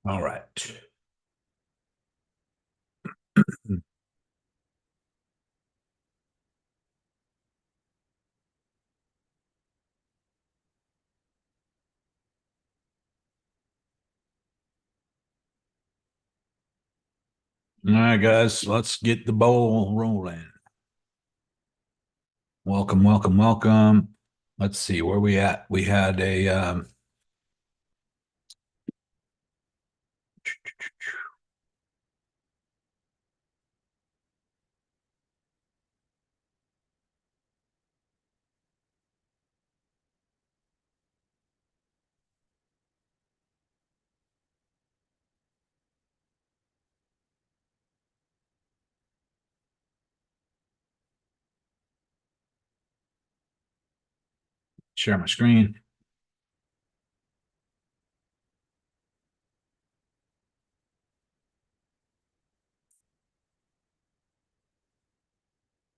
All right. All right, guys, let's get the ball rolling. Welcome, welcome, welcome. Let's see where we at. We had a share my screen.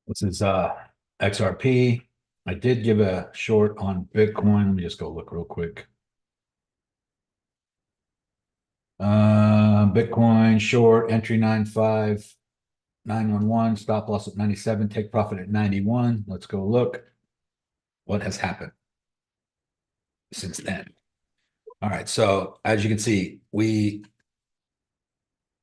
This is XRP. I did give a short on Bitcoin. Let me just go look real quick. Bitcoin short entry 95911, stop loss at 97, take profit at 91. Let's go look what has happened since then. All right, so as you can see, we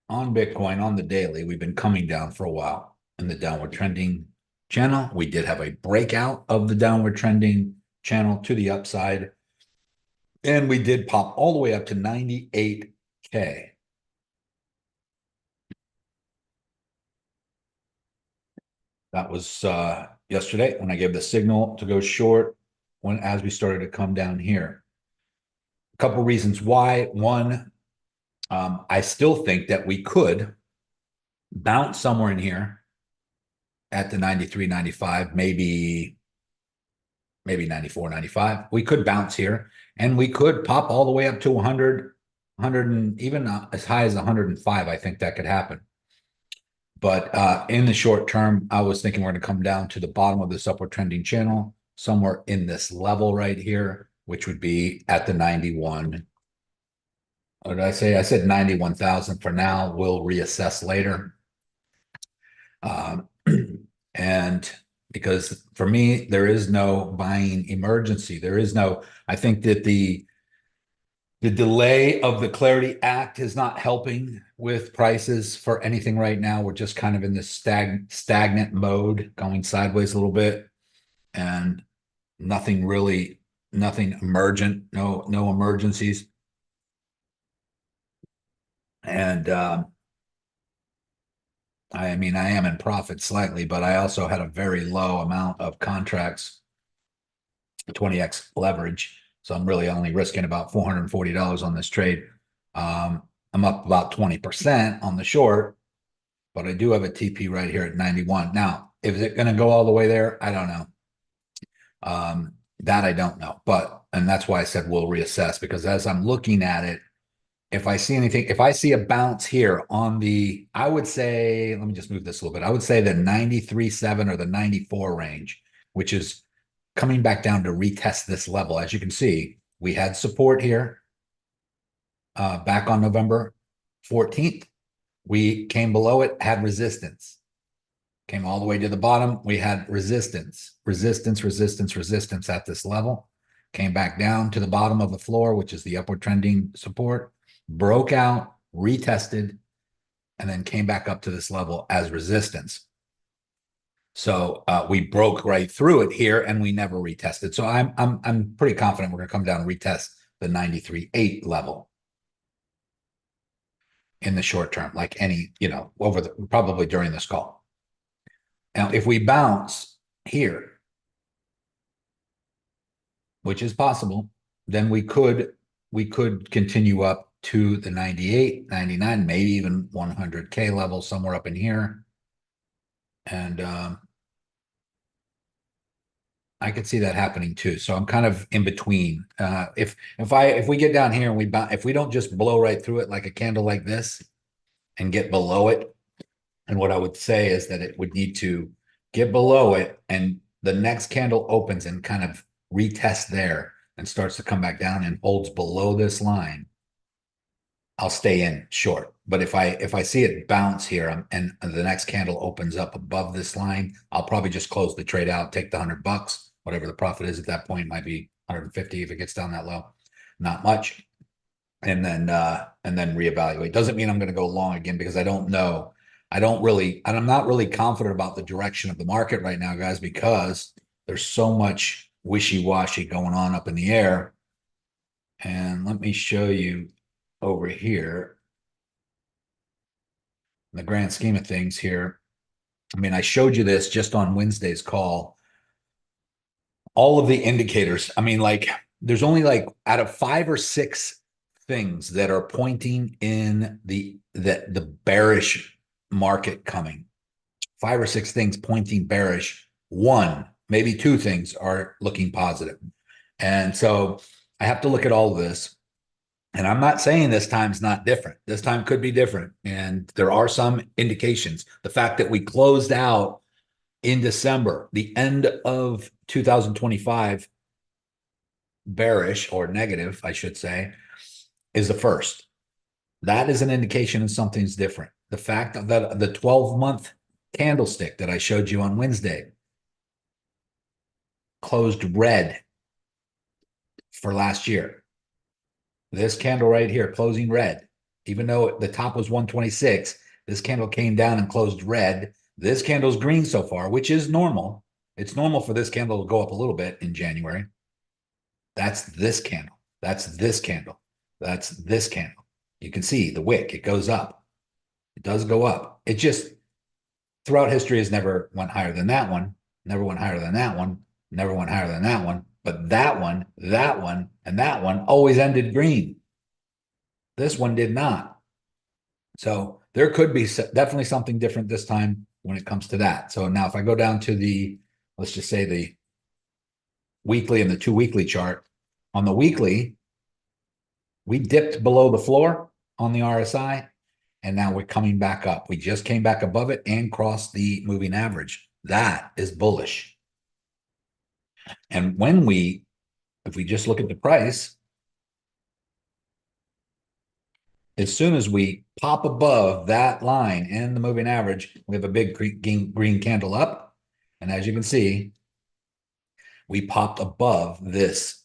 on Bitcoin on the daily, we've been coming down for a while in the downward trending channel. We did have a breakout of the downward trending channel to the upside, and we did pop all the way up to 98K. That was yesterday when I gave the signal to go short as we started to come down here. A couple reasons why. One, I still think that we could bounce somewhere in here at the 93, 95, maybe 94, 95. We could bounce here and we could pop all the way up to 100, 100 and even as high as 105. I think that could happen. But in the short term, I was thinking we're going to come down to the bottom of this upward trending channel, somewhere in this level right here, which would be at the 91. What did I say? I said 91,000 for now. We'll reassess later. And because for me, there is no buying emergency. There is no, I think that the delay of the Clarity Act is not helping with prices for anything right now. We're just kind of in this stagnant mode, going sideways a little bit, and nothing emergent, no emergencies. And I mean, I am in profit slightly, but I also had a very low amount of contracts, 20x leverage. So I'm really only risking about $440 on this trade. I'm up about 20% on the short, but I do have a TP right here at 91. Now, is it going to go all the way there? I don't know. That I don't know. And that's why I said we'll reassess, because as I'm looking at it, if I see anything, if I see a bounce here on the, I would say, let me just move this a little bit. I would say the 93.7 or the 94 range, which is coming back down to retest this level. As you can see, we had support here back on November 14th. We came below it, had resistance. Came all the way to the bottom. We had resistance at this level. Came back down to the bottom of the floor, which is the upward trending support. Broke out, retested, and then came back up to this level as resistance. So we broke right through it here, and we never retested. So I'm pretty confident we're going to come down and retest the 93.8 level in the short term, like any, over probably during this call. Now, if we bounce here, which is possible, then we could continue up to the 98, 99, maybe even 100K level, somewhere up in here. And I could see that happening too. So I'm kind of in between. If we get down here and if we don't just blow right through it like a candle like this and get below it, and what I would say is that it would need to get below it, and the next candle opens and kind of retest there and starts to come back down and holds below this line. I'll stay in short. But if I see it bounce here and the next candle opens up above this line, I'll probably just close the trade out, take the $100, whatever the profit is at that point, might be 150 if it gets down that low, not much. And then reevaluate. Doesn't mean I'm going to go long again because I don't know. And I'm not really confident about the direction of the market right now, guys, because there's so much wishy-washy going on up in the air. And let me show you over here in the grand scheme of things here. I mean, I showed you this just on Wednesday's call. All of the indicators. I mean, like there's only like out of 5 or 6 things that are pointing in the bearish market coming. 5 or 6 things pointing bearish. 1, maybe 2 things are looking positive. And so I have to look at all of this. And I'm not saying this time's not different. This time could be different. And there are some indications. The fact that we closed out in December, the end of 2025, bearish or negative, I should say, is the first. That is an indication of something's different. The fact that the 12-month candlestick that I showed you on Wednesday closed red for last year. This candle right here, closing red, even though the top was 126, this candle came down and closed red. This candle's green so far, which is normal. It's normal for this candle to go up a little bit in January. That's this candle. That's this candle. That's this candle. You can see the wick. It goes up. It does go up. It just, throughout history, has never went higher than that one, never went higher than that one, never went higher than that one. But that one, and that one always ended green. This one did not. So there could be definitely something different this time when it comes to that. So now if I go down to the, let's just say the weekly and the 2 weekly chart, on the weekly, we dipped below the floor on the RSI, and now we're coming back up. We just came back above it and crossed the moving average. That is bullish. And if we just look at the price, as soon as we pop above that line in the moving average, we have a big green candle up. And as you can see, we popped above this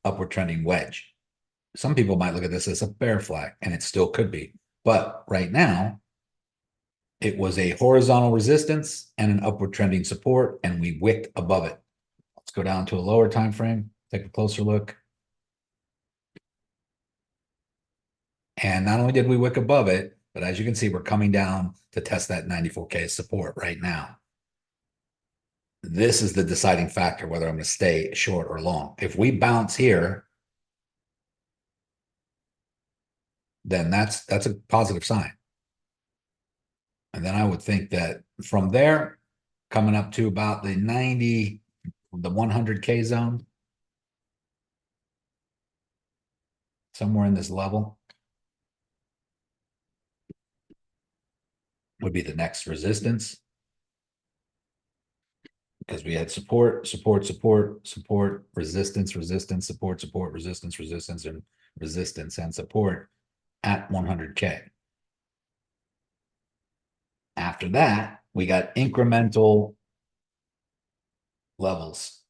upward trending wedge. Some people might look at this as a bear flag, and it still could be. But right now, it was a horizontal resistance and an upward trending support, and we wicked above it. Let's go down to a lower time frame, take a closer look. And not only did we wick above it, but as you can see, we're coming down to test that 94K support right now. This is the deciding factor whether I'm going to stay short or long. If we bounce here, then that's a positive sign. And then I would think that from there, coming up to about the 90, the 100K zone, somewhere in this level, would be the next resistance. Because we had support, support, support, support, resistance, resistance, support, support, resistance, resistance, and resistance and support at 100K. After that, we got incremental levels.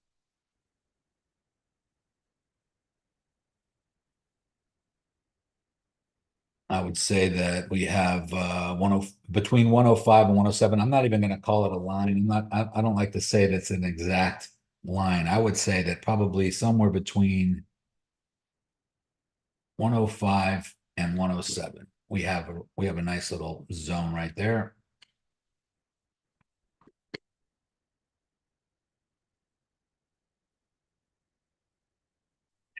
I would say that we have between 105 and 107. I'm not even going to call it a line. I don't like to say that it's an exact line. I would say that probably somewhere between 105 and 107. We have a nice little zone right there.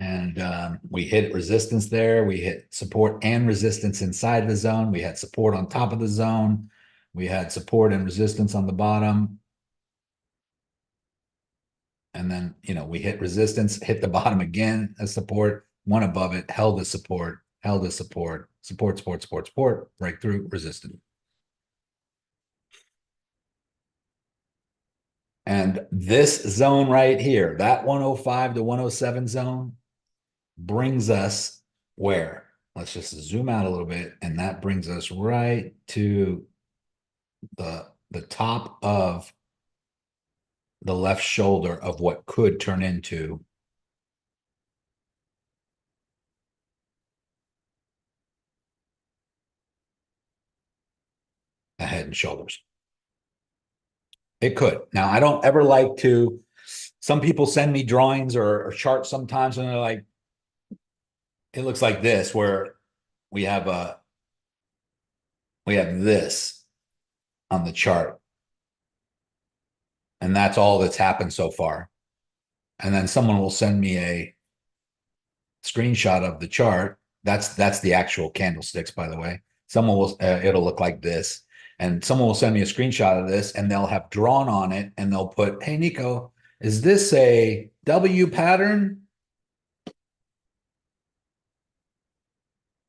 And we hit resistance there. We hit support and resistance inside the zone. We had support on top of the zone. We had support and resistance on the bottom. And then, we hit resistance, hit the bottom again as support, one above it, held the support, support, support, support, support, breakthrough, resistance. And this zone right here, that 105 to 107 zone, brings us where? let's just zoom out a little bit, and that brings us right to the top of the left shoulder of what could turn into a head and shoulders. It could. Now, I don't ever like to, some people send me drawings or charts sometimes, and they're like, it looks like this, where we have this on the chart, and that's all that's happened so far. And then someone will send me a screenshot of the chart. That's the actual candlesticks, by the way. Someone will it'll look like this, and someone will send me a screenshot of this, and they'll have drawn on it, and they'll put, "Hey, Nico, is this a W pattern?"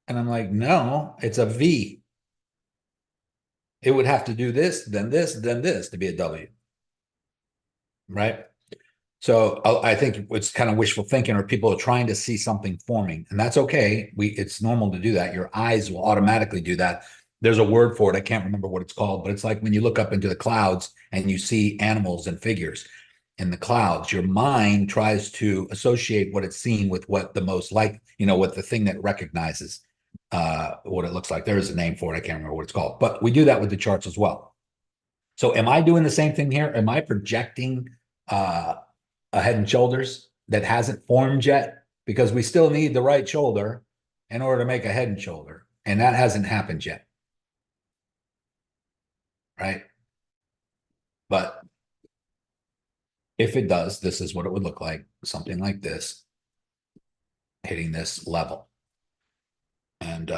And I'm like, "No, it's a V. It would have to do this, then this, then this to be a W." Right? So I think it's kind of wishful thinking, or people are trying to see something forming, and that's okay. It's normal to do that. Your eyes will automatically do that. There's a word for it. I can't remember what it's called, but it's like when you look up into the clouds and you see animals and figures in the clouds, your mind tries to associate what it's seeing with what the most like, with the thing that recognizes what it looks like. There is a name for it. I can't remember what it's called, but we do that with the charts as well. So am I doing the same thing here? Am I projecting a head and shoulders that hasn't formed yet? Because we still need the right shoulder in order to make a head and shoulder, and that hasn't happened yet, right? But if it does, this is what it would look like, something like this, hitting this level. And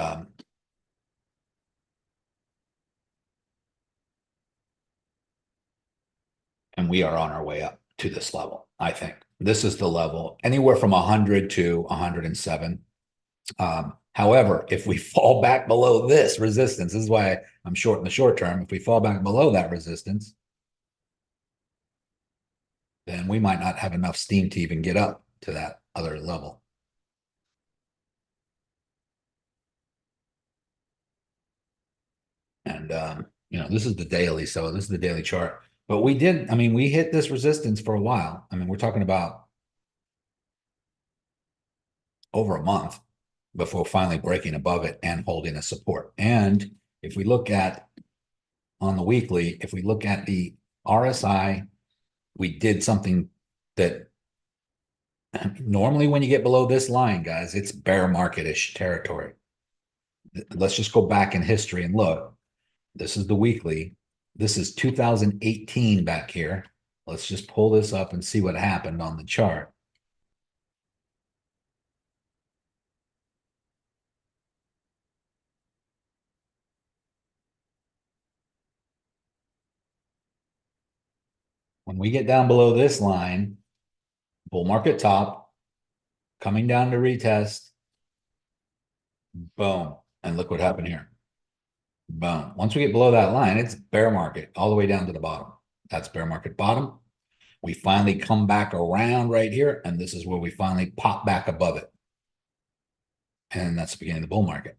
we are on our way up to this level. I think this is the level, anywhere from 100 to 107. However, if we fall back below this resistance, this is why I'm short in the short term. If we fall back below that resistance, then we might not have enough steam to even get up to that other level. And, this is the daily. So this is the daily chart. But we hit this resistance for a while. I mean, we're talking about over a month before finally breaking above it and holding a support. And if we look at on the weekly, if we look at the RSI, we did something that normally when you get below this line, guys, it's bear market-ish territory. Let's just go back in history and look. This is the weekly. This is 2018 back here. Let's just pull this up and see what happened on the chart. When we get down below this line, bull market top, coming down to retest, boom. And look what happened here. Boom. Once we get below that line, it's bear market all the way down to the bottom. That's bear market bottom. We finally come back around right here, and this is where we finally pop back above it. And that's the beginning of the bull market.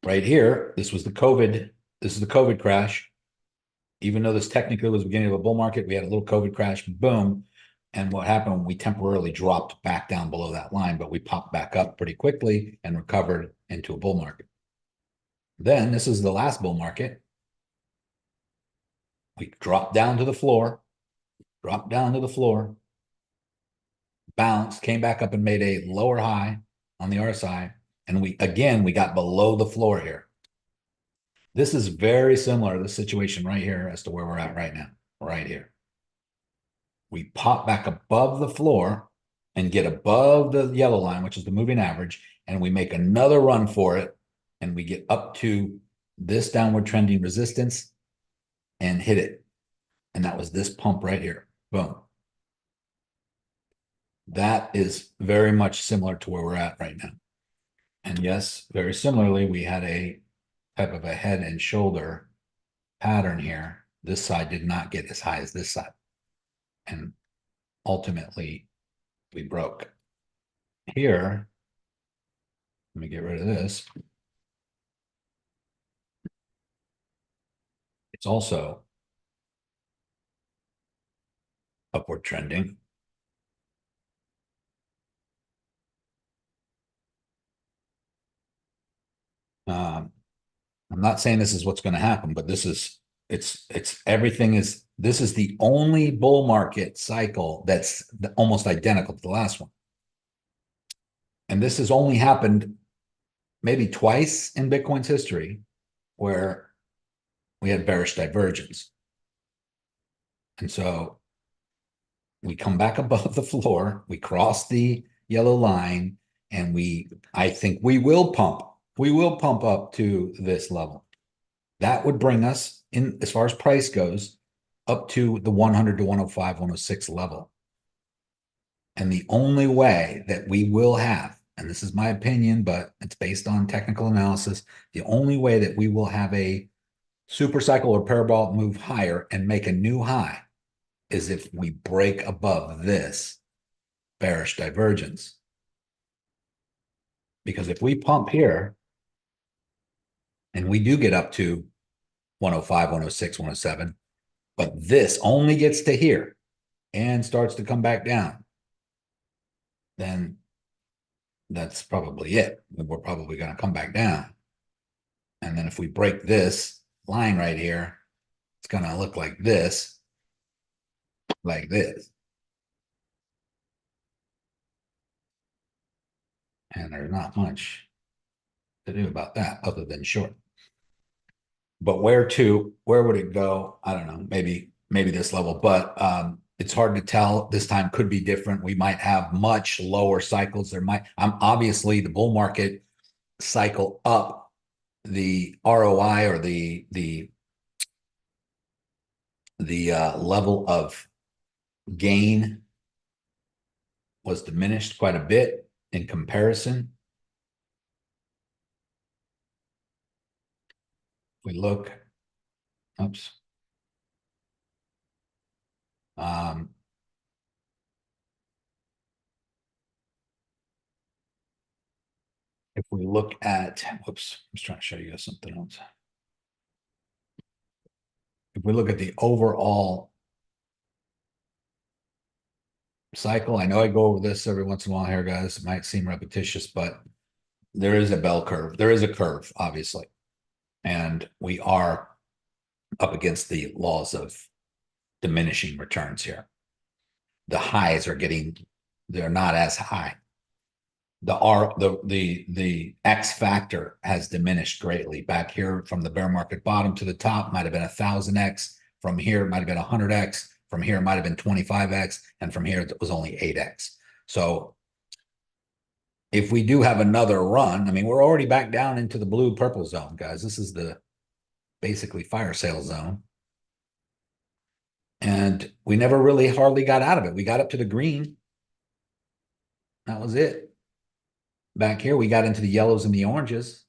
Right here, this is the COVID crash. Even though this technically was the beginning of a bull market, we had a little COVID crash, boom. And what happened? We temporarily dropped back down below that line, but we popped back up pretty quickly and recovered into a bull market. Then this is the last bull market. We dropped down to the floor, bounced, came back up and made a lower high on the RSI. And we got below the floor here. This is very similar to the situation right here as to where we're at right now, right here. We pop back above the floor and get above the yellow line, which is the moving average, and we make another run for it, and we get up to this downward trending resistance and hit it. And that was this pump right here. Boom. That is very much similar to where we're at right now. And yes, very similarly, we had a type of a head and shoulder pattern here. This side did not get as high as this side. And ultimately, we broke. Here, Let me get rid of this. It's also upward trending. Um, I'm not saying this is what's going to happen, but this is everything is this is the only bull market cycle that's almost identical to the last one. And this has only happened maybe twice in Bitcoin's history where we had bearish divergence. And so we come back above the floor, we cross the yellow line, and I think we will pump. We will pump up to this level. That would bring us in, as far as price goes, up to the 100 to 105, 106 level. And the only way that we will have, and this is my opinion, but it's based on technical analysis, the only way that we will have a super cycle or parabolic move higher and make a new high is if we break above this bearish divergence. Because if we pump here and we do get up to 105, 106, 107, but this only gets to here and starts to come back down, then that's probably it. We're probably going to come back down. And then if we break this line right here, it's going to look like this. And there's not much to do about that other than short. But where would it go? I don't know, maybe this level, but it's hard to tell. This time could be different. We might have much lower cycles. Obviously the bull market cycle up, the ROI or the level of gain was diminished quite a bit in comparison. If we look, oops. If we look at, whoops, I was trying to show you guys something else. If we look at the overall cycle, I know I go over this every once in a while here, guys. It might seem repetitious, but there is a bell curve. There is a curve, obviously. And we are up against the laws of diminishing returns here. The highs are they're not as high. The X factor has diminished greatly. Back here from the bear market bottom to the top might have been 1,000x. From here, it might have been 100x. From here, it might have been 25x. And from here, it was only 8x. So if we do have another run, I mean, we're already back down into the blue purple zone, guys. This is the basically fire sale zone. And we never really hardly got out of it. We got up to the green. That was it. Back here, we got into the yellows and the oranges,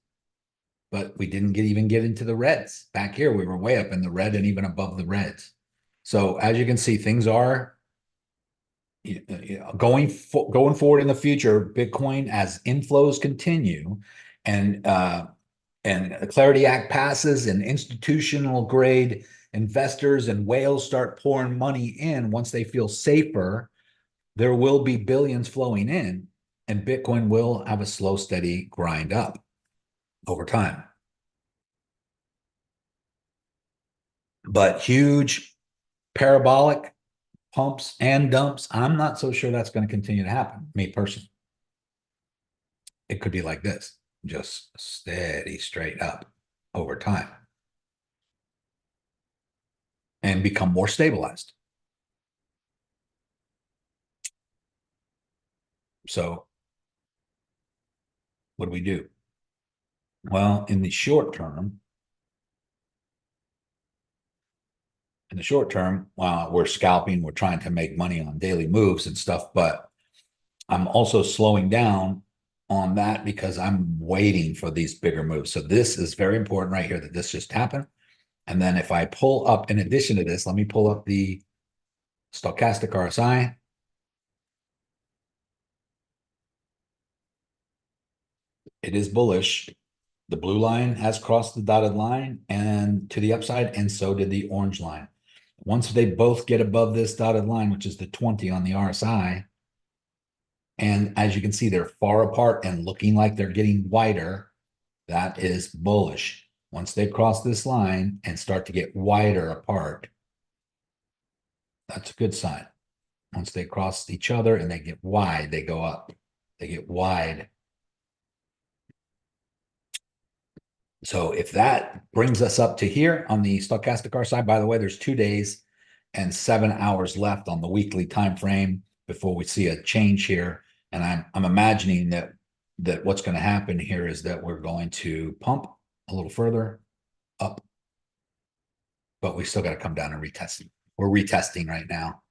but we didn't even get into the reds. Back here, we were way up in the red and even above the reds. So as you can see, things are going forward in the future. Bitcoin, as inflows continue, and the Clarity Act passes, and institutional grade investors and whales start pouring money in once they feel safer, there will be billions flowing in. And Bitcoin will have a slow, steady grind up over time. But huge parabolic pumps and dumps, I'm not so sure that's going to continue to happen, me personally. It could be like this, just steady, straight up over time and become more stabilized. So what do we do? Well, in the short term, while we're scalping, we're trying to make money on daily moves and stuff, but I'm also slowing down on that because I'm waiting for these bigger moves. So this is very important right here that this just happened. And then if I pull up, in addition to this, let me pull up the stochastic RSI. It is bullish. The blue line has crossed the dotted line and to the upside, and so did the orange line. Once they both get above this dotted line, which is the 20 on the RSI, and as you can see, they're far apart and looking like they're getting wider, that is bullish. Once they cross this line and start to get wider apart, that's a good sign. Once they cross each other and they get wide, they go up. They get wide. So if that brings us up to here on the stochastic RSI, by the way, there's 2 days and 7 hours left on the weekly time frame before we see a change here. And I'm imagining that what's going to happen here is that we're going to pump a little further up, but we still got to come down and retest. We're retesting right now.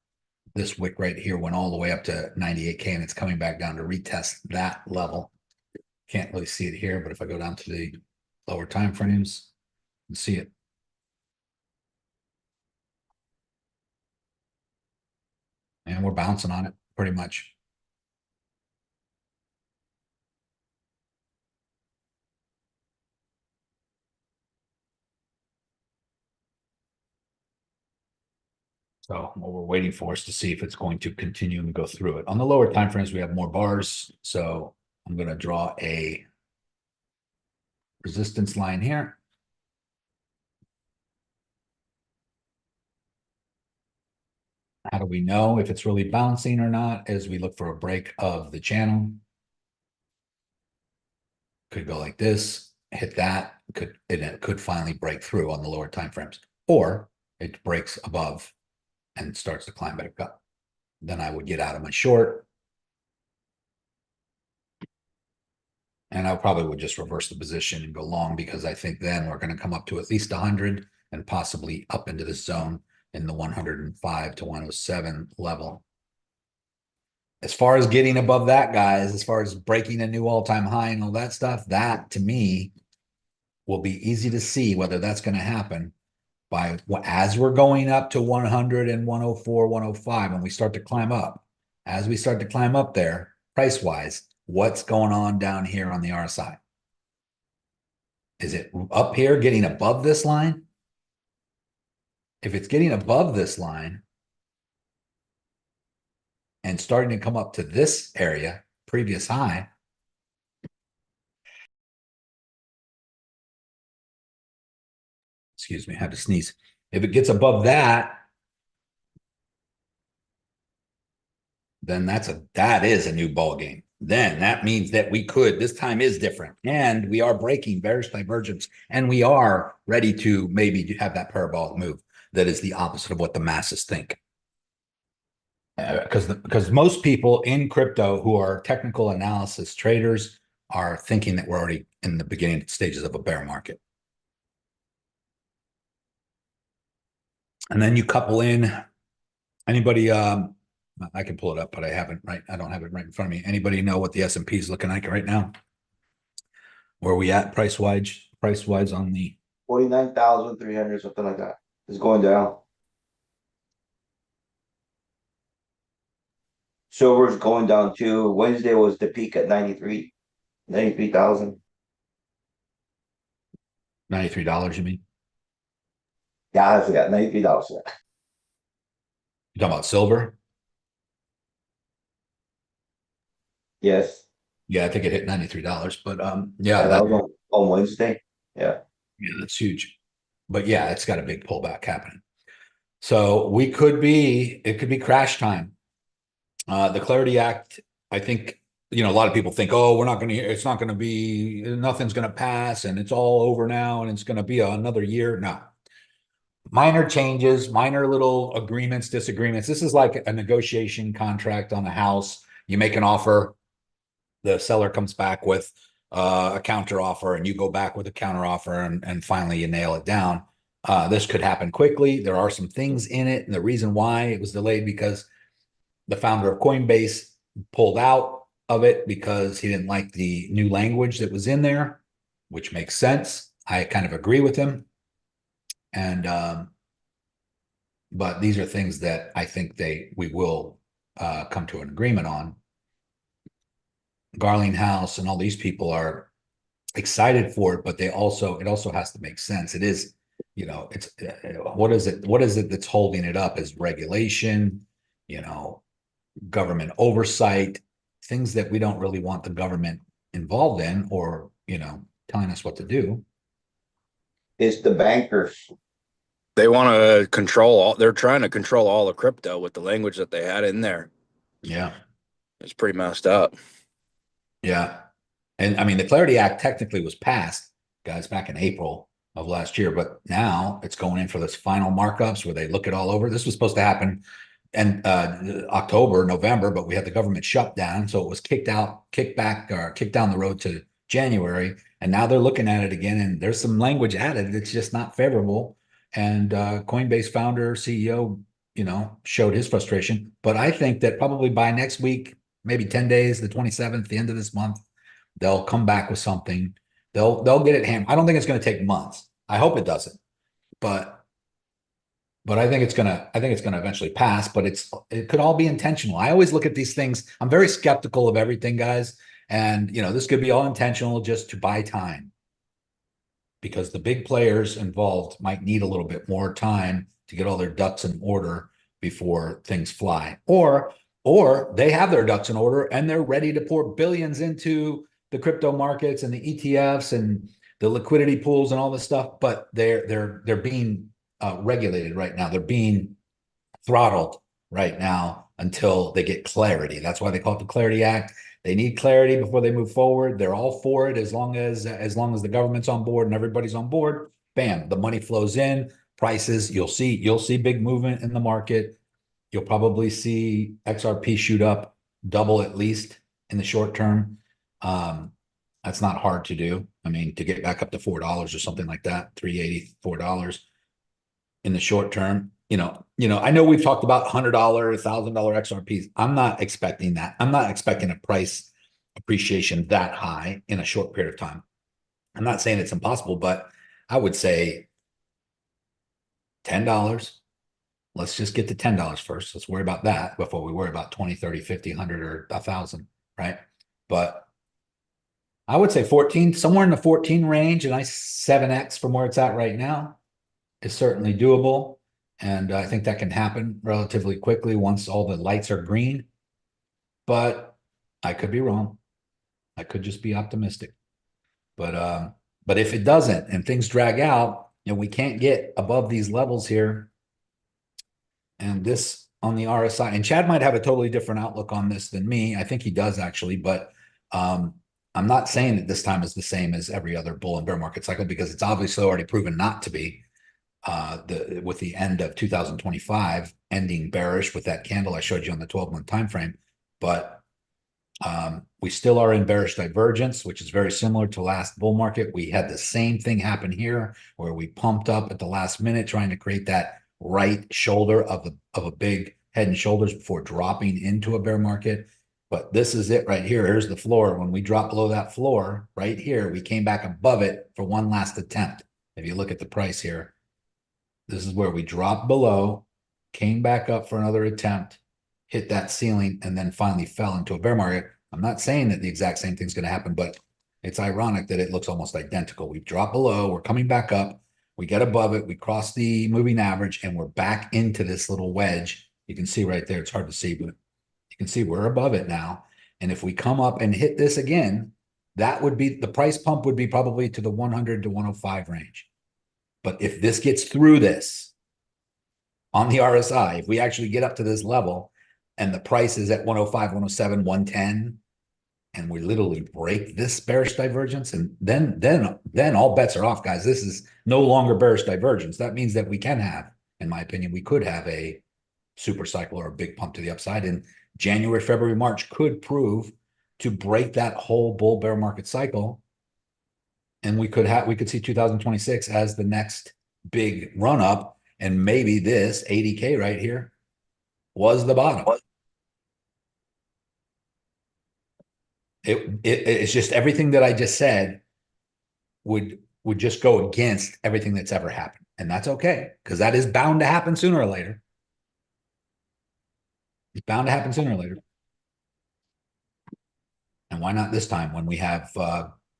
This wick right here went all the way up to 98K and it's coming back down to retest that level. Can't really see it here, but if I go down to the lower time frames, you can see it. And we're bouncing on it pretty much. So what we're waiting for is to see if it's going to continue and go through it. On the lower time frames, we have more bars. So I'm going to draw a resistance line here. How do we know if it's really bouncing or not? As we look for a break of the channel. Could go like this, hit that, and it could finally break through on the lower time frames, or it breaks above and starts to climb back up. Then I would get out of my short. And I probably would just reverse the position and go long, because I think then we're going to come up to at least 100 and possibly up into this zone in the 105 to 107 level. As far as getting above that, guys, as far as breaking a new all-time high and all that stuff, that to me will be easy to see whether that's going to happen by as we're going up to 100 and 104, 105, when we start to climb up. As we start to climb up there, price-wise, what's going on down here on the RSI? Is it up here getting above this line? If it's getting above this line and starting to come up to this area, previous high, excuse me, I had to sneeze. If it gets above that, then that is a new ball game. Then that means that this time is different, and we are breaking bearish divergence, and we are ready to maybe have that parabolic move that is the opposite of what the masses think. Because most people in crypto who are technical analysis traders are thinking that we're already in the beginning stages of a bear market. And then you couple in anybody, I can pull it up, but I don't have it right in front of me. Anybody know what the S&P is looking like right now? Where are we at price-wise on the 49,300, something like that. It's going down. Silver's going down too. Wednesday was the peak at 93,000. $93, you mean? Yeah, I forgot, $93. You talking about silver? Yes. Yeah, I think it hit $93, but Yeah, that was on Wednesday. Yeah. Yeah, that's huge. But yeah, it's got a big pullback happening. So it could be crash time. The Clarity Act, I think, a lot of people think, oh, it's not going to be, nothing's going to pass and it's all over now and it's going to be another year. No. Minor changes, minor little agreements, disagreements. This is like a negotiation contract on a house. You make an offer, the seller comes back with a counter offer, and you go back with a counter offer, and finally you nail it down. This could happen quickly. There are some things in it, and the reason why it was delayed because the founder of Coinbase pulled out of it because he didn't like the new language that was in there, which makes sense. I kind of agree with him. And but these are things that I think we will come to an agreement on. Garlinghouse and all these people are excited for it, but it also has to make sense. It is, it's what is it? What is it that's holding it up? Is regulation, you know, government oversight, things that we don't really want the government involved in, or telling us what to do. It's the bankers. They want to control all, they're trying to control all the crypto with the language that they had in there. Yeah, It's pretty messed up. yeah. And I mean, the Clarity Act technically was passed, guys, back in April of last year, but now it's going in for this final markups where they look it all over. This was supposed to happen in October, November, but we had the government shutdown, so it was kicked back, or kicked down the road to January. And now they're looking at it again, and there's some language added that's just not favorable. And Coinbase founder, CEO, showed his frustration. But I think that probably by next week, maybe 10 days, the 27th, the end of this month, they'll come back with something. They'll get it hammered. I don't think it's going to take months. I hope it doesn't, but I think it's gonna eventually pass. But it could all be intentional. I always look at these things. I'm very skeptical of everything, guys, and this could be all intentional just to buy time, because the big players involved might need a little bit more time to get all their ducks in order before things fly, or they have their ducks in order and they're ready to pour billions into the crypto markets and the ETFs and the liquidity pools and all this stuff, but they're being regulated right now. They're being throttled right now until they get clarity. That's why they call it the Clarity Act. They need clarity before they move forward. They're all for it as long as the government's on board and everybody's on board. Bam, the money flows in. Prices, you'll see big movement in the market. You'll probably see XRP shoot up, double at least in the short term. That's not hard to do. I mean, to get back up to $4 or something like that, $3.80, $4 in the short term. I know we've talked about $100, $1,000 XRPs. I'm not expecting that. I'm not expecting a price appreciation that high in a short period of time. I'm not saying it's impossible, but I would say $10. Let's just get to $10 first. Let's worry about that before we worry about 20, 30, 50, 100, or 1,000, right? But I would say 14, somewhere in the 14 range, a nice 7x from where it's at right now is certainly doable. And I think that can happen relatively quickly once all the lights are green. But I could be wrong. I could just be optimistic. But if it doesn't and things drag out, we can't get above these levels here. And this on the RSI, and Chad might have a totally different outlook on this than me. I think he does actually, but I'm not saying that this time is the same as every other bull and bear market cycle, because it's obviously already proven not to be. With the end of 2025 ending bearish with that candle I showed you on the 12-month time frame. But we still are in bearish divergence, which is very similar to last bull market. We had the same thing happen here, where we pumped up at the last minute trying to create that right shoulder of a big head and shoulders before dropping into a bear market. But this is it right here. Here's the floor. When we dropped below that floor right here, we came back above it for one last attempt. If you look at the price here, this is where we dropped below, came back up for another attempt, hit that ceiling, and then finally fell into a bear market. I'm not saying that the exact same thing's going to happen, but it's ironic that it looks almost identical. We dropped below, we're coming back up, we get above it, we cross the moving average, and we're back into this little wedge. You can see right there, it's hard to see, but you can see we're above it now. And if we come up and hit this again, that would be, the price pump would be probably to the 100 to 105 range. But if this gets through this on the RSI, if we actually get up to this level and the price is at 105, 107, 110, and we literally break this bearish divergence, and then all bets are off, guys. This is no longer bearish divergence. That means that we can have, in my opinion, we could have a super cycle or a big pump to the upside. And January, February, March could prove to break that whole bull bear market cycle. And we could see 2026 as the next big run up, and maybe this 80K right here was the bottom. It's just everything that I just said would just go against everything that's ever happened, and that's okay, because that is bound to happen sooner or later. It's bound to happen sooner or later. And why not this time when we have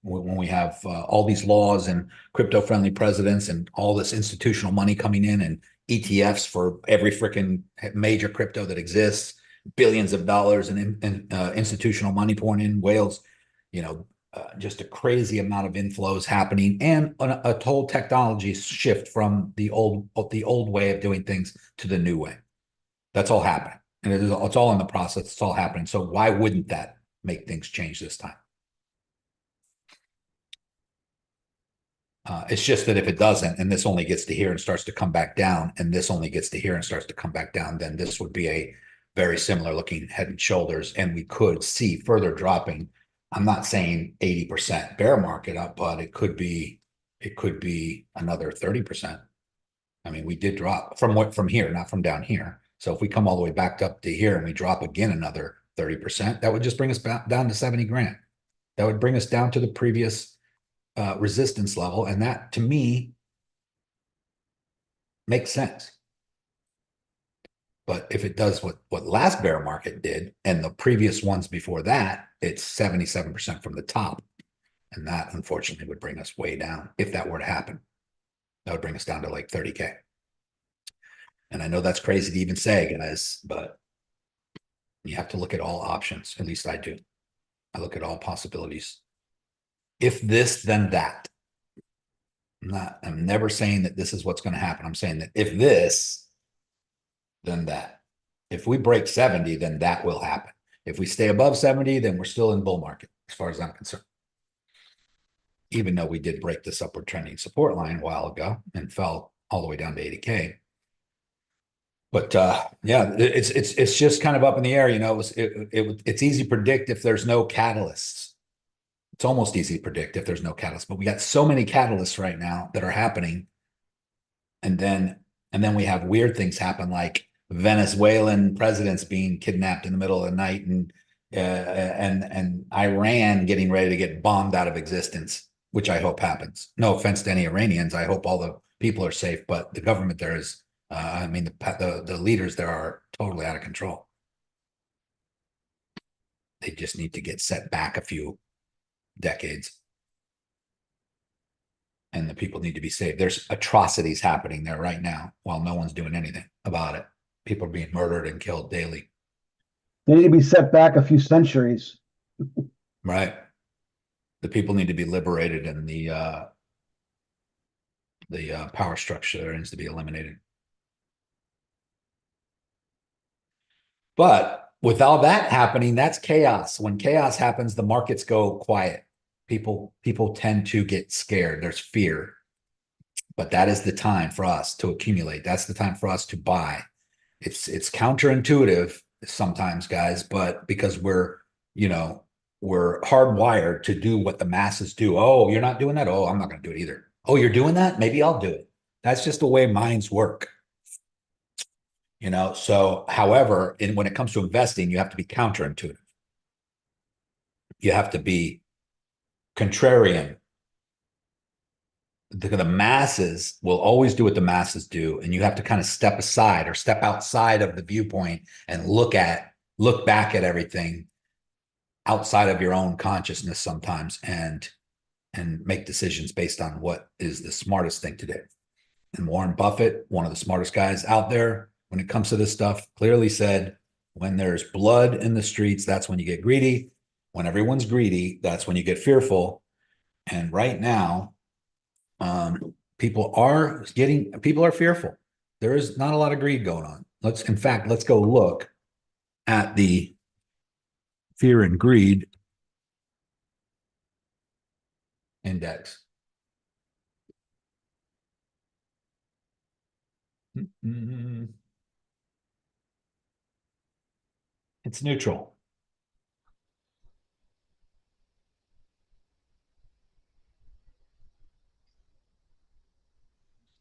when we have all these laws and crypto friendly presidents and all this institutional money coming in and ETFs for every freaking major crypto that exists, billions of dollars in institutional money pouring in whales, just a crazy amount of inflows happening, and a total technology shift from the old way of doing things to the new way. That's all happening, and it's all in the process. It's all happening. So why wouldn't that make things change this time? It's just that if it doesn't, and this only gets to here and starts to come back down, and this only gets to here and starts to come back down, then this would be a very similar looking head and shoulders, and we could see further dropping. I'm not saying 80% bear market up, but it could be another 30%. I mean, we did drop from here, not from down here. So if we come all the way back up to here and we drop again another 30%, that would just bring us back down to 70 grand. That would bring us down to the previous resistance level, and that to me makes sense. But if it does what last bear market did and the previous ones before that, it's 77% from the top, and that unfortunately would bring us way down. If that were to happen, that would bring us down to like 30K. And I know that's crazy to even say, guys, but you have to look at all options. At least I do. I look at all possibilities. If this, then that. I'm never saying that this is what's going to happen. I'm saying that if this, then that. If we break 70, then that will happen. If we stay above 70, then we're still in bull market, as far as I'm concerned. Even though we did break this upward trending support line a while ago and fell all the way down to 80K. But yeah, it's just kind of up in the air. It's easy to predict if there's no catalysts. It's almost easy to predict if there's no catalyst, but we got so many catalysts right now that are happening. And then we have weird things happen, like Venezuelan presidents being kidnapped in the middle of the night, and Iran getting ready to get bombed out of existence, which I hope happens. No offense to any Iranians. I hope all the people are safe, but the government there is, the leaders there are totally out of control. They just need to get set back a few decades, and the people need to be saved. There's atrocities happening there right now while no one's doing anything about it. People are being murdered and killed daily. They need to be set back a few centuries. Right. The people need to be liberated, and the power structure there needs to be eliminated. But with all that happening, that's chaos. When chaos happens, the markets go quiet. People tend to get scared. There's fear. But that is the time for us to accumulate. That's the time for us to buy. It's counterintuitive sometimes, guys, but because we're hardwired to do what the masses do. Oh, you're not doing that? Oh, I'm not going to do it either. Oh, you're doing that? Maybe I'll do it. That's just the way minds work. So however, when it comes to investing, you have to be counterintuitive. You have to be contrarian. The masses will always do what the masses do, and you have to kind of step aside or step outside of the viewpoint and look back at everything outside of your own consciousness sometimes, and make decisions based on what is the smartest thing to do. And Warren Buffett, one of the smartest guys out there when it comes to this stuff, clearly said, when there's blood in the streets, that's when you get greedy. When everyone's greedy, that's when you get fearful. And right now, people are fearful. There is not a lot of greed going on. Let's go look at the fear and greed index. It's neutral.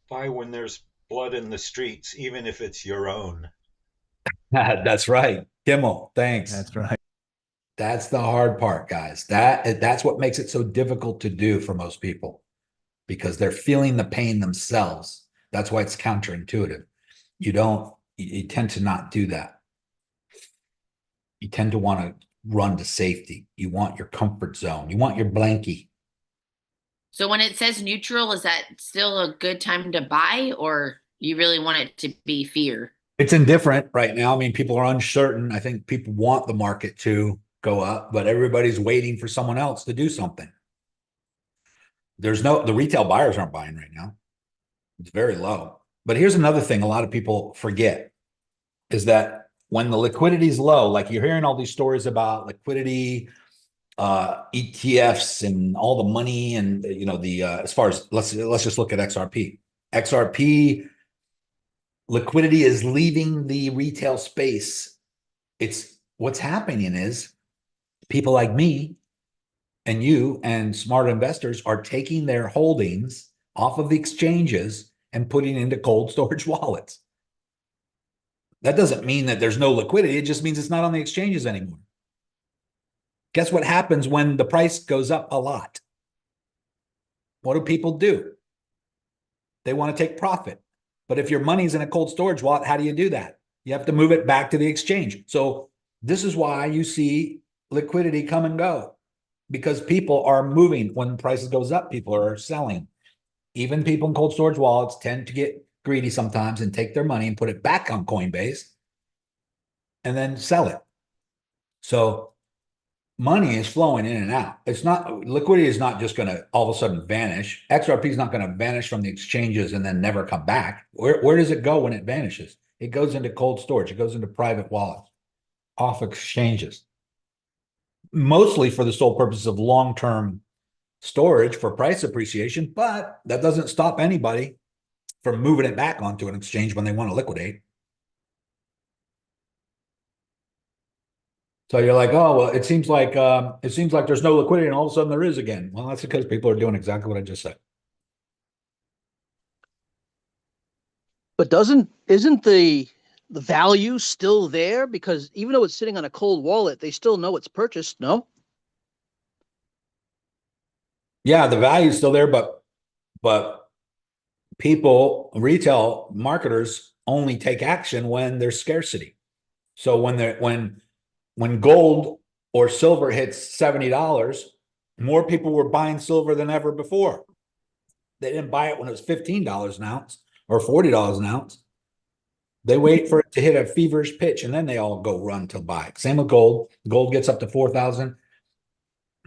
Buy when there's blood in the streets, even if it's your own. That's right. Kimmel, thanks. That's right. That's the hard part, guys. That's what makes it so difficult to do for most people, because they're feeling the pain themselves. That's why it's counterintuitive. You tend to not do that. You tend to want to run to safety. You want your comfort zone. You want your blankie. So when it says neutral, is that still a good time to buy, or you really want it to be fear? It's indifferent right now. I mean, people are uncertain. I think people want the market to go up, but everybody's waiting for someone else to do something. The retail buyers aren't buying right now. It's very low. But here's another thing a lot of people forget is that when the liquidity is low, like you're hearing all these stories about liquidity, ETFs and all the money and, as far as let's just look at XRP. XRP liquidity is leaving the retail space. It's what's happening is people like me and you and smart investors are taking their holdings off of the exchanges and putting into cold storage wallets. That doesn't mean that there's no liquidity. It just means it's not on the exchanges anymore. Guess what happens when the price goes up a lot? What do people do? They want to take profit. But if your money's in a cold storage wallet, how do you do that? You have to move it back to the exchange. So this is why you see liquidity come and go, because people are moving. When prices goes up, people are selling. Even people in cold storage wallets tend to get greedy sometimes and take their money and put it back on Coinbase and then sell it. So money is flowing in and out. It's not, liquidity is not just going to all of a sudden vanish. XRP is not going to vanish from the exchanges and then never come back. Where does it go when it vanishes? It goes into cold storage. It goes into private wallets, off exchanges, mostly for the sole purpose of long-term storage for price appreciation. But that doesn't stop anybody from moving it back onto an exchange when they want to liquidate. So you're like, oh, well, it seems like there's no liquidity, and all of a sudden there is again. Well, that's because people are doing exactly what I just said. But isn't the value still there? Because even though it's sitting on a cold wallet, they still know it's purchased, no? Yeah, the value is still there, but people, retail marketers only take action when there's scarcity. So when gold or silver hits $70, more people were buying silver than ever before. They didn't buy it when it was $15 an ounce or $40 an ounce. They wait for it to hit a feverish pitch, and then they all go run to buy. Same with gold. Gold gets up to 4,000.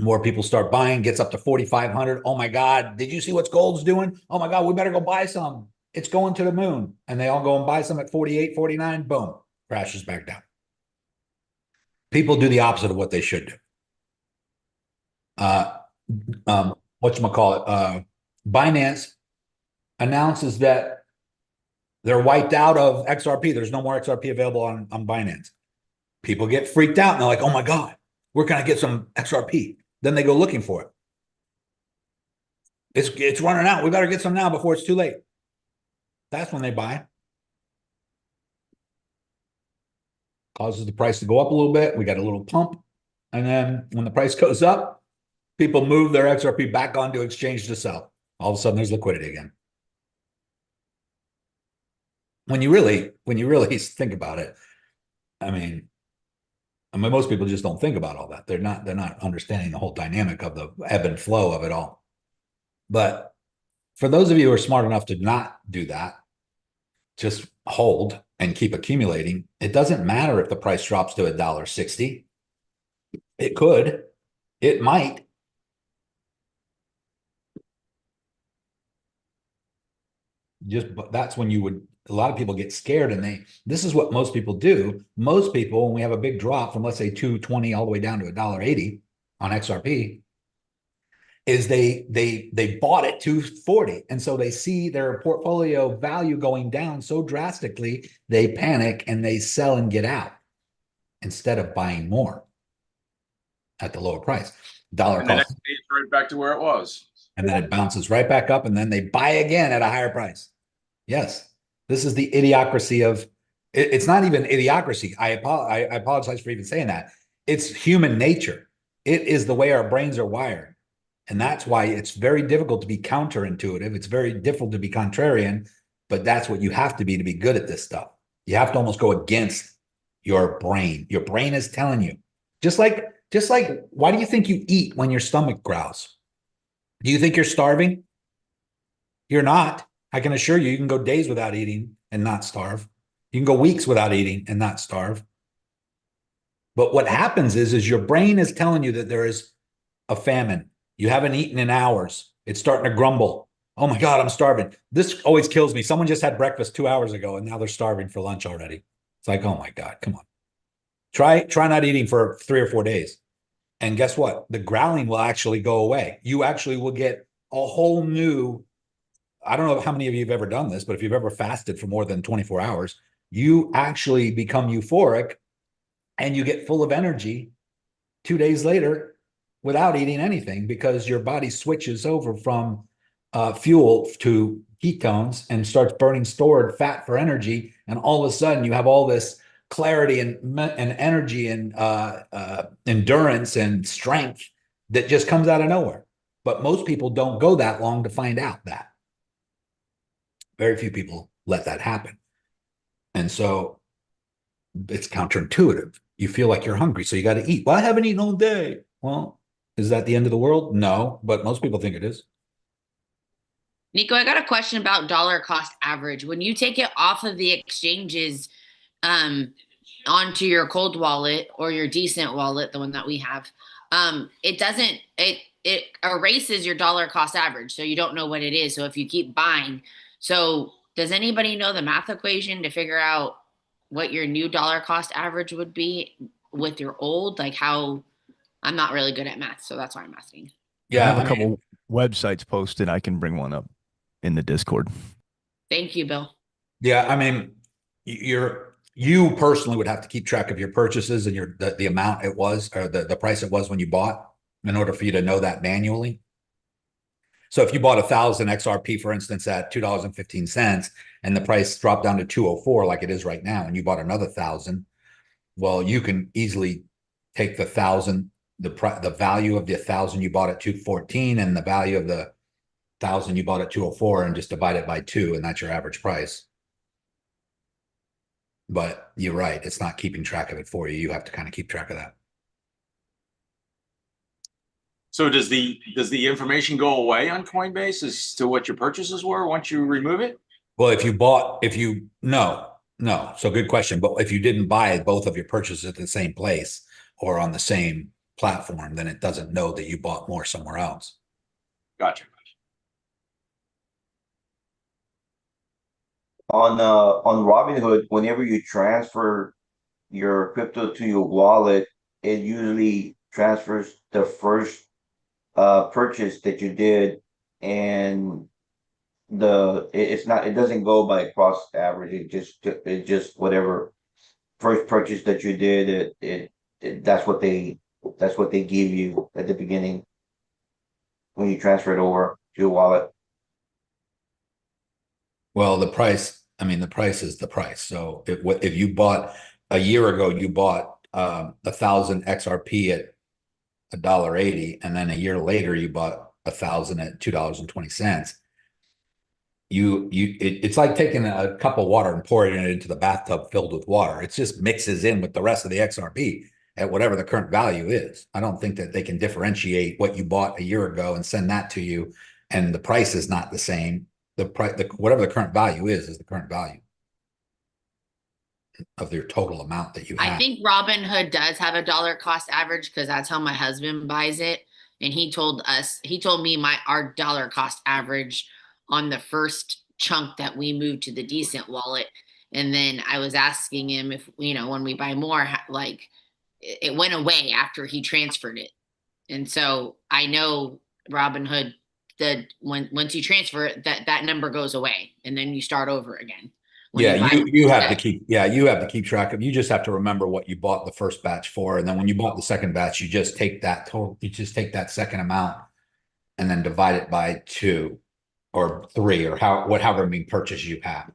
More people start buying, gets up to 4,500. Oh my God, did you see what gold's doing? Oh my God, we better go buy some. It's going to the moon. And they all go and buy some at 48, 49. Boom, crashes back down. People do the opposite of what they should do. Whatchamacallit? Binance announces that they're wiped out of XRP. There's no more XRP available on Binance. People get freaked out and they're like, oh my God, where can I get some XRP? Then they go looking for it. It's running out. We better get some now before it's too late. That's when they buy. Causes the price to go up a little bit. We got a little pump. And then when the price goes up, people move their XRP back onto exchange to sell. All of a sudden there's liquidity again. When you really think about it, I mean, most people just don't think about all that. They're not understanding the whole dynamic of the ebb and flow of it all. But for those of you who are smart enough to not do that, just hold and keep accumulating. It doesn't matter if the price drops to $1.60. It could. It might. That's when a lot of people get scared, and this is what most people do. Most people, when we have a big drop from, let's say, 220 all the way down to $1.80 on XRP, is they bought it 240, and so they see their portfolio value going down so drastically, they panic and they sell and get out instead of buying more at the lower price. Dollar cost, it's right back to where it was, and then it bounces right back up, and then they buy again at a higher price. Yes, this is the idiocracy of it. It's not even idiocracy. I apologize for even saying that. It's human nature. It is the way our brains are wired. And that's why it's very difficult to be counterintuitive. It's very difficult to be contrarian, but that's what you have to be good at this stuff. You have to almost go against your brain. Your brain is telling you. Just like, why do you think you eat when your stomach growls? Do you think you're starving? You're not. I can assure you, you can go days without eating and not starve. You can go weeks without eating and not starve. But what happens is your brain is telling you that there is a famine. You haven't eaten in hours. It's starting to grumble. Oh my God, I'm starving. This always kills me. Someone just had breakfast 2 hours ago and now they're starving for lunch already. It's like, oh my God, come on. Try not eating for 3 or 4 days. And guess what? The growling will actually go away. You actually will get a whole new, I don't know how many of you have ever done this, but if you've ever fasted for more than 24 hours, you actually become euphoric and you get full of energy 2 days later without eating anything because your body switches over from fuel to ketones and starts burning stored fat for energy. And all of a sudden you have all this clarity and energy and endurance and strength that just comes out of nowhere. But most people don't go that long to find out that. Very few people let that happen. And so it's counterintuitive. You feel like you're hungry, so you got to eat. Well, I haven't eaten all day. Well, is that the end of the world? No, but most people think it is. Nico, I got a question about dollar cost average. When you take it off of the exchanges onto your cold wallet or your decent wallet, the one that we have, it erases your dollar cost average. So you don't know what it is. So if you keep buying, so does anybody know the math equation to figure out what your new dollar cost average would be with your old? Like how, I'm not really good at math, so that's why I'm asking. Yeah, I have a couple websites posted. I can bring one up in the Discord. Thank you, Bill. Yeah, I mean, you personally would have to keep track of your purchases and the amount it was or the price it was when you bought in order for you to know that manually. So if you bought 1,000 XRP, for instance, at $2.15 and the price dropped down to 204 like it is right now, and you bought another 1,000, well, you can easily take the 1,000, the value of the 1,000 you bought at 214 and the value of the 1,000 you bought at 204 and just divide it by 2, and that's your average price. But you're right, it's not keeping track of it for you. You have to kind of keep track of that. So does the information go away on Coinbase as to what your purchases were once you remove it? Well, no. So good question. But if you didn't buy both of your purchases at the same place or on the same platform, then it doesn't know that you bought more somewhere else. Gotcha. On Robinhood, whenever you transfer your crypto to your wallet, it usually transfers the first purchase that you did, and it doesn't go by cost average. It just whatever first purchase that you did, that's what they give you at the beginning when you transfer it over to your wallet. Well, the price is the price. So if you bought a year ago, you bought 1,000 XRP at $1.80, and then a year later you bought 1,000 at $2.20. It's like taking a cup of water and pouring it into the bathtub filled with water. It just mixes in with the rest of the XRP at whatever the current value is. I don't think that they can differentiate what you bought a year ago and send that to you, and the price is not the same. Whatever the current value is the current value of your total amount that you have. I think Robinhood does have a dollar cost average because that's how my husband buys it. And he told me our dollar cost average on the first chunk that we moved to the decent wallet. And then I was asking him if, when we buy more, like it went away after he transferred it. And so I know Robinhood, once you transfer it, that number goes away and then you start over again. You have to keep track of. You just have to remember what you bought the first batch for, and then when you bought the second batch, you just take that total. You just take that second amount, and then divide it by 2 or 3 or however many purchase you have,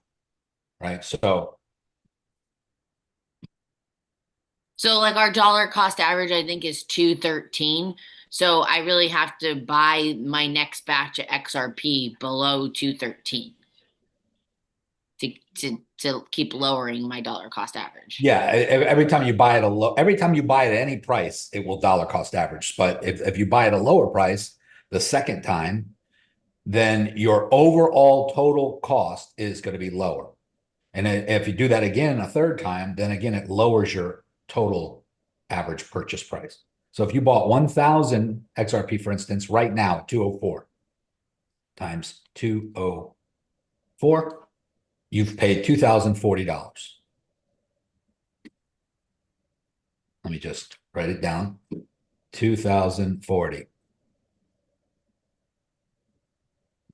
right? So like our dollar cost average, I think is 213. So I really have to buy my next batch of XRP below 213. To keep lowering my dollar cost average. Yeah, every time you buy at any price, it will dollar cost average. But if you buy at a lower price, the second time, then your overall total cost is going to be lower. And if you do that again a third time, then again, it lowers your total average purchase price. So if you bought 1,000 XRP, for instance, right now, 204 times 204, you've paid $2,040. Let me just write it down. 2,040.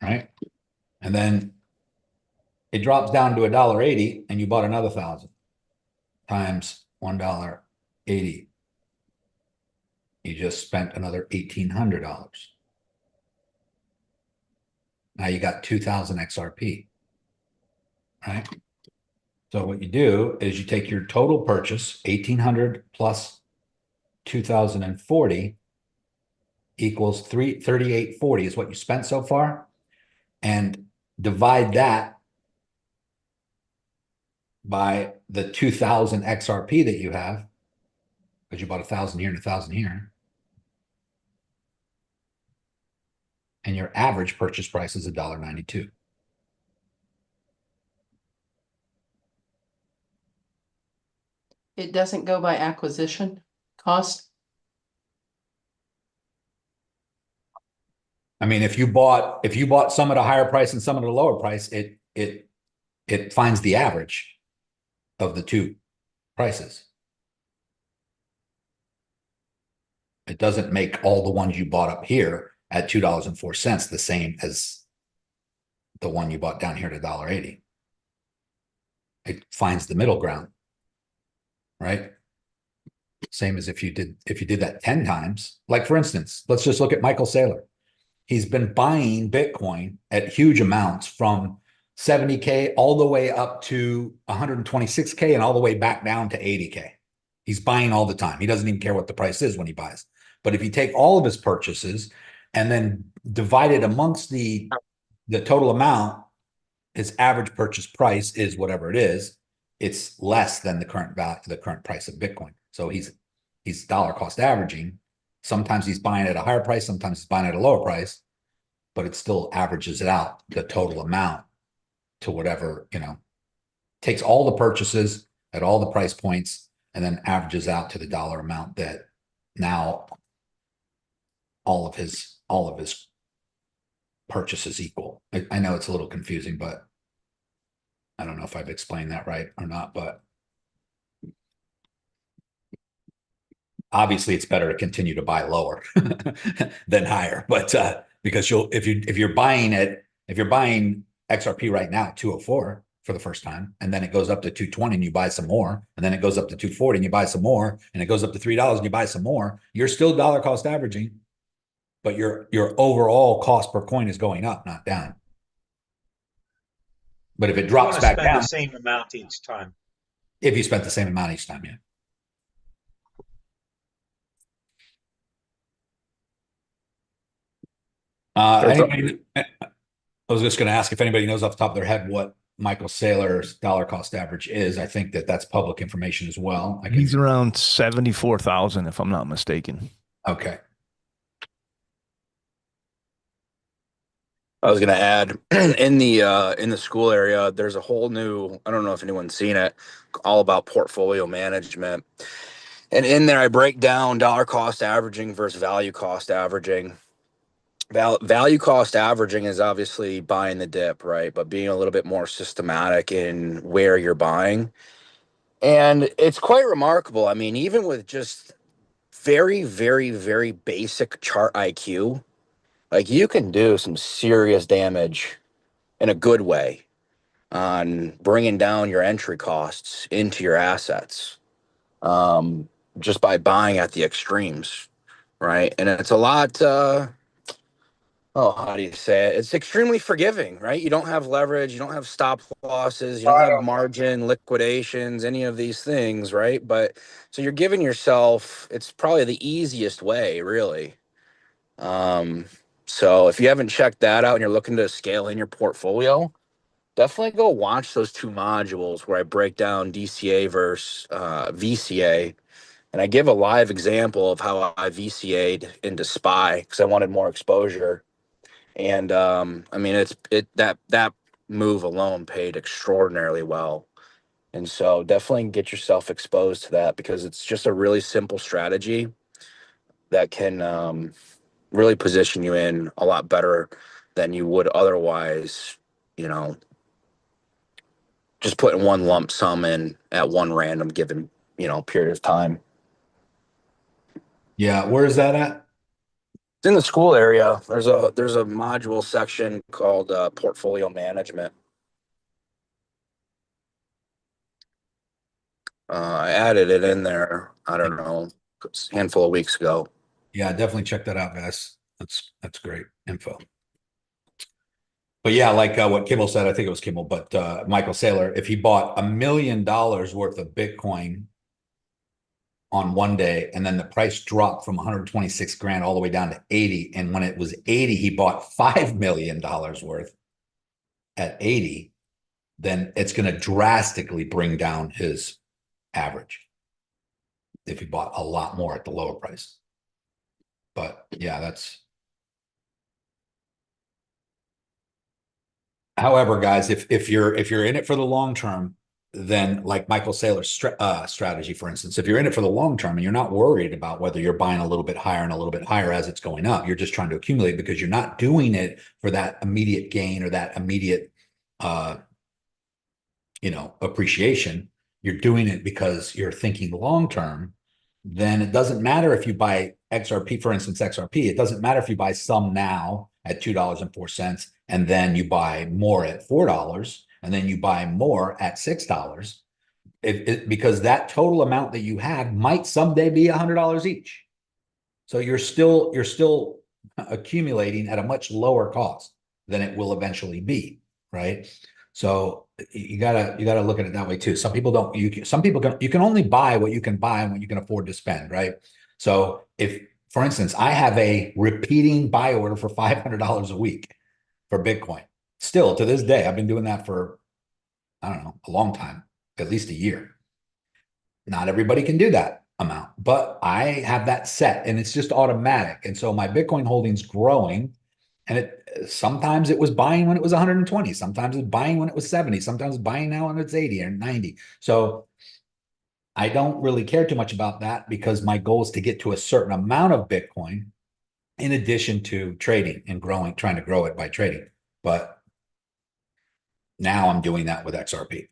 Right? And then it drops down to $1.80 and you bought another 1,000 times $1.80. You just spent another $1,800. Now you got 2,000 XRP, right? So what you do is you take your total purchase, 1,800 plus 2,040 equals 338.40 is what you spent so far, and divide that by the 2,000 XRP that you have, because you bought 1,000 here and 1,000 here. And your average purchase price is $1.92. It doesn't go by acquisition cost? I mean, if you bought some at a higher price and some at a lower price, it finds the average of the two prices. It doesn't make all the ones you bought up here at $2.04 the same as the one you bought down here at $1.80. It finds the middle ground, right? Same as if you did that 10 times. Like, for instance, let's just look at Michael Saylor. He's been buying Bitcoin at huge amounts from 70K all the way up to 126K and all the way back down to 80K. He's buying all the time. He doesn't even care what the price is when he buys. But if you take all of his purchases and then divide it amongst the total amount, his average purchase price is whatever it is. It's less than the current value, the current price of Bitcoin. So he's dollar cost averaging. Sometimes he's buying at a higher price, sometimes he's buying at a lower price, but it still averages it out, the total amount, to whatever, takes all the purchases at all the price points and then averages out to the dollar amount that now all of his purchases equal. I know it's a little confusing, but I don't know if I've explained that right or not, but obviously it's better to continue to buy lower than higher. But because if you're buying XRP right now at 204 for the first time, and then it goes up to 220 and you buy some more, and then it goes up to 240 and you buy some more, and it goes up to $3 and you buy some more, you're still dollar cost averaging, but your overall cost per coin is going up, not down. But if it drops back down, the same amount each time. If you spent the same amount each time, yeah. I was just going to ask if anybody knows off the top of their head what Michael Saylor's dollar cost average is. I think that's public information as well. He's around 74,000, if I'm not mistaken. Okay. I was going to add in the school area, there's a whole new, I don't know if anyone's seen it, all about portfolio management. And in there, I break down dollar cost averaging versus value cost averaging. Value cost averaging is obviously buying the dip, right? But being a little bit more systematic in where you're buying. And it's quite remarkable. I mean, even with just very, very, very basic chart IQ, like you can do some serious damage in a good way on bringing down your entry costs into your assets, just by buying at the extremes, right? And it's a lot, how do you say it? It's extremely forgiving, right? You don't have leverage, you don't have stop losses, you don't have margin, liquidations, any of these things, right? But so you're giving yourself, it's probably the easiest way, really. So if you haven't checked that out and you're looking to scale in your portfolio, definitely go watch those two modules where I break down DCA versus VCA. And I give a live example of how I VCA'd into SPY because I wanted more exposure. And I mean, that move alone paid extraordinarily well. And so definitely get yourself exposed to that because it's just a really simple strategy that can really position you in a lot better than you would otherwise, you know, just putting one lump sum in at one random given, period of time. Yeah, where is that at? It's in the school area. There's a module section called portfolio management. I added it in there, I don't know, a handful of weeks ago. Yeah, definitely check that out, guys. That's great info. But yeah, like what Kimmel said, I think it was Kimmel, but Michael Saylor, if he bought $1 million worth of Bitcoin on one day, and then the price dropped from 126 grand all the way down to 80, and when it was 80, he bought $5 million worth at 80, then it's going to drastically bring down his average if he bought a lot more at the lower price. But yeah, that's. However, guys, if you're in it for the long term, then like Michael Saylor's strategy, for instance, if you're in it for the long term and you're not worried about whether you're buying a little bit higher and a little bit higher as it's going up, you're just trying to accumulate because you're not doing it for that immediate gain or that immediate, appreciation. You're doing it because you're thinking long term. Then it doesn't matter if you buy XRP, for instance, XRP. It doesn't matter if you buy some now at $2.04, and then you buy more at $4, and then you buy more at $6. Because that total amount that you have might someday be $100 each. So you're still accumulating at a much lower cost than it will eventually be, right? So you gotta look at it that way too. Some people don't. You can only buy what you can buy and what you can afford to spend, right? So if, for instance, I have a repeating buy order for $500 a week for Bitcoin, still to this day, I've been doing that for, I don't know, a long time, at least a year. Not everybody can do that amount, but I have that set and it's just automatic. And so my Bitcoin holdings growing. And sometimes it was buying when it was 120. Sometimes it's buying when it was 70. Sometimes it's buying now when it's 80 or 90. So I don't really care too much about that because my goal is to get to a certain amount of Bitcoin in addition to trading and trying to grow it by trading. But now I'm doing that with XRP.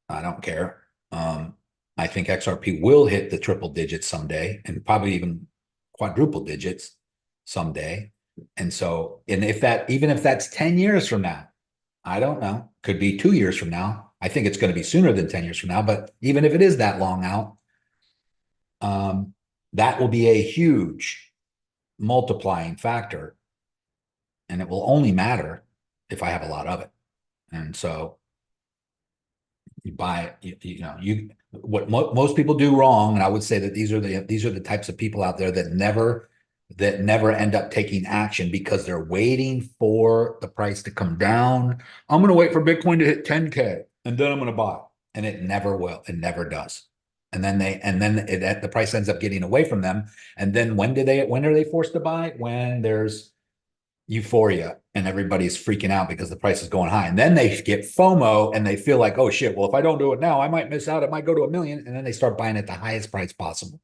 I don't care. I think XRP will hit the triple digits someday and probably even quadruple digits someday. And so, even if that's 10 years from now, I don't know, could be 2 years from now. I think it's going to be sooner than 10 years from now, but even if it is that long out, that will be a huge multiplying factor. And it will only matter if I have a lot of it. And so you buy, what most people do wrong. And I would say that these are the types of people out there that never end up taking action because they're waiting for the price to come down. I'm going to wait for Bitcoin to hit 10K and then I'm going to buy. And it never will. It never does. And then the price ends up getting away from them. And then when are they forced to buy? When there's euphoria and everybody's freaking out because the price is going high. And then they get FOMO and they feel like, oh shit, well, if I don't do it now, I might miss out. It might go to 1 million. And then they start buying at the highest price possible.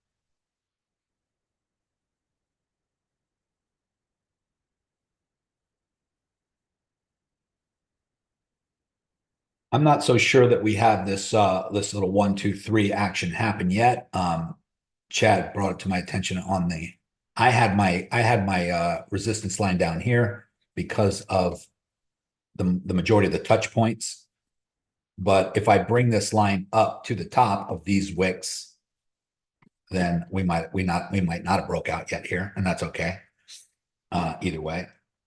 I'm not so sure that we have this little 1, 2, 3 action happen yet. Chad brought it to my attention on I had my resistance line down here because of the majority of the touch points. But if I bring this line up to the top of these wicks, then we might not have broke out yet here, and that's okay. Either way,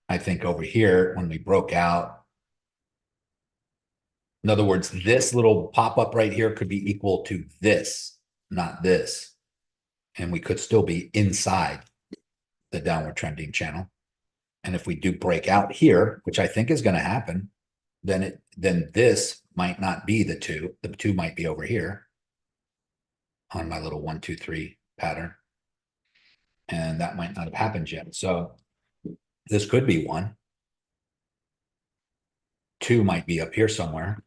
I think over here when we broke out. In other words, this little pop-up right here could be equal to this, not this. And we could still be inside the downward trending channel. And if we do break out here, which I think is going to happen, then this might not be the 2. The 2 might be over here on my little 1, 2, 3 pattern. And that might not have happened yet. So this could be one. Two might be up here somewhere.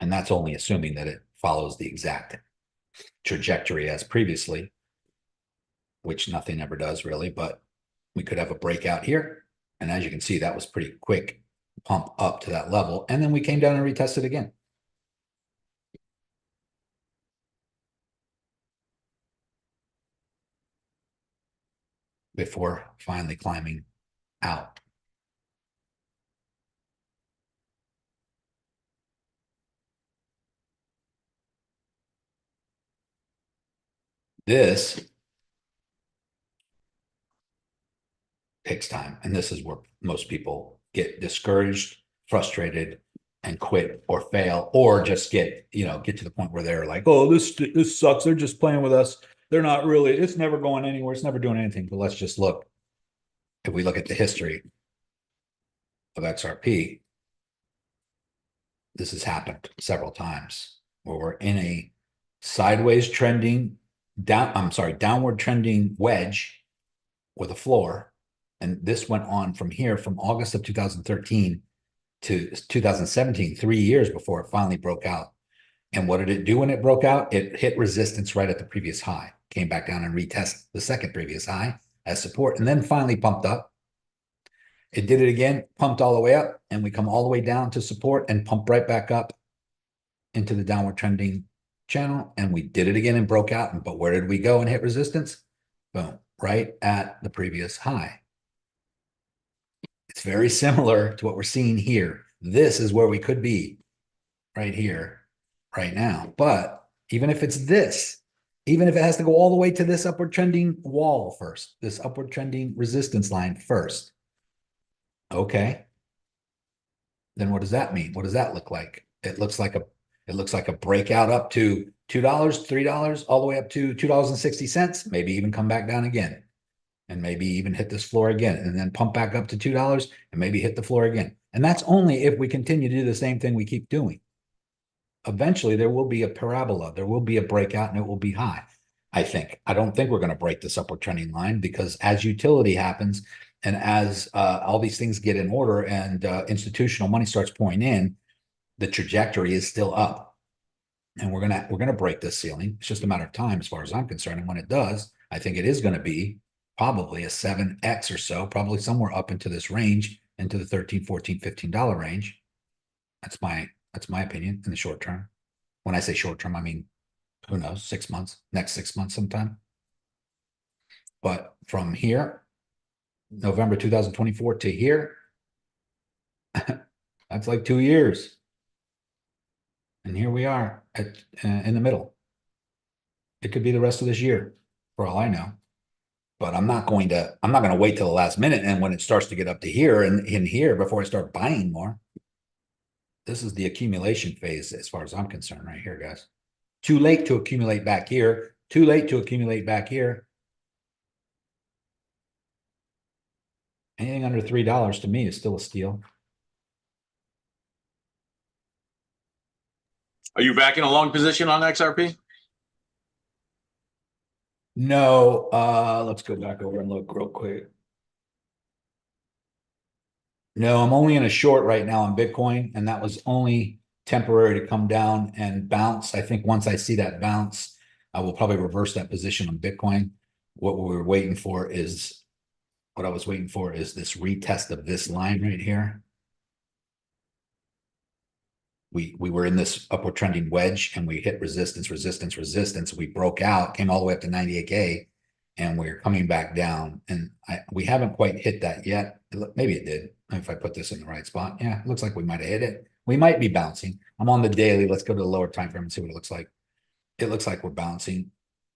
And that's only assuming that it follows the exact trajectory as previously, which nothing ever does really, but we could have a breakout here. And as you can see, that was pretty quick pump up to that level. And then we came down and retested again. Before finally climbing out. This takes time. And this is where most people get discouraged, frustrated, and quit or fail, or just get to the point where they're like, oh, this sucks. They're just playing with us. They're not really, it's never going anywhere. It's never doing anything. But let's just look. If we look at the history of XRP, this has happened several times where we're in a sideways trending downward trending wedge with a floor. And this went on from here from August of 2013 to 2017, 3 years before it finally broke out. And what did it do when it broke out? It hit resistance right at the previous high, came back down and retested the second previous high as support, and then finally pumped up. It did it again, pumped all the way up, and we come all the way down to support and pump right back up into the downward trending channel. And we did it again and broke out. But where did we go and hit resistance? Boom, right at the previous high. It's very similar to what we're seeing here. This is where we could be right here, right now. But even if it's this, even if it has to go all the way to this upward trending wall first, this upward trending resistance line first. Okay. Then what does that mean? What does that look like? It looks like a breakout up to $2, $3, all the way up to $2.60, maybe even come back down again. And maybe even hit this floor again, and then pump back up to $2 and maybe hit the floor again. And that's only if we continue to do the same thing we keep doing. Eventually, there will be a parabola. There will be a breakout and it will be high, I think. I don't think we're going to break this upward trending line because as utility happens and as all these things get in order and institutional money starts pouring in, the trajectory is still up. And we're gonna break this ceiling. It's just a matter of time as far as I'm concerned. And when it does, I think it is going to be probably a 7x or so, probably somewhere up into this range, into the $13, $14, $15 range. That's my opinion in the short term. When I say short term, I mean, who knows, 6 months, next 6 months sometime. But from here, November 2024 to here, that's like 2 years. And here we are in the middle. It could be the rest of this year, for all I know. But I'm not going to wait till the last minute. And when it starts to get up to here and in here before I start buying more. This is the accumulation phase as far as I'm concerned right here, guys. Too late to accumulate back here. Too late to accumulate back here. Anything under $3 to me is still a steal. Are you back in a long position on XRP? No, let's go back over and look real quick. No, I'm only in a short right now on Bitcoin, and that was only temporary to come down and bounce. I think once I see that bounce, I will probably reverse that position on Bitcoin. What I was waiting for is this retest of this line right here. We were in this upward trending wedge and we hit resistance. We broke out, came all the way up to 98K, and we're coming back down. And we haven't quite hit that yet. Maybe it did. If I put this in the right spot. Yeah, it looks like we might have hit it. We might be bouncing. I'm on the daily. Let's go to the lower time frame and see what it looks like. It looks like we're bouncing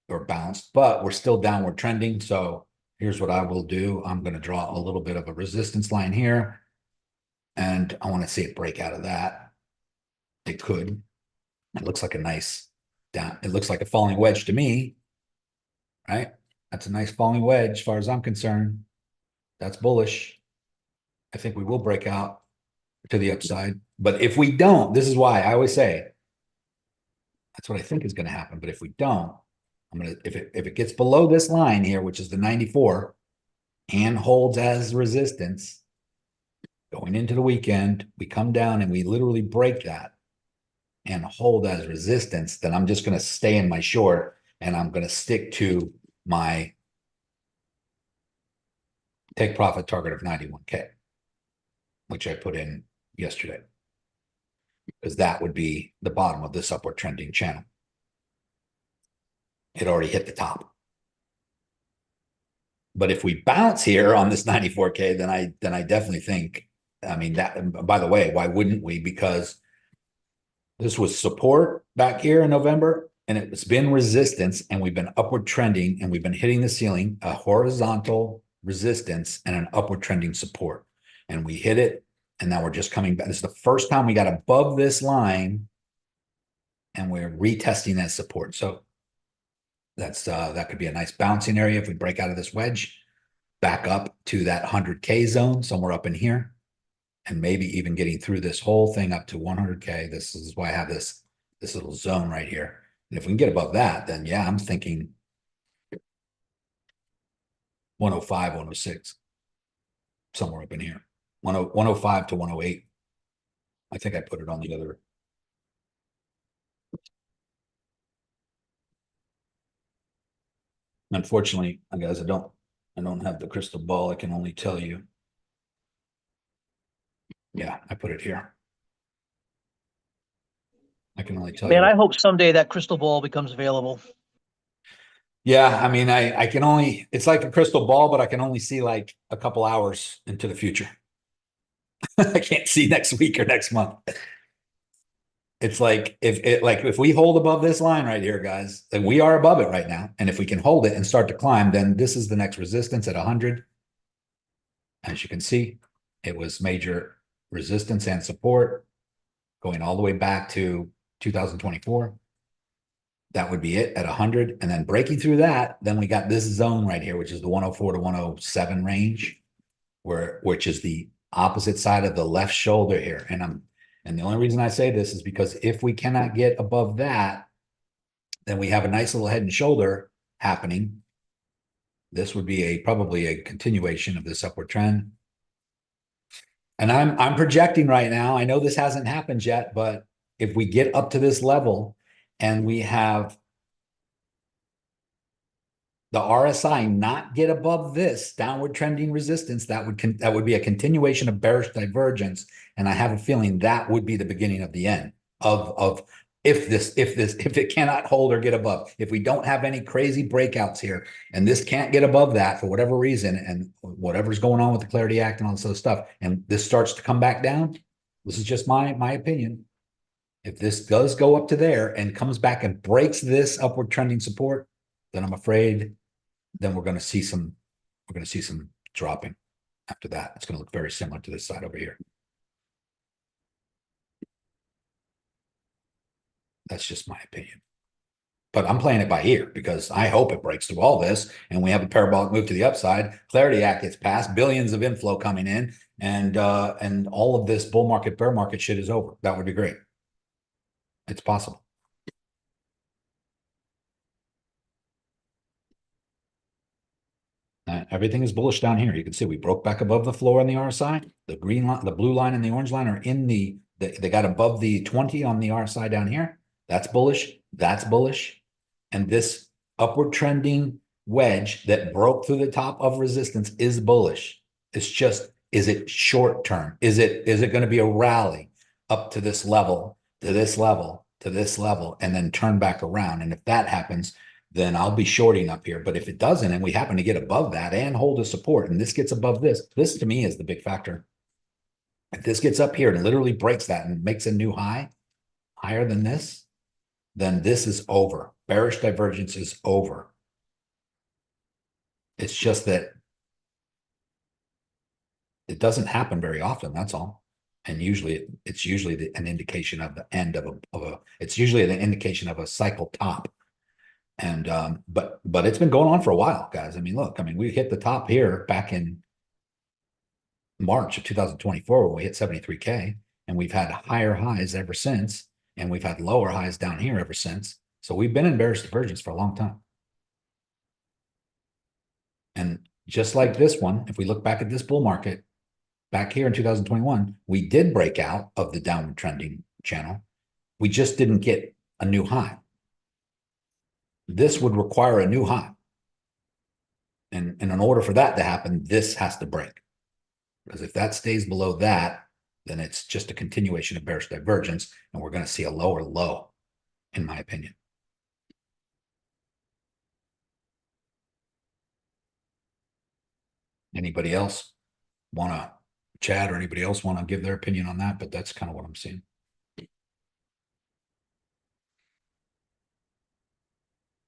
or bounced, but we're still downward trending. So here's what I will do. I'm going to draw a little bit of a resistance line here. And I want to see it break out of that. It could. It looks like a nice down. It looks like a falling wedge to me, right? That's a nice falling wedge as far as I'm concerned. That's bullish. I think we will break out to the upside But if we don't, this is why I always say, that's what I think is going to happen. But if we don't, if it gets below this line here, which is the 94, and holds as resistance going into the weekend, we come down and we literally break that and hold as resistance, then I'm just going to stay in my short and I'm going to stick to my take profit target of 91K, which I put in yesterday, because that would be the bottom of this upward trending channel. It already hit the top. But if we bounce here on this 94K, then I definitely think, I mean, that, by the way, why wouldn't we? Because this was support back here in November, and it's been resistance, and we've been upward trending, and we've been hitting the ceiling, a horizontal resistance and an upward trending support. And we hit it, and now we're just coming back. This is the first time we got above this line, and we're retesting that support. So that's that could be a nice bouncing area if we break out of this wedge, back up to that 100K zone, somewhere up in here, and maybe even getting through this whole thing up to 100K. This is why I have this little zone right here. And if we can get above that, then yeah, I'm thinking 105, 106, somewhere up in here. 105 to 108. I think I put it on the other. Unfortunately, guys, I don't have the crystal ball. I can only tell you. Yeah, I put it here. I can only tell you. Man, I hope someday that crystal ball becomes available. Yeah, I mean, I can only, it's like a crystal ball, but I can only see like a couple hours into the future. I can't see next week or next month. It's like if we hold above this line right here, guys, then we are above it right now. And if we can hold it and start to climb, then this is the next resistance at 100. As you can see, it was major resistance and support going all the way back to 2024. That would be it at 100. And then breaking through that, then we got this zone right here, which is the 104 to 107 range, which is the opposite side of the left shoulder here. And the only reason I say this is because if we cannot get above that, then we have a nice little head and shoulder happening. This would be probably a continuation of this upward trend. And I'm projecting right now, I know this hasn't happened yet, but if we get up to this level and we have the RSI not get above this downward trending resistance, that would be a continuation of bearish divergence. And I have a feeling that would be the beginning of the end of if it cannot hold or get above. If we don't have any crazy breakouts here and this can't get above that for whatever reason, and whatever's going on with the Clarity Act and all this other stuff, and this starts to come back down, this is just my opinion. If this does go up to there and comes back and breaks this upward trending support, then I'm afraid then we're going to see some dropping after that. It's going to look very similar to this side over here. That's just my opinion. But I'm playing it by ear because I hope it breaks through all this and we have a parabolic move to the upside. Clarity Act gets passed, billions of inflow coming in, and all of this bull market, bear market shit is over. That would be great. It's possible. Everything is bullish down here. You can see we broke back above the floor on the RSI. The green line, the blue line, and the orange line are in they got above the 20 on the RSI down here. That's bullish. That's bullish. And this upward trending wedge that broke through the top of resistance is bullish. It's just, is it short term? Is it going to be a rally up to this level, to this level, to this level, and then turn back around? And if that happens, then I'll be shorting up here. But if it doesn't, and we happen to get above that and hold a support, and this gets above this to me is the big factor. If this gets up here and literally breaks that and makes a new high, higher than this, then this is over. Bearish divergence is over. It's just that it doesn't happen very often. That's all. And usually it's usually an indication of the end of it's usually an indication of a cycle top. And but it's been going on for a while, guys. I mean, look, we hit the top here back in March of 2024 when we hit 73K, and we've had higher highs ever since, and we've had lower highs down here ever since. So we've been in bearish divergence for a long time. And just like this one, if we look back at this bull market, back here in 2021, we did break out of the downward trending channel. We just didn't get a new high. This would require a new high. And in order for that to happen, this has to break. Because if that stays below that, then it's just a continuation of bearish divergence, and we're going to see a lower low, in my opinion. Anybody else want to chat, or anybody else want to give their opinion on that? But that's kind of what I'm seeing.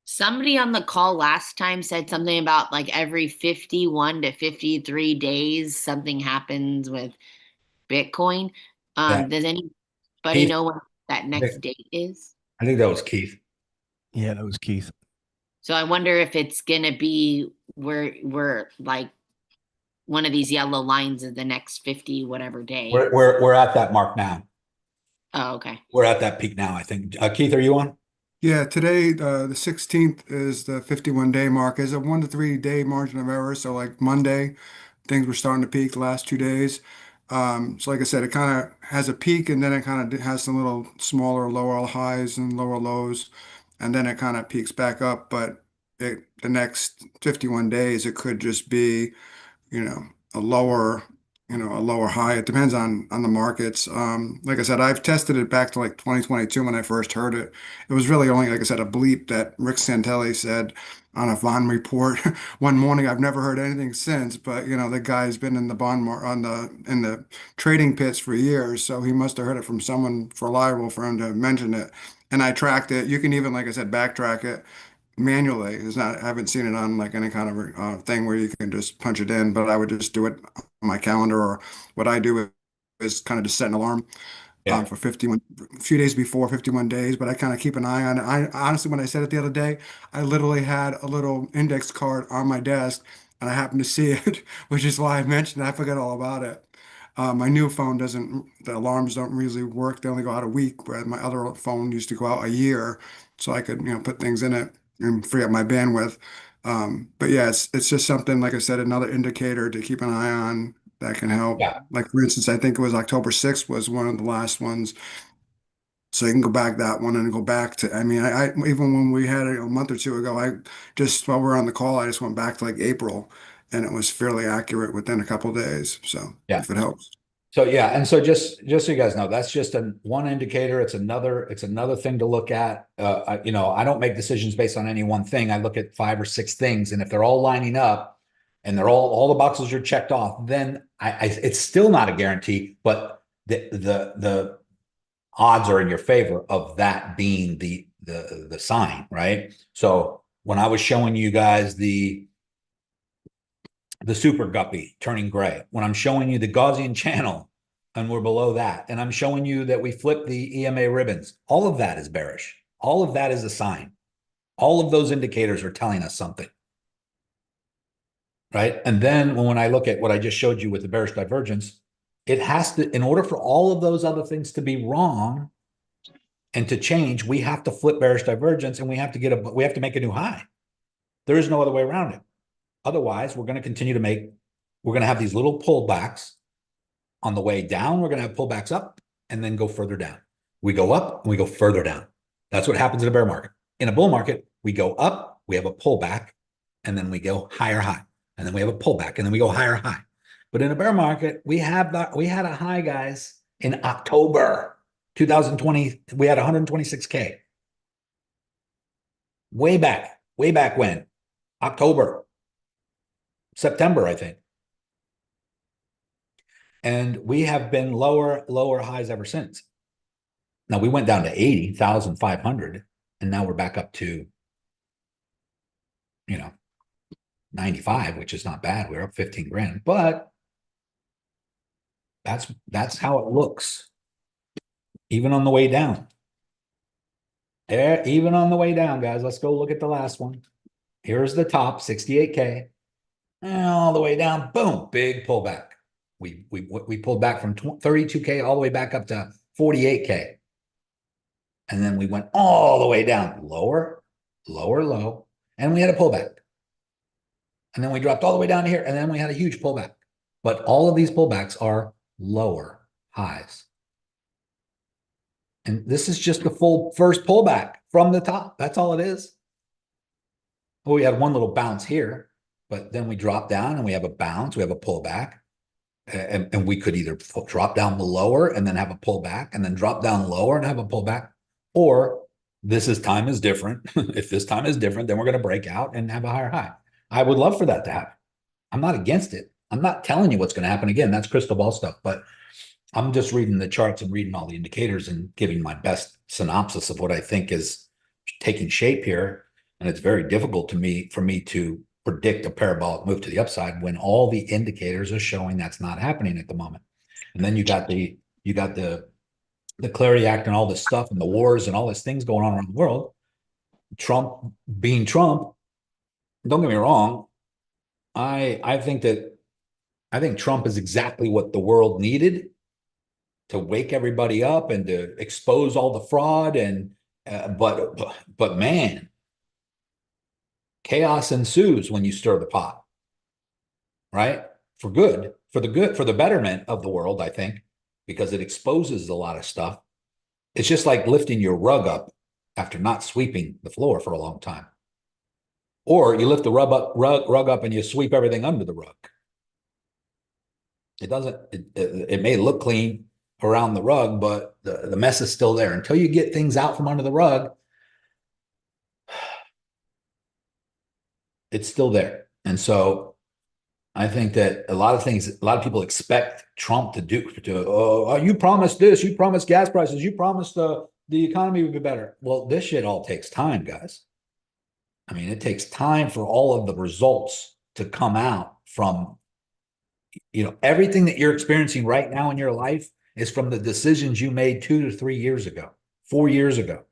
Somebody on the call last time said something about like every 51 to 53 days, something happens with Bitcoin. Yeah. Does anybody Keith, know what that next date is? I think that was Keith. Yeah, that was Keith. So I wonder if it's gonna be where like one of these yellow lines is the next 50 whatever day. We're at that mark now. Oh, okay. We're at that peak now, I think. Keith, are you on? Yeah, today, the 16th is the 51-day mark. Is a 1 to 3 day margin of error. So like Monday, things were starting to peak the last 2 days. So like I said, it kind of has a peak and then it kind of has some little smaller lower highs and lower lows. And then it kind of peaks back up. But the next 51 days, it could just be, a lower, a lower high. It depends on the markets. Like I said, I've tested it back to like 2022 when I first heard it. It was really only, like I said, a bleep that Rick Santelli said on a Vaughn report one morning. I've never heard anything since, but the guy's been in the in the trading pits for years, so he must have heard it from someone reliable for him to mention it. And I tracked it. You can even, like I said, backtrack it manually. I haven't seen it on like any kind of thing where you can just punch it in, but I would just do it on my calendar, or what I do is kind of just set an alarm for 51, a few days before 51 days, but I kind of keep an eye on it. I honestly, when I said it the other day, I literally had a little index card on my desk and I happened to see it, which is why I mentioned it. I forgot all about it. My new phone the alarms don't really work. They only go out a week, whereas my other phone used to go out a year. So I could, put things in it and free up my bandwidth. But yeah, it's just something, like I said, another indicator to keep an eye on that can help. Yeah. Like for instance, I think it was October 6th was one of the last ones. So you can go back that one and go back to, I even when we had it a month or two ago, while we were on the call, I just went back to like April and it was fairly accurate within a couple of days. So Yeah. if it helps. So yeah, and so just so you guys know, that's just one indicator. It's another thing to look at. I don't make decisions based on any one thing. I look at 5 or 6 things, and if they're all lining up and they're all the boxes are checked off, then it's still not a guarantee, but the odds are in your favor of that being the sign, right? So when I was showing you guys the super guppy turning gray, when I'm showing you the Gaussian channel and we're below that, and I'm showing you that we flip the EMA ribbons, all of that is bearish. All of that is a sign. All of those indicators are telling us something, right? And then when I look at what I just showed you with the bearish divergence, it has to, in order for all of those other things to be wrong and to change, we have to flip bearish divergence, and we have to make a new high. There is no other way around it. Otherwise, we're going to have these little pullbacks on the way down. We're going to have pullbacks up and then go further down. We go up and we go further down. That's what happens in a bear market. In a bull market, we go up, we have a pullback, and then we go higher high. And then we have a pullback, and then we go higher high. But in a bear market, we had a high, guys, in October 2020. We had 126K. Way back when? October. September, I think. And we have been lower highs ever since. Now we went down to 80,500, and now we're back up to 95, which is not bad. We're up 15 grand, but that's how it looks. Even on the way down. Even on the way down, guys. Let's go look at the last one. Here's the top, 68K. And all the way down, boom, big pullback. We pulled back from 32K all the way back up to 48K. And then we went all the way down, lower, low, and we had a pullback. And then we dropped all the way down here, and then we had a huge pullback. But all of these pullbacks are lower highs. And this is just the full first pullback from the top. That's all it is. Well, we had one little bounce here, but then we drop down and we have a bounce, we have a pullback. And we could either drop down the lower and then have a pullback, and then drop down lower and have a pullback, or time is different. If this time is different, then we're going to break out and have a higher high. I would love for that to happen. I'm not against it. I'm not telling you what's going to happen. Again, that's crystal ball stuff, but I'm just reading the charts and reading all the indicators and giving my best synopsis of what I think is taking shape here. And it's very difficult for me to predict a parabolic move to the upside when all the indicators are showing that's not happening at the moment. And then you got the Clarity Act and all this stuff and the wars and all these things going on around the world. Trump being Trump, don't get me wrong. I think Trump is exactly what the world needed to wake everybody up and to expose all the fraud but man, chaos ensues when you stir the pot, right? For the betterment of the world, I think, because it exposes a lot of stuff. It's just like lifting your rug up after not sweeping the floor for a long time. Or you lift the rug up and you sweep everything under the rug. It may look clean around the rug, but the mess is still there. Until you get things out from under the rug, it's still there. And so I think that a lot of people expect Trump to do, you promised this, you promised gas prices, you promised the economy would be better. Well, this shit all takes time, guys. I mean, it takes time for all of the results to come out from, everything that you're experiencing right now in your life is from the decisions you made 2 to 3 years ago, 4 years ago,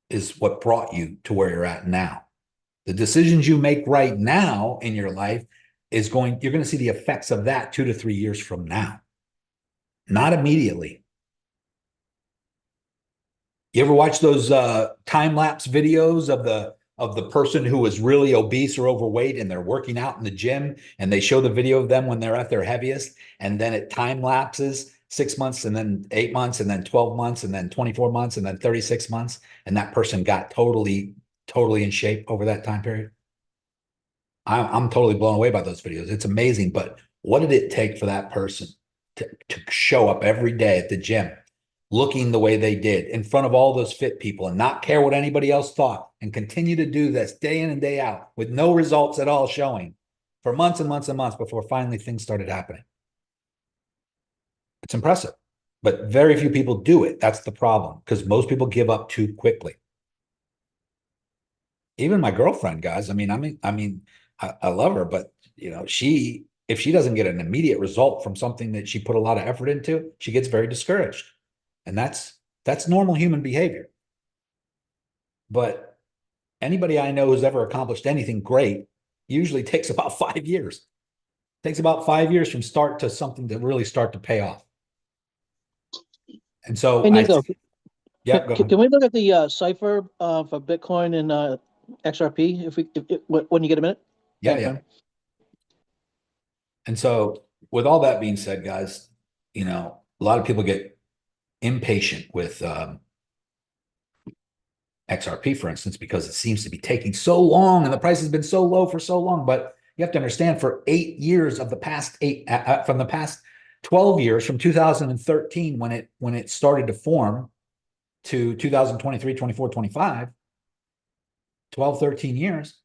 is what brought you to where you're at now. The decisions you make right now in your life you're going to see the effects of that 2 to 3 years from now, not immediately. You ever watch those time-lapse videos of the person who is really obese or overweight and they're working out in the gym, and they show the video of them when they're at their heaviest, and then it time lapses 6 months and then 8 months and then 12 months and then 24 months and then 36 months, and that person got totally in shape over that time period? I'm totally blown away by those videos. It's amazing. But what did it take for that person to show up every day at the gym looking the way they did in front of all those fit people and not care what anybody else thought, and continue to do this day in and day out with no results at all showing for months and months and months before finally things started happening? It's impressive, but very few people do it. That's the problem, because most people give up too quickly. Even my girlfriend, guys, I love her, but if she doesn't get an immediate result from something that she put a lot of effort into, she gets very discouraged. And that's normal human behavior. But anybody I know who's ever accomplished anything great usually takes about 5 years. It takes about 5 years from start to something to really start to pay off. And so, Hey, Nico, go ahead. can we look at the cipher for Bitcoin and XRP when you get a minute? Yeah, Thanks, yeah. man. And so, with all that being said, guys, a lot of people get impatient with XRP, for instance, because it seems to be taking so long and the price has been so low for so long. But you have to understand, for 8 years of the past from the past 12 years, from 2013 when it started to form to 2023, 24, 25, 12, 13 years.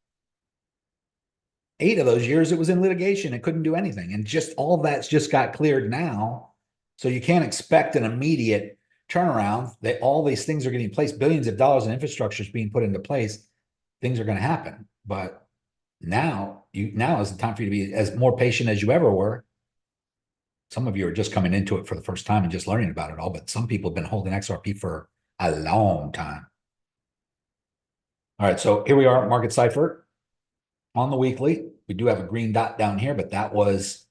8 of those years it was in litigation. It couldn't do anything. And just all that's just got cleared now. So you can't expect an immediate turnaround. All these things are getting placed. Billions of dollars in infrastructure is being put into place. Things are going to happen. But now is the time for you to be as more patient as you ever were. Some of you are just coming into it for the first time and just learning about it all. But some people have been holding XRP for a long time. All right, so here we are at Market Cipher on the weekly. We do have a green dot down here, but that was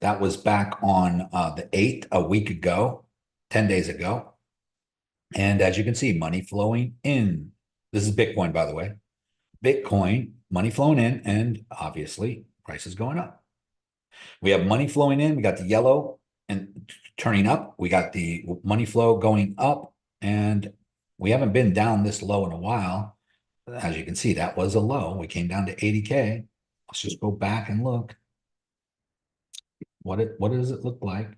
That was back on the 8th, a week ago, 10 days ago. And as you can see, money flowing in. This is Bitcoin, by the way. Bitcoin, money flowing in, and obviously prices going up. We have money flowing in. We got the yellow and turning up. We got the money flow going up, and we haven't been down this low in a while. As you can see, that was a low. We came down to 80K. Let's just go back and look. What does it look like?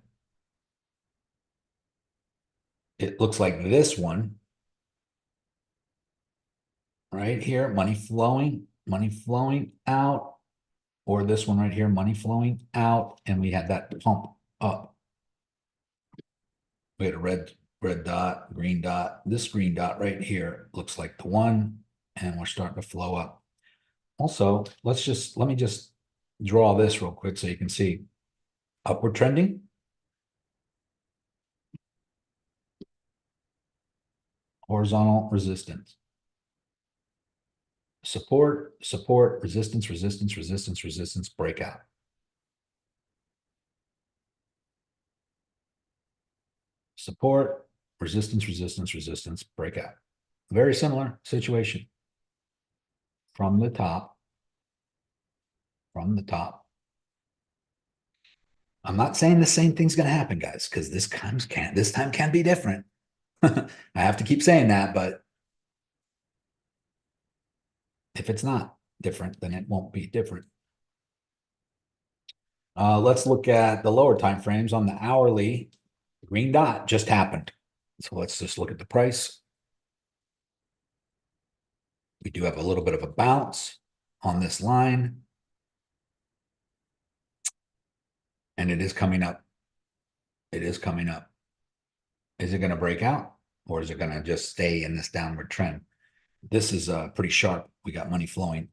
It looks like this one right here, money flowing out, or this one right here, money flowing out, and we had that pump up. We had a red dot, green dot. This green dot right here looks like the one, and we're starting to flow up. Also, let me just draw this real quick so you can see upward trending. Horizontal resistance. Support, resistance, breakout. Support, resistance, breakout. Very similar situation. From the top. I'm not saying the same thing's going to happen, guys, because this time can be different. I have to keep saying that, but if it's not different, then it won't be different. Let's look at the lower time frames on the hourly. Green dot just happened. So let's just look at the price. We do have a little bit of a bounce on this line. And it is coming up. Is it going to break out, or is it going to just stay in this downward trend? This is pretty sharp. We got money flowing.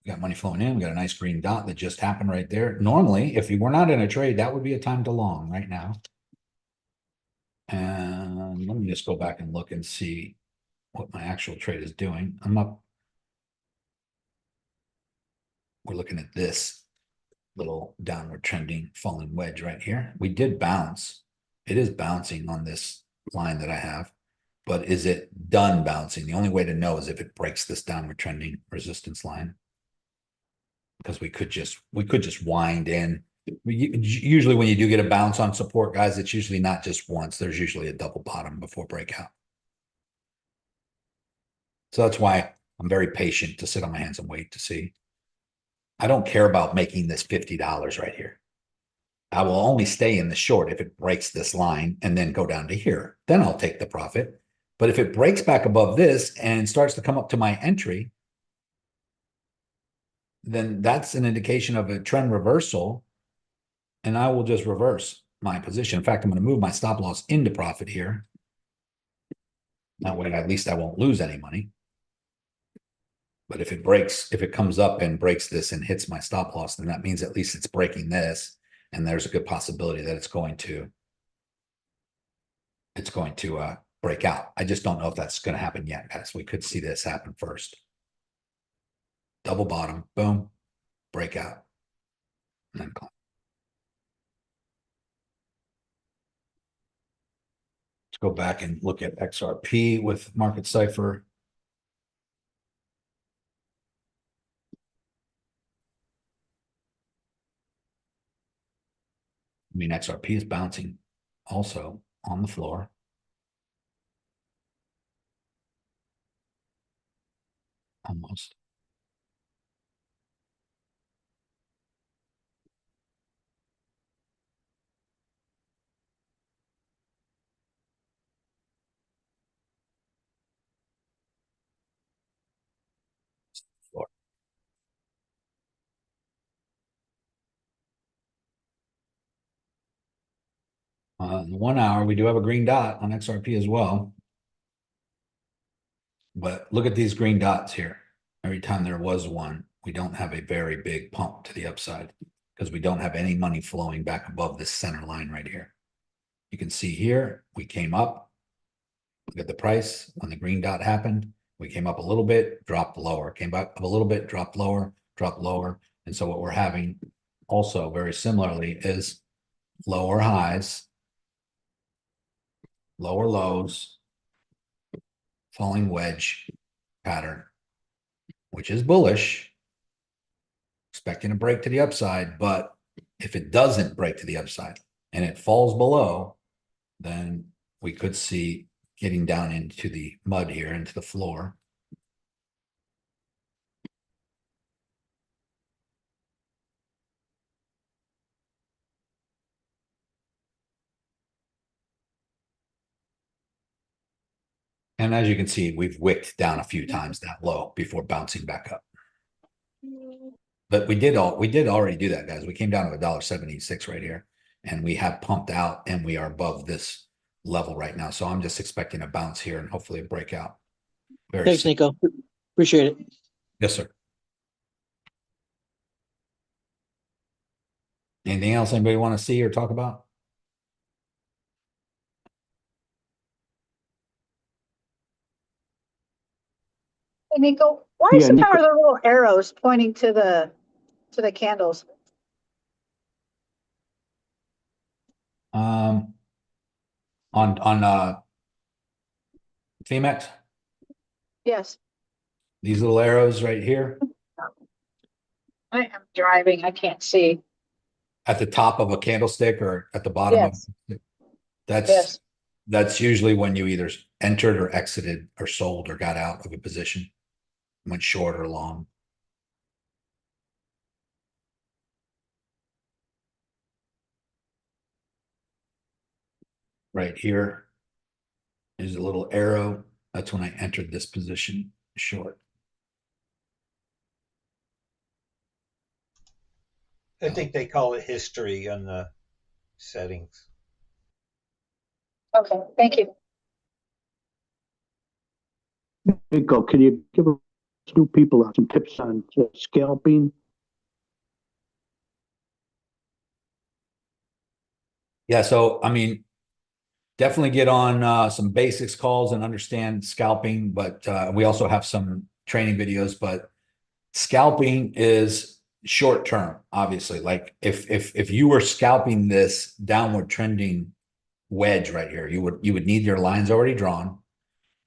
We got money flowing in. We got a nice green dot that just happened right there. Normally, if you were not in a trade, that would be a time to long right now. And let me just go back and look and see what my actual trade is doing. I'm up. We're looking at this little downward trending falling wedge right here. We did bounce. It is bouncing on this line that I have, but is it done bouncing? The only way to know is if it breaks this downward trending resistance line, because we could just wind in. Usually when you do get a bounce on support, guys, it's usually not just once. There's usually a double bottom before breakout. So that's why I'm very patient to sit on my hands and wait to see. I don't care about making this $50 right here. I will only stay in the short if it breaks this line and then go down to here. Then I'll take the profit. But if it breaks back above this and starts to come up to my entry, then that's an indication of a trend reversal. And I will just reverse my position. In fact, I'm going to move my stop loss into profit here. That way, at least I won't lose any money. But if it comes up and breaks this and hits my stop loss, then that means at least it's breaking this. And there's a good possibility that it's going to break out. I just don't know if that's going to happen yet, guys. We could see this happen first. Double bottom, boom, breakout, and then climb. Let's go back and look at XRP with Market Cipher. I mean, XRP is bouncing also on the floor. Almost. Floor. In 1 hour, we do have a green dot on XRP as well. But look at these green dots here. Every time there was one, we don't have a very big pump to the upside because we don't have any money flowing back above this center line right here. You can see here, we came up. Look at the price. When the green dot happened, we came up a little bit, dropped lower, came back up a little bit, dropped lower, dropped lower. And so what we're having also very similarly is lower highs, lower lows, falling wedge pattern, which is bullish, expecting a break to the upside. But if it doesn't break to the upside and it falls below, then we could see getting down into the mud here, into the floor. And as you can see, we've wicked down a few times that low before bouncing back up. But we did already do that, guys. We came down to $1.76 right here, and we have pumped out, and we are above this level right now. So I'm just expecting a bounce here and hopefully a breakout. Thanks, Nico. Appreciate it. Yes, sir. Anything else anybody want to see or talk about? Hey, Nico, why Yeah, Nico. are there little arrows pointing to the candles? On Phemex, Yes, these little arrows right here I am driving. I can't see. at the top of a candlestick or at the bottom Yes. of that's Yes. that's usually when you either entered or exited or sold or got out of a position, went short or long. Right here is a little arrow. That's when I entered this position short. I think they call it history on the settings. Okay, thank you. Nico, can you give us new people some tips on scalping? Yeah, so I mean, definitely get on some basics calls and understand scalping, but we also have some training videos. But scalping is short term, obviously. Like if you were scalping this downward trending wedge right here, you would need your lines already drawn.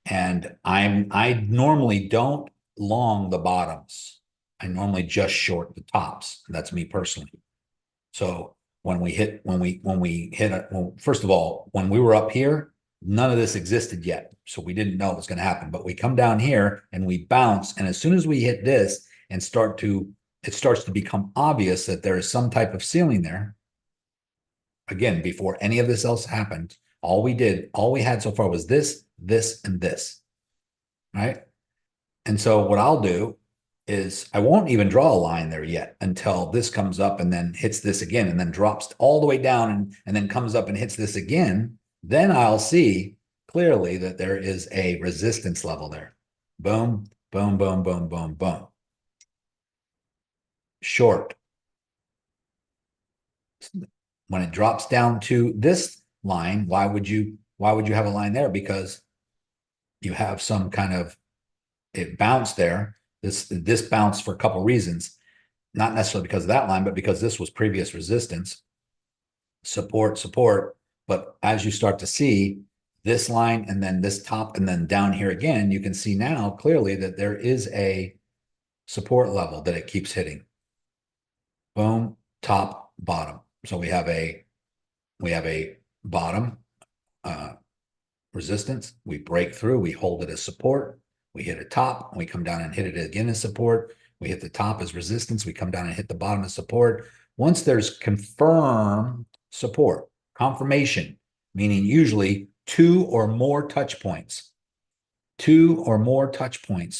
And I normally don't long the bottoms. I normally just short the tops. That's me personally. So when we hit well, first of all, when we were up here, none of this existed yet. So we didn't know it was going to happen. But we come down here and we bounce. And as soon as we hit this and it starts to become obvious that there is some type of ceiling there. Again, before any of this else happened, all we had so far was this, and this. Right. And so what I'll do is I won't even draw a line there yet until this comes up and then hits this again and then drops all the way down and then comes up and hits this again. Then I'll see clearly that there is a resistance level there. Boom, boom, boom, boom, boom, boom. Short. When it drops down to this line, why would you have a line there? Because you have some kind of, it bounced there. This bounced for a couple reasons, not necessarily because of that line, but because this was previous resistance, support. But as you start to see this line and then this top and then down here again, you can see now clearly that there is a support level that it keeps hitting. Boom, top, bottom. So we have a bottom resistance. We break through, we hold it as support. We hit a top, and we come down and hit it again as support. We hit the top as resistance. We come down and hit the bottom as support. Once there's confirmed support, confirmation, meaning usually two or more touch points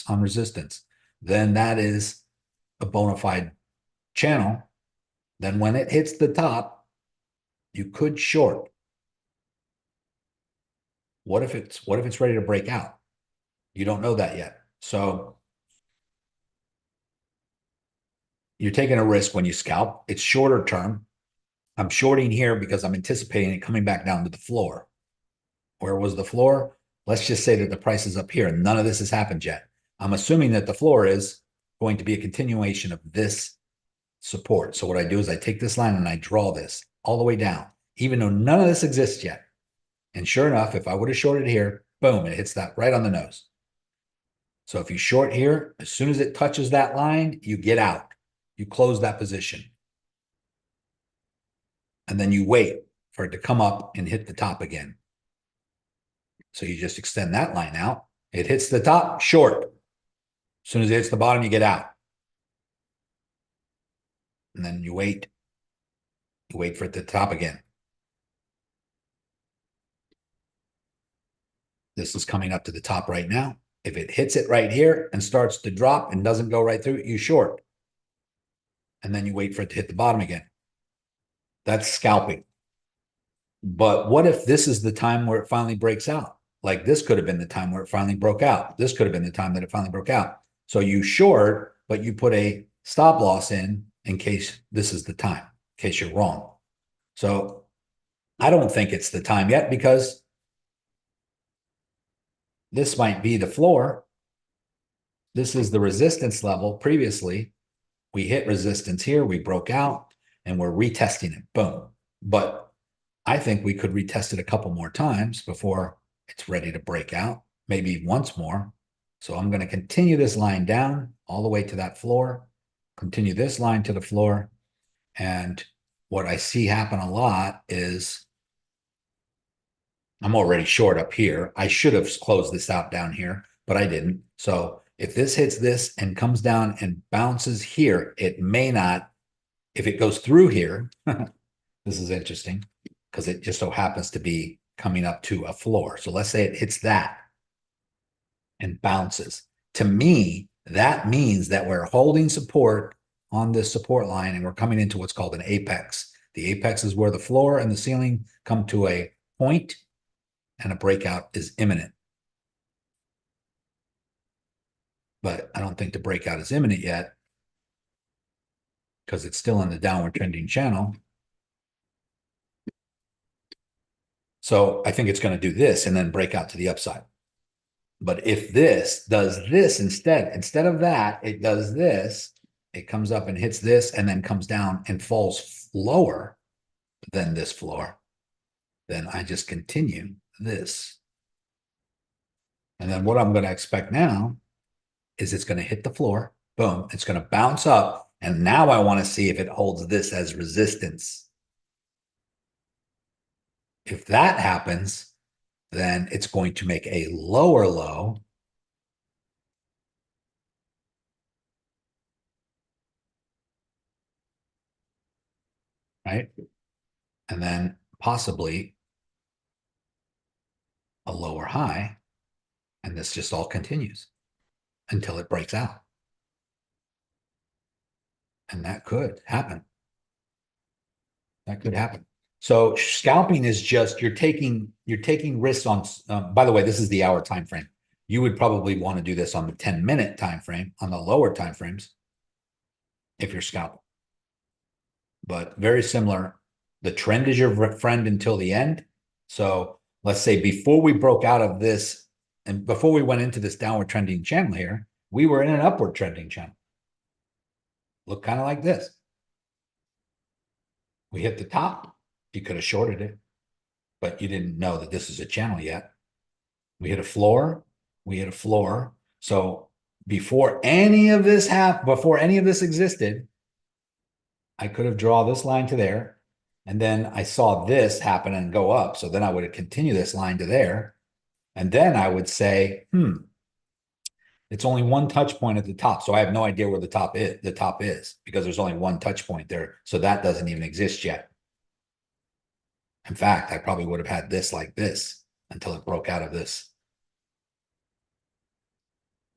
on resistance, then that is a bona fide channel. Then when it hits the top, you could short. What if it's ready to break out? You don't know that yet. So you're taking a risk when you scalp. It's shorter term. I'm shorting here because I'm anticipating it coming back down to the floor. Where was the floor? Let's just say that the price is up here and none of this has happened yet. I'm assuming that the floor is going to be a continuation of this support. So what I do is I take this line and I draw this all the way down, even though none of this exists yet. And sure enough, if I would have shorted here, boom, it hits that right on the nose. So if you short here, as soon as it touches that line, you get out. You close that position. And then you wait for it to come up and hit the top again. So you just extend that line out. It hits the top, short. As soon as it hits the bottom, you get out. And then you wait. You wait for it to top again. This is coming up to the top right now. If it hits it right here and starts to drop and doesn't go right through it, you short. And then you wait for it to hit the bottom again. That's scalping. But what if this is the time where it finally breaks out? Like this could have been the time where it finally broke out. This could have been the time that it finally broke out. So you short, but you put a stop loss in case this is the time, in case you're wrong. So I don't think it's the time yet because this might be the floor. This is the resistance level. Previously, we hit resistance here. We broke out and we're retesting it. Boom. But I think we could retest it a couple more times before it's ready to break out, maybe once more. So I'm going to continue this line down all the way to that floor, continue this line to the floor. And what I see happen a lot is I'm already short up here. I should have closed this out down here, but I didn't. So if this hits this and comes down and bounces here, it may not, if it goes through here, this is interesting because it just so happens to be coming up to a floor. So let's say it hits that and bounces. To me, that means that we're holding support on this support line and we're coming into what's called an apex. The apex is where the floor and the ceiling come to a point and a breakout is imminent. But I don't think the breakout is imminent yet because it's still in the downward trending channel. So I think it's going to do this and then break out to the upside. But if this does this instead of that, it does this, it comes up and hits this and then comes down and falls lower than this floor, then I just continue this. And then what I'm going to expect now is it's going to hit the floor. Boom. It's going to bounce up. And now I want to see if it holds this as resistance. If that happens, then it's going to make a lower low. Right? And then possibly a lower high. And this just all continues until it breaks out. And that could happen. That could happen. So scalping is just you're taking risks on. By the way, this is the hour time frame. You would probably want to do this on the 10-minute time frame, on the lower time frames, if you're scalping. But very similar. The trend is your friend until the end. So let's say before we broke out of this, and before we went into this downward trending channel here, we were in an upward trending channel. Look kind of like this. We hit the top. You could have shorted it, but you didn't know that this is a channel yet. We hit a floor. We hit a floor. So before any of this happened, before any of this existed, I could have drawn this line to there. And then I saw this happen and go up. So then I would continue this line to there. And then I would say, it's only one touch point at the top. So I have no idea where the top is because there's only one touch point there. So that doesn't even exist yet. In fact, I probably would have had this like this until it broke out of this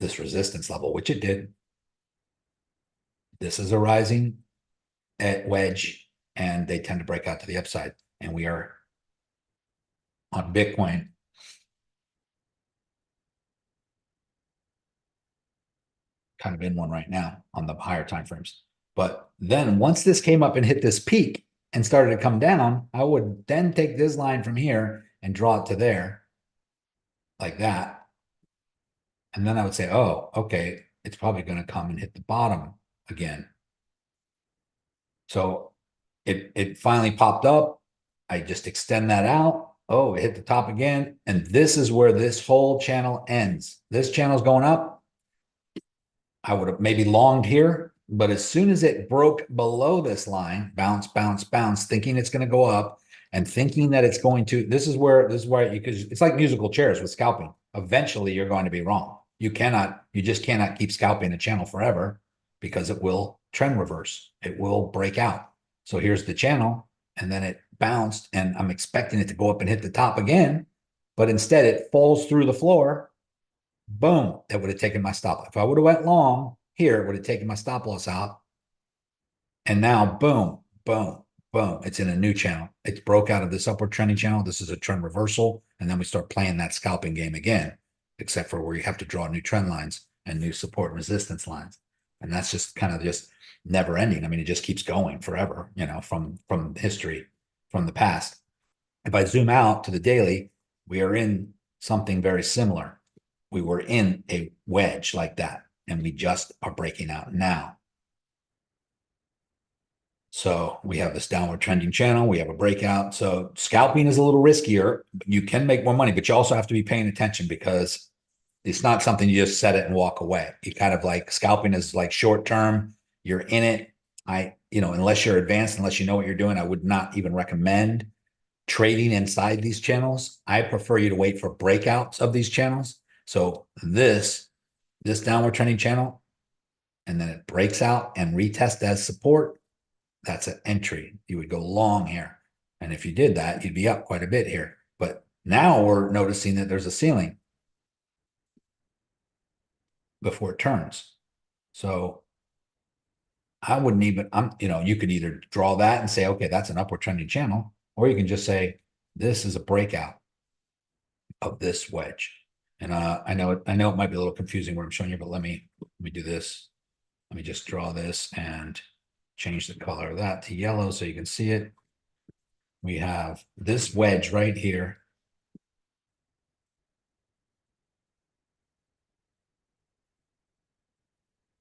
resistance level, which it did. This is a rising wedge, and they tend to break out to the upside. And we are on Bitcoin. Kind of in one right now on the higher time frames. But then once this came up and hit this peak and started to come down, I would then take this line from here and draw it to there like that. And then I would say, oh, okay, it's probably going to come and hit the bottom again. So it finally popped up. I just extend that out. Oh, it hit the top again. And this is where this whole channel ends. This channel's going up. I would have maybe longed here, but as soon as it broke below this line, bounce, bounce, bounce, thinking it's going to go up and thinking that it's going to, this is where you, because it's like musical chairs with scalping. Eventually you're going to be wrong. You just cannot keep scalping a channel forever because it will trend reverse. It will break out. So here's the channel, and then it bounced, and I'm expecting it to go up and hit the top again, but instead it falls through the floor. Boom, that would have taken my stop. If I would have went long here, it would have taken my stop loss out. And now, boom, boom, boom, it's in a new channel. It's broke out of this upward trending channel. This is a trend reversal. And then we start playing that scalping game again, except for where you have to draw new trend lines and new support and resistance lines. And that's just kind of just never ending. I mean, it just keeps going forever, you know, from history, from the past. If I zoom out to the daily, we are in something very similar. We were in a wedge like that, and we just are breaking out now. So we have this downward trending channel. We have a breakout. So scalping is a little riskier. You can make more money, but you also have to be paying attention because it's not something you just set it and walk away. You kind of like scalping is like short term. You're in it. Unless you're advanced, unless you know what you're doing, I would not even recommend trading inside these channels. I prefer you to wait for breakouts of these channels. So this downward trending channel, and then it breaks out and retest as support. That's an entry. You would go long here. And if you did that, you'd be up quite a bit here. But now we're noticing that there's a ceiling before it turns. So I wouldn't even, you could either draw that and say, okay, that's an upward trending channel, or you can just say, this is a breakout of this wedge. And I know it might be a little confusing what I'm showing you, but let me do this. Let me just draw this and change the color of that to yellow so you can see it. We have this wedge right here.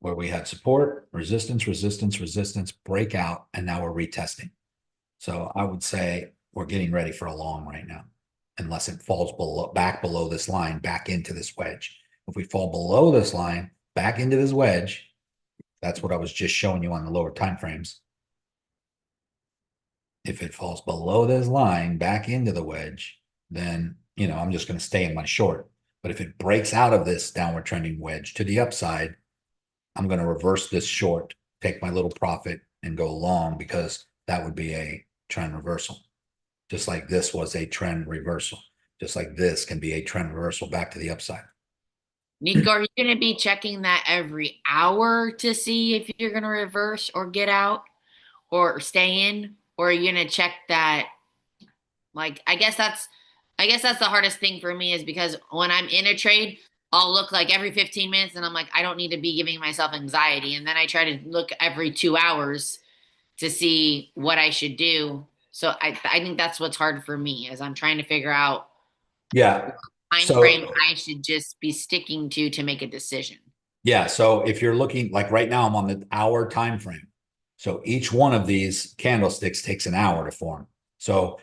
Where we had support, resistance, resistance, resistance, breakout, and now we're retesting. So I would say we're getting ready for a long right now, unless it falls back below this line, back into this wedge. If we fall below this line, back into this wedge, that's what I was just showing you on the lower time frames. If it falls below this line, back into the wedge, then, I'm just going to stay in my short. But if it breaks out of this downward trending wedge to the upside, I'm going to reverse this short, take my little profit and go long, because that would be a trend reversal. Just like this was a trend reversal. Just like this can be a trend reversal back to the upside. Nico, are you going to be checking that every hour to see if you're going to reverse or get out or stay in? Or are you going to check that? Like, I guess that's the hardest thing for me, is because when I'm in a trade, I'll look like every 15 minutes and I'm like, I don't need to be giving myself anxiety. And then I try to look every 2 hours to see what I should do. So I think that's what's hard for me, is I'm trying to figure out Yeah. time frame I should just be sticking to make a decision. Yeah. So if you're looking, like right now, I'm on the hour time frame. So each one of these candlesticks takes an hour to form. So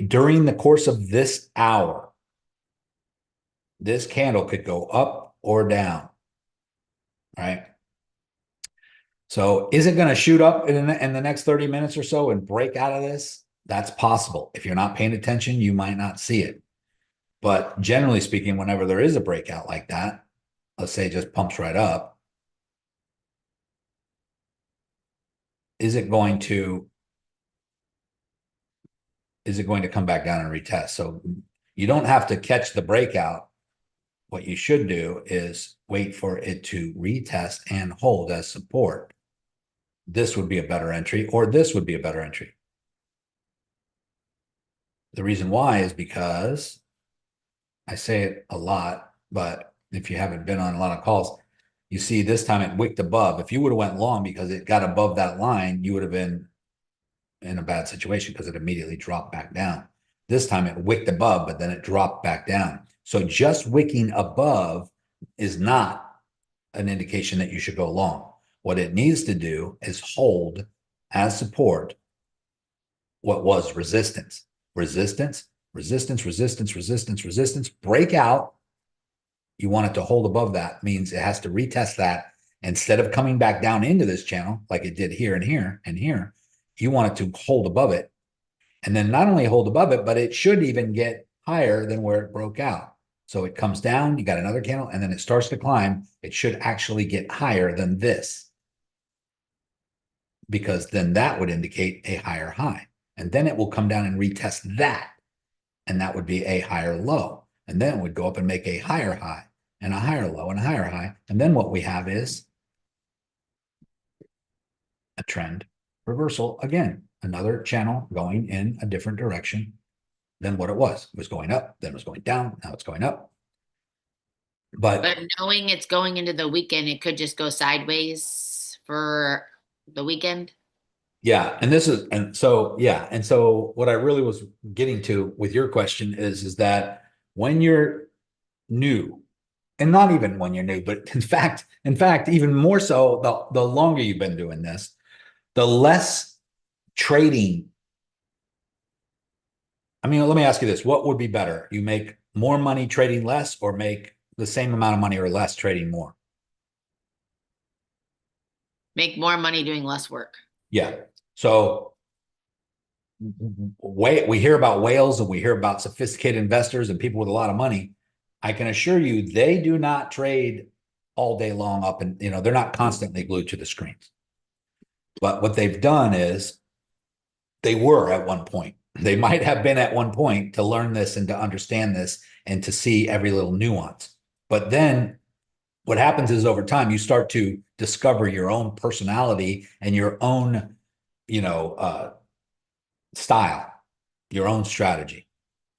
during the course of this hour, this candle could go up or down, right? So is it going to shoot up in the next 30 minutes or so and break out of this? That's possible. If you're not paying attention, you might not see it. But generally speaking, whenever there is a breakout like that, let's say it just pumps right up, is it going to come back down and retest? So you don't have to catch the breakout. What you should do is wait for it to retest and hold as support. This would be a better entry, or this would be a better entry. The reason why is because I say it a lot, but if you haven't been on a lot of calls, you see this time it wicked above. If you would have went long because it got above that line, you would have been in a bad situation because it immediately dropped back down. This time it wicked above, but then it dropped back down. So just wicking above is not an indication that you should go long. What it needs to do is hold as support what was resistance, resistance, resistance, resistance, resistance, resistance, breakout. You want it to hold above that, means it has to retest that. Instead of coming back down into this channel like it did here and here and here, you want it to hold above it. And then not only hold above it, but it should even get higher than where it broke out. So it comes down, you got another candle, and then it starts to climb. It should actually get higher than this, because then that would indicate a higher high. And then it will come down and retest that. And that would be a higher low. And then it would go up and make a higher high and a higher low and a higher high. And then what we have is a trend reversal again, another channel going in a different direction than what it was. It was going up, then it was going down, now it's going up. But knowing it's going into the weekend, it could just go sideways for the weekend. yeah, and so what I really was getting to with your question is that when you're new, and not even when you're new, but in fact, even more so, the longer you've been doing this, the less trading. I mean, let me ask you this. What would be better? You make more money trading less, or make the same amount of money or less trading more? Make more money doing less work. Yeah. So we hear about whales and we hear about sophisticated investors and people with a lot of money. I can assure you they do not trade all day long up, and they're not constantly glued to the screens. But what they've done is they were at one point. They might have been at one point to learn this and to understand this and to see every little nuance. But then what happens is over time, you start to discover your own personality and your own, style, your own strategy.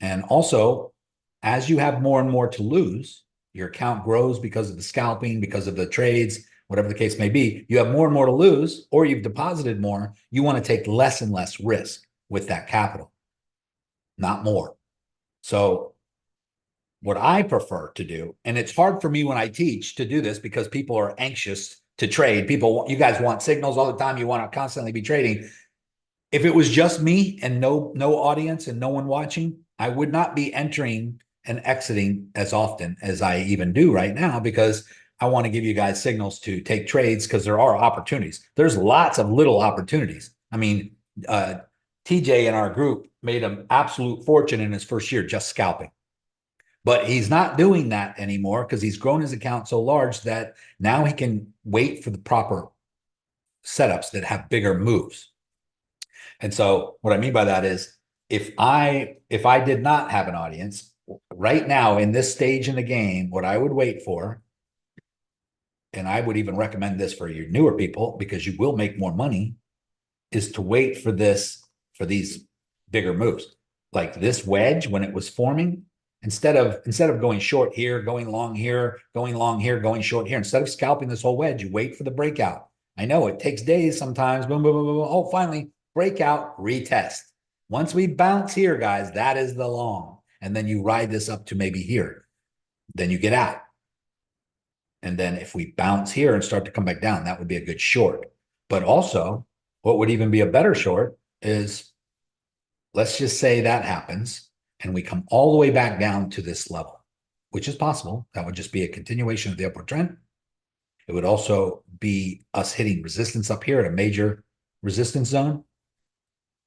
And also, as you have more and more to lose, your account grows because of the scalping, because of the trades, whatever the case may be, you have more and more to lose, or you've deposited more. You want to take less and less risk with that capital, not more. So what I prefer to do, and it's hard for me when I teach to do this because people are anxious to trade. You guys want signals all the time. You want to constantly be trading. If it was just me and no audience and no one watching, I would not be entering and exiting as often as I even do right now, because I want to give you guys signals to take trades, because there are opportunities. There's lots of little opportunities. I mean, TJ in our group made an absolute fortune in his first year just scalping. But he's not doing that anymore because he's grown his account so large that now he can wait for the proper setups that have bigger moves. And so what I mean by that is, if I did not have an audience right now in this stage in the game, what I would wait for, and I would even recommend this for your newer people because you will make more money, is to wait for these bigger moves. Like this wedge, when it was forming, instead of going short here, going long here, going long here, going short here, instead of scalping this whole wedge, you wait for the breakout. I know it takes days sometimes. Boom, boom, boom, boom. Oh, finally, breakout, retest. Once we bounce here, guys, that is the long. And then you ride this up to maybe here. Then you get out. And then if we bounce here and start to come back down, that would be a good short. But also, what would even be a better short is, let's just say that happens and we come all the way back down to this level, which is possible. That would just be a continuation of the upward trend. It would also be us hitting resistance up here at a major resistance zone.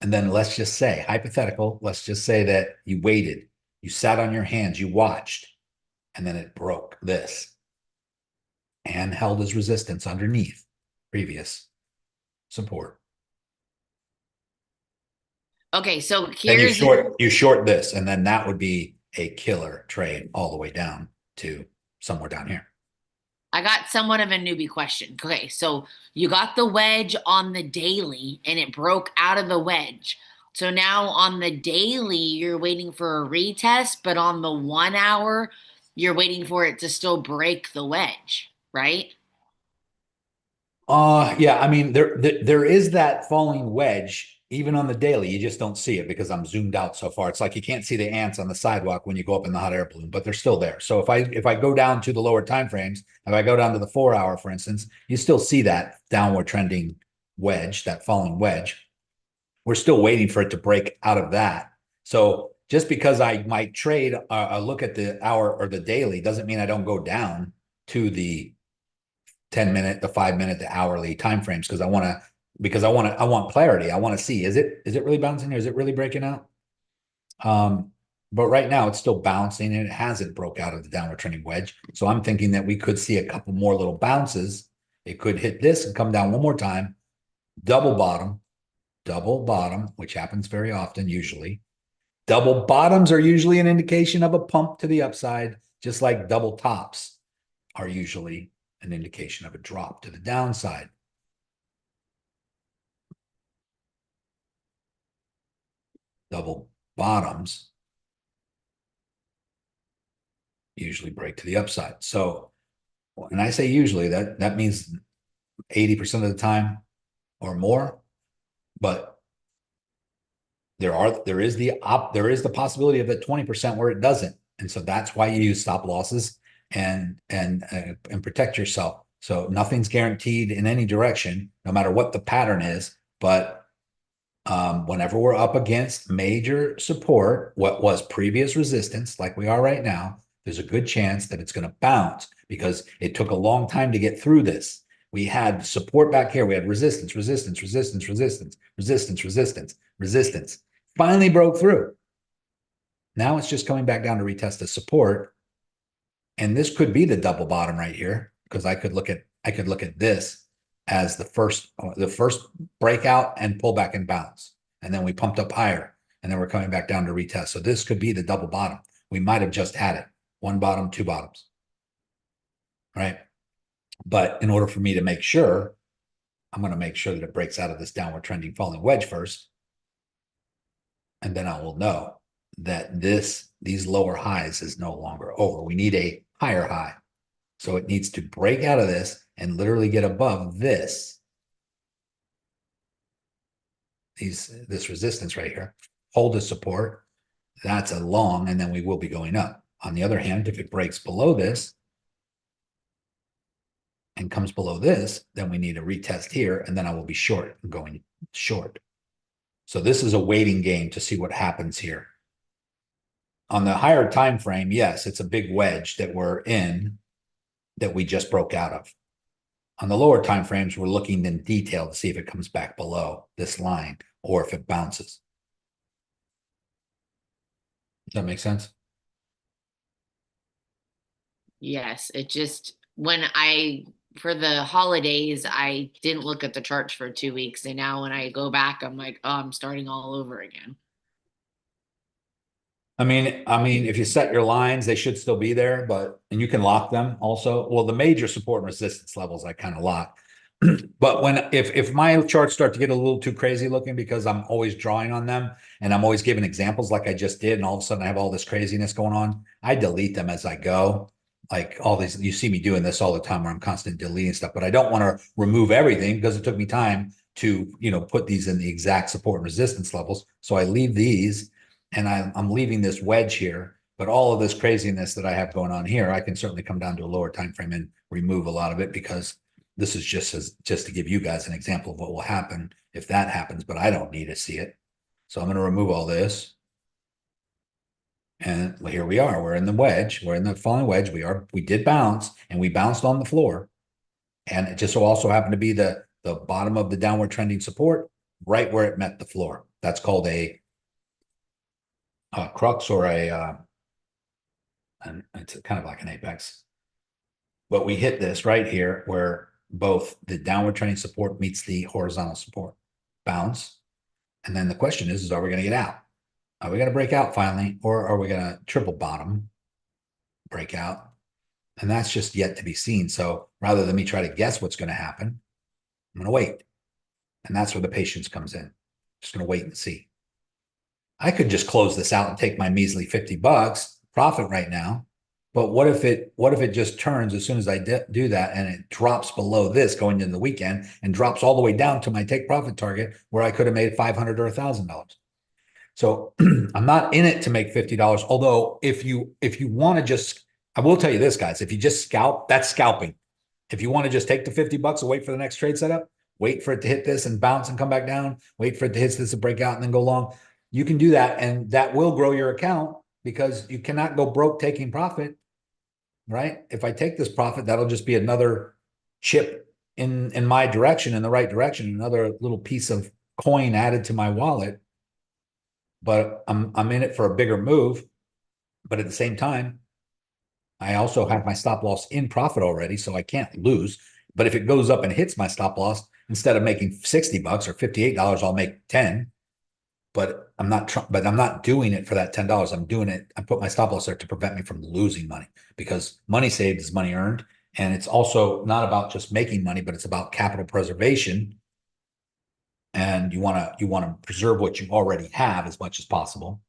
And then let's just say, hypothetical, let's just say that you waited, you sat on your hands, you watched, and then it broke this and held as resistance underneath previous support. Okay, so Then here's you short this, and then that would be a killer trade all the way down to somewhere down here. I got somewhat of a newbie question. Okay, so you got the wedge on the daily and it broke out of the wedge. So now on the daily, you're waiting for a retest, but on the 1 hour, you're waiting for it to still break the wedge, right? Yeah, I mean, there is that falling wedge even on the daily. You just don't see it because I'm zoomed out so far. It's like you can't see the ants on the sidewalk when you go up in the hot air balloon, but they're still there. So if I go down to the lower time frames, if I go down to the 4 hour, for instance, you still see that downward trending wedge, that falling wedge. We're still waiting for it to break out of that. So just because I might trade a look at the hour or the daily doesn't mean I don't go down to the 10-minute, the 5-minute, the hourly timeframes, because I want clarity. I want to see, is it really bouncing here? Is it really breaking out? But right now it's still bouncing and it hasn't broke out of the downward trending wedge. So I'm thinking that we could see a couple more little bounces. It could hit this and come down one more time, double bottom, which happens very often, usually. Double bottoms are usually an indication of a pump to the upside, just like double tops are usually an indication of a drop to the downside. Double bottoms usually break to the upside. So when I say usually, that means 80% of the time or more, but there is the possibility of that 20% where it doesn't. And so that's why you use stop losses and protect yourself. So nothing's guaranteed in any direction, no matter what the pattern is. But whenever we're up against major support, what was previous resistance, like we are right now, there's a good chance that it's going to bounce because it took a long time to get through this. We had support back here. We had resistance. Finally broke through. Now it's just coming back down to retest the support. And this could be the double bottom right here, because I could look at this as the first breakout and pull back and bounce. And then we pumped up higher and then we're coming back down to retest. So this could be the double bottom. We might have just had it. One bottom, two bottoms. Right? But in order for me to make sure, I'm going to make sure that it breaks out of this downward trending falling wedge first. And then I will know that these lower highs is no longer over. We need a higher high. So it needs to break out of this and literally get above this. This resistance right here. Hold the support. That's a long, and then we will be going up. On the other hand, if it breaks below this and comes below this, then we need a retest here, and then I will be short and going short. So this is a waiting game to see what happens here. On the higher time frame, yes, it's a big wedge that we're in that we just broke out of. On the lower time frames, we're looking in detail to see if it comes back below this line or if it bounces. Does that make sense? Yes, it just, for the holidays, I didn't look at the charts for 2 weeks. And now when I go back, I'm like, oh, I'm starting all over again. I mean, if you set your lines, they should still be there, and you can lock them also. Well, the major support and resistance levels, I kind of lock. But if my charts start to get a little too crazy looking because I'm always drawing on them and I'm always giving examples like I just did, and all of a sudden I have all this craziness going on, I delete them as I go. Like all these, you see me doing this all the time where I'm constantly deleting stuff, but I don't want to remove everything because it took me time to, put these in the exact support and resistance levels. So I leave these and I'm leaving this wedge here, but all of this craziness that I have going on here, I can certainly come down to a lower time frame and remove a lot of it, because this is just to give you guys an example of what will happen if that happens, but I don't need to see it. So I'm going to remove all this. And here we are. We're in the wedge. We're in the falling wedge. We did bounce, and we bounced on the floor. And it just so also happened to be the bottom of the downward trending support right where it met the floor. That's called a crux, or and it's kind of like an apex. But we hit this right here where both the downward trending support meets the horizontal support. Bounce. And then the question is are we going to get out? Are we going to break out finally, or are we going to triple bottom, break out? And that's just yet to be seen. So rather than me try to guess what's going to happen, I'm going to wait. And that's where the patience comes in. Just going to wait and see. I could just close this out and take my measly $50 profit right now. But what if it just turns as soon as I do that, and it drops below this going into the weekend and drops all the way down to my take profit target where I could have made $500 or $1,000. So I'm not in it to make $50. Although if you want to I will tell you this, guys, if you just scalp, that's scalping. If you want to just take the $50 and wait for the next trade setup, wait for it to hit this and bounce and come back down, wait for it to hit this and break out and then go long. You can do that, and that will grow your account because you cannot go broke taking profit, right? If I take this profit, that'll just be another chip in my direction, in the right direction, another little piece of coin added to my wallet. But I'm in it for a bigger move. But at the same time, I also have my stop loss in profit already, so I can't lose. But if it goes up and hits my stop loss, instead of making $60 or $58, I'll make 10. But I'm not doing it for that $10. I'm doing it. I put my stop loss there to prevent me from losing money, because money saved is money earned. And it's also not about just making money, but it's about capital preservation. And you want to preserve what you already have as much as possible.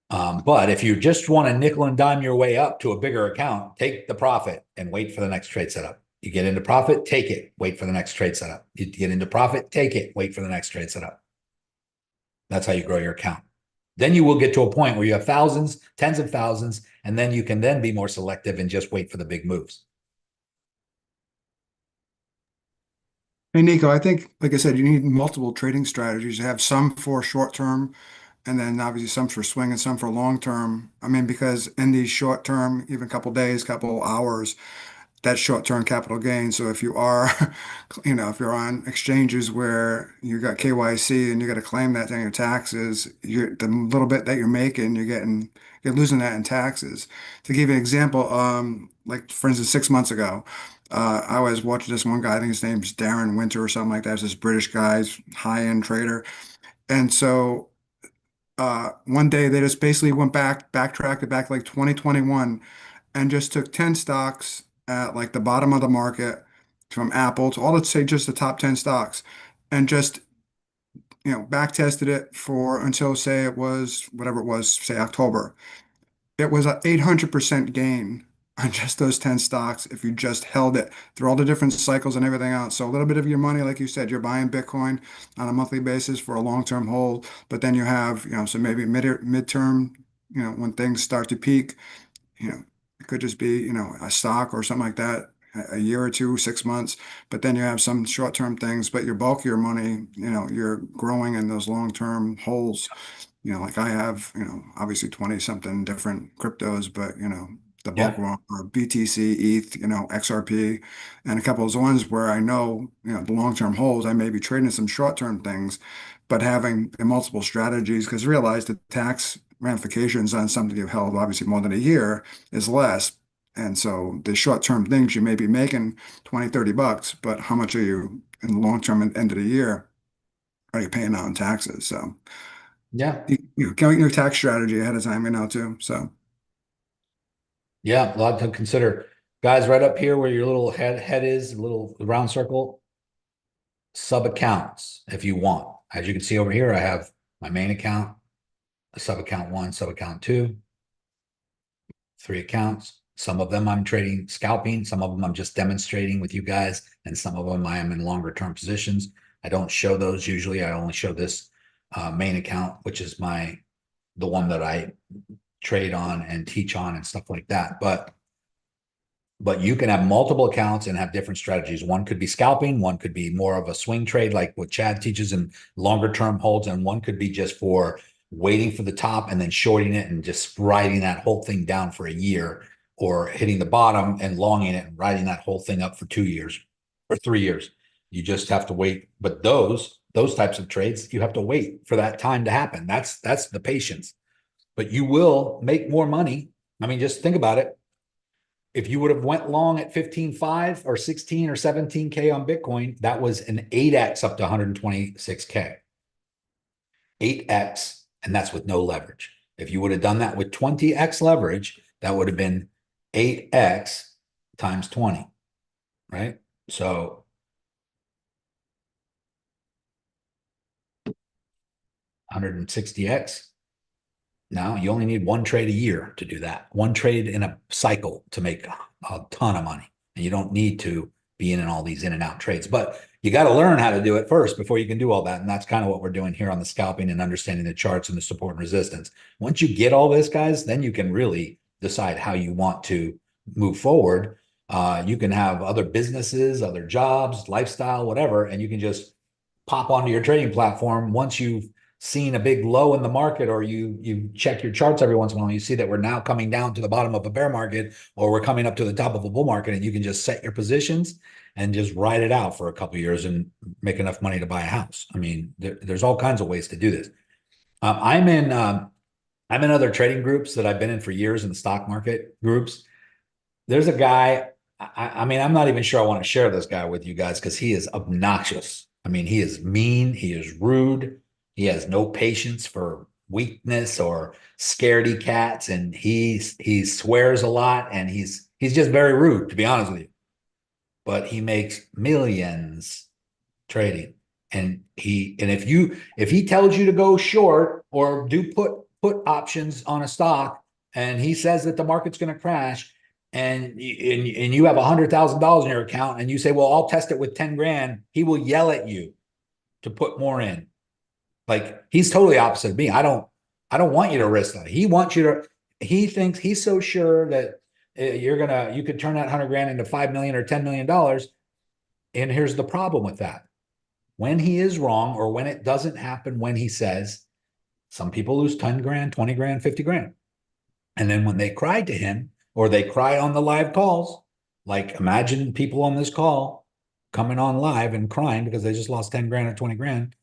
But if you just want to nickel and dime your way up to a bigger account, take the profit and wait for the next trade setup. You get into profit, take it, wait for the next trade setup. You get into profit, take it, wait for the next trade setup. That's how you grow your account. Then you will get to a point where you have thousands, tens of thousands, and then you can then be more selective and just wait for the big moves. Hey, Nico, I think, like I said, you need multiple trading strategies. You have some for short term, and then obviously some for swing and some for long term. I mean, because in these short term, even a couple days, couple hours, that's short-term capital gain. So if you are, if you're on exchanges where you got KYC and you got to claim that in your taxes, the little bit that you're making, you're losing that in taxes. To give you an example, like for instance, 6 months ago, I was watching this one guy, I think his name's Darren Winter or something like that. It's this British guy's high-end trader. And so one day they just basically backtracked it back like 2021 and just took 10 stocks at like the bottom of the market from Apple to all, let's say just the top 10 stocks, and just, back tested it for until say it was whatever it was, say October. It was an 800% gain on just those 10 stocks if you just held it through all the different cycles and everything else. So a little bit of your money, like you said, you're buying Bitcoin on a monthly basis for a long-term hold, but then you have, so maybe midterm, when things start to peak, it could just be, a stock or something like that, a year or two, 6 months, but then you have some short-term things, but your bulk of your money, you're growing in those long-term holds. Like I have, obviously 20 something different cryptos, but, the bulk are BTC, ETH, XRP, and a couple of ones where I know, the long-term holds, I may be trading some short-term things, but having the multiple strategies, because realize the tax ramifications on something you've held obviously more than a year is less. And so the short-term things you may be making 20, $30, but how much are you in the long-term at the end of the year are you paying out in taxes? So Yeah. Get your tax strategy ahead of time, too. So yeah, a lot to consider. Guys, right up here where your little head is, a little round circle, sub accounts if you want. As you can see over here, I have my main account, a sub account 1, sub account 2, 3 accounts. Some of them I'm trading scalping, some of them I'm just demonstrating with you guys, and some of them I am in longer term positions. I don't show those usually. I only show this main account, which is the one that I trade on and teach on and stuff like that. But you can have multiple accounts and have different strategies. One could be scalping, one could be more of a swing trade like what Chad teaches and longer term holds, and one could be just for waiting for the top and then shorting it and just riding that whole thing down for a year, or hitting the bottom and longing it and riding that whole thing up for 2 years or 3 years. You just have to wait. But those types of trades, you have to wait for that time to happen. That's the patience. But you will make more money. I mean, just think about it. If you would have went long at 15.5 or 16 or 17K on Bitcoin, that was an 8X up to 126K. 8X, and that's with no leverage. If you would have done that with 20X leverage, that would have been 8X times 20, right? So 160X. Now you only need one trade a year to do that. One trade in a cycle to make a ton of money. And you don't need to be in all these in and out trades, but you got to learn how to do it first before you can do all that. And that's kind of what we're doing here on the scalping and understanding the charts and the support and resistance. Once you get all this, guys, then you can really decide how you want to move forward. You can have other businesses, other jobs, lifestyle, whatever, and you can just pop onto your trading platform once you've seen a big low in the market, or you check your charts every once in a while, and you see that we're now coming down to the bottom of a bear market, or we're coming up to the top of a bull market, and you can just set your positions and just ride it out for a couple of years and make enough money to buy a house. I mean, there's all kinds of ways to do this. I'm in other trading groups that I've been in for years, in the stock market groups. There's a guy, I mean, I'm not even sure I want to share this guy with you guys because he is obnoxious. I mean, he is mean, he is rude, he has no patience for weakness or scaredy cats, and he swears a lot, and he's just very rude, to be honest with you. But he makes millions trading. And if he tells you to go short or do put options on a stock, and he says that the market's going to crash, and you have $100,000 in your account, and you say, well, I'll test it with 10 grand, he will yell at you to put more in. Like, he's totally opposite of me. I don't want you to risk that. He thinks he's so sure that you could turn that 100 grand into 5 million or $10 million. And here's the problem with that. When he is wrong, or when it doesn't happen when he says, some people lose 10 grand, 20 grand, 50 grand. And then when they cry to him, or they cry on the live calls, like imagine people on this call coming on live and crying because they just lost 10 grand or 20 grand.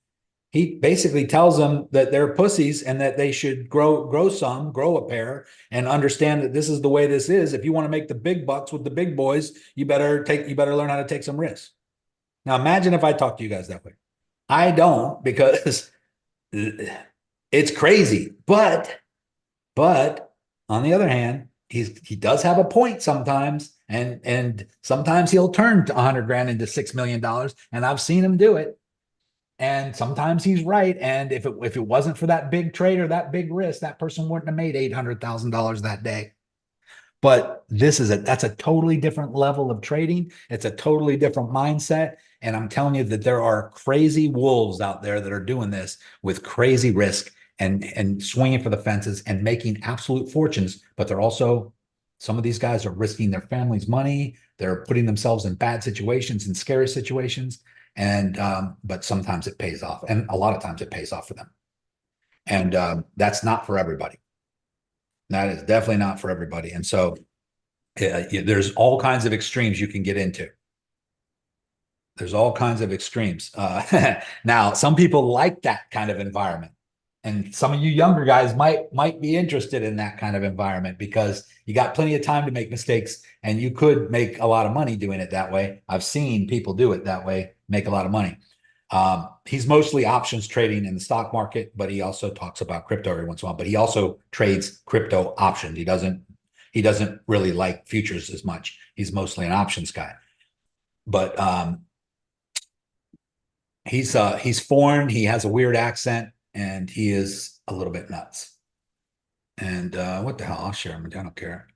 He basically tells them that they're pussies and that they should grow a pair, and understand that this is the way this is. If you want to make the big bucks with the big boys, you better learn how to take some risks. Now, imagine if I talk to you guys that way. I don't, because it's crazy. But on the other hand, he does have a point sometimes, and sometimes he'll turn 100 grand into $6 million, and I've seen him do it. And sometimes he's right. And if it wasn't for that big trade or that big risk, that person wouldn't have made $800,000 that day. But that's a totally different level of trading. It's a totally different mindset. And I'm telling you that there are crazy wolves out there that are doing this with crazy risk and swinging for the fences and making absolute fortunes. But some of these guys are risking their family's money. They're putting themselves in bad situations and scary situations. But sometimes it pays off. And a lot of times it pays off for them. And that's not for everybody. That is definitely not for everybody. And so there's all kinds of extremes you can get into. There's all kinds of extremes. Now, some people like that kind of environment. And some of you younger guys might be interested in that kind of environment because you got plenty of time to make mistakes, and you could make a lot of money doing it that way. I've seen people do it that way, make a lot of money. He's mostly options trading in the stock market, but he also talks about crypto every once in a while. But he also trades crypto options. He doesn't really like futures as much. He's mostly an options guy. But he's foreign. He has a weird accent, and he is a little bit nuts. And what the hell? I'll share him. I don't care.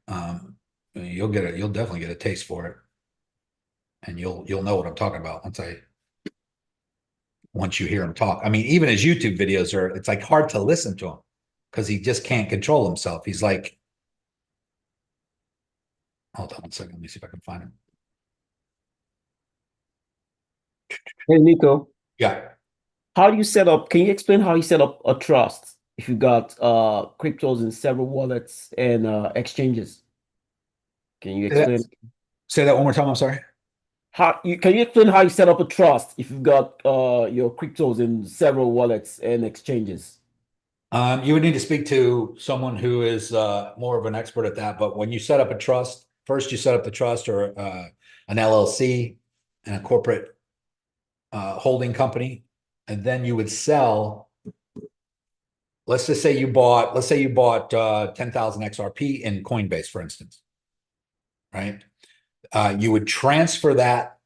You'll definitely get a taste for it, and you'll know what I'm talking about once you hear him talk. I mean, even his YouTube videos it's like hard to listen to him because he just can't control himself. He's like, hold on one second. Let me see if I can find him. Hey, Nico. Yeah. Can you explain how you set up a trust if you got cryptos in several wallets and exchanges? Can you explain? Say that one more time. I'm sorry. Can you explain how you set up a trust if you've got your cryptos in several wallets and exchanges? You would need to speak to someone who is more of an expert at that. But when you set up a trust, first you set up the trust, or an LLC and a corporate holding company, and then you would sell. Let's say you bought 10,000 XRP in Coinbase, for instance, right? You would transfer that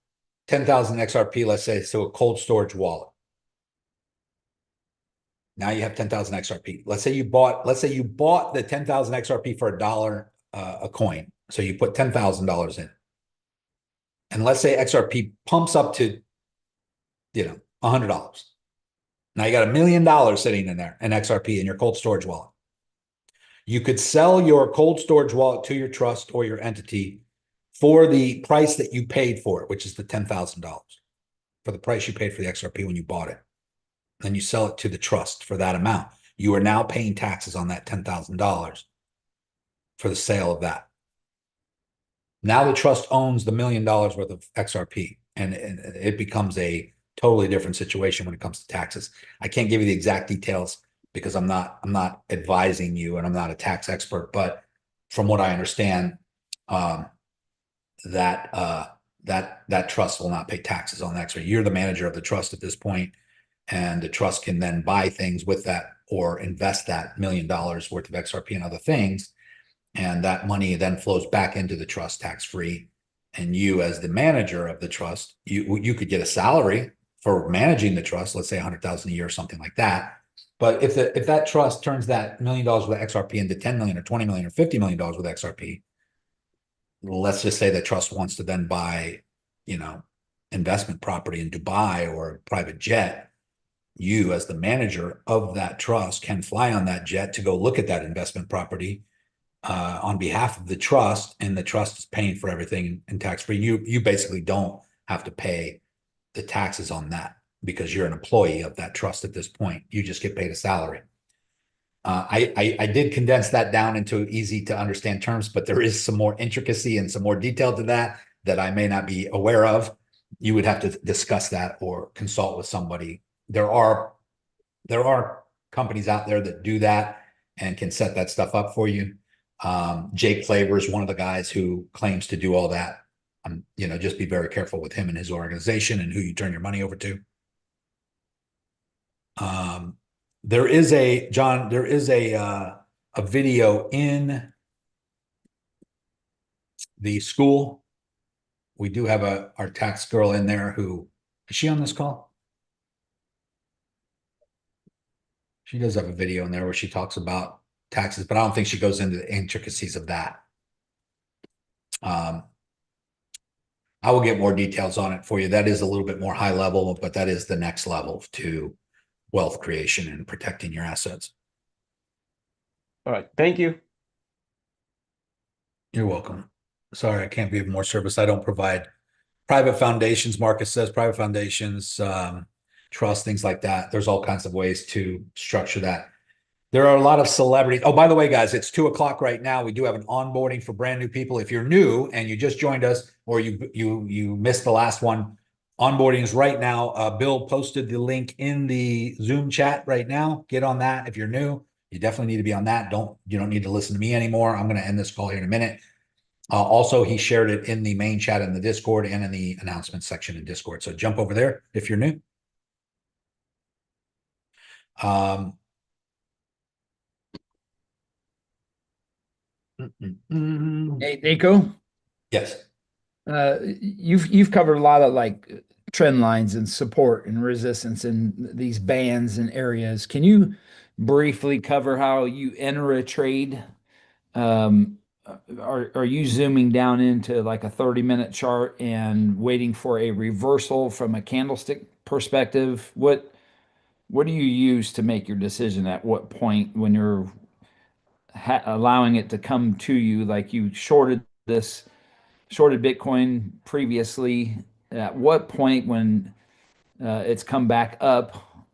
10,000 XRP, let's say, to a cold storage wallet. Now you have 10,000 XRP. Let's say you bought the 10,000 XRP for $1 a coin. So you put $10,000 in. And let's say XRP pumps up to, $100. Now you got $1 million sitting in there in XRP in your cold storage wallet. You could sell your cold storage wallet to your trust or your entity for the price that you paid for it, which is the $10,000, for the price you paid for the XRP when you bought it, then you sell it to the trust for that amount. You are now paying taxes on that $10,000 for the sale of that. Now the trust owns the $1 million worth of XRP, and it becomes a totally different situation when it comes to taxes. I can't give you the exact details because I'm not advising you, and I'm not a tax expert, but from what I understand, that trust will not pay taxes on that XRP. You're the manager of the trust at this point, and the trust can then buy things with that or invest that $1 million worth of XRP and other things. And that money then flows back into the trust tax-free. And you, as the manager of the trust, you could get a salary for managing the trust, let's say $100,000 a year or something like that. But if that trust turns that $1 million worth of XRP into 10 million or 20 million or $50 million worth of XRP, let's just say the trust wants to then buy, investment property in Dubai or a private jet. You, as the manager of that trust, can fly on that jet to go look at that investment property on behalf of the trust, and the trust is paying for everything in tax-free. You basically don't have to pay the taxes on that because you're an employee of that trust at this point. You just get paid a salary. I did condense that down into easy to understand terms, but there is some more intricacy and some more detail to that I may not be aware of. You would have to discuss that or consult with somebody. There are companies out there that do that and can set that stuff up for you. Jake Flavor is one of the guys who claims to do all that. Just be very careful with him and his organization and who you turn your money over to. There is a video in the school. We do have our tax girl in there. Who is she on this call? She does have a video in there where she talks about taxes, but I don't think she goes into the intricacies of that. I will get more details on it for you. That is a little bit more high level, but that is the next level to wealth creation and protecting your assets. All right. Thank you. You're welcome. Sorry, I can't be of more service. I don't provide private foundations. Marcus says private foundations, trust, things like that. There's all kinds of ways to structure that. There are a lot of celebrities. Oh, by the way, guys, it's 2:00 right now. We do have an onboarding for brand new people. If you're new and you just joined us, or you missed the last one, onboarding is right now. Bill posted the link in the Zoom chat right now. Get on that. If you're new, you definitely need to be on that. You don't need to listen to me anymore. I'm going to end this call here in a minute. Also, he shared it in the main chat in the Discord and in the announcement section in Discord. So jump over there if you're new. Hey, Nico. Yes. You've covered a lot of like trend lines and support and resistance in these bands and areas. Can you briefly cover how you enter a trade? Are you zooming down into like a 30-minute chart and waiting for a reversal from a candlestick perspective? What do you use to make your decision at what point when you're allowing it to come to you? Like you shorted Bitcoin previously. At what point when it's come back up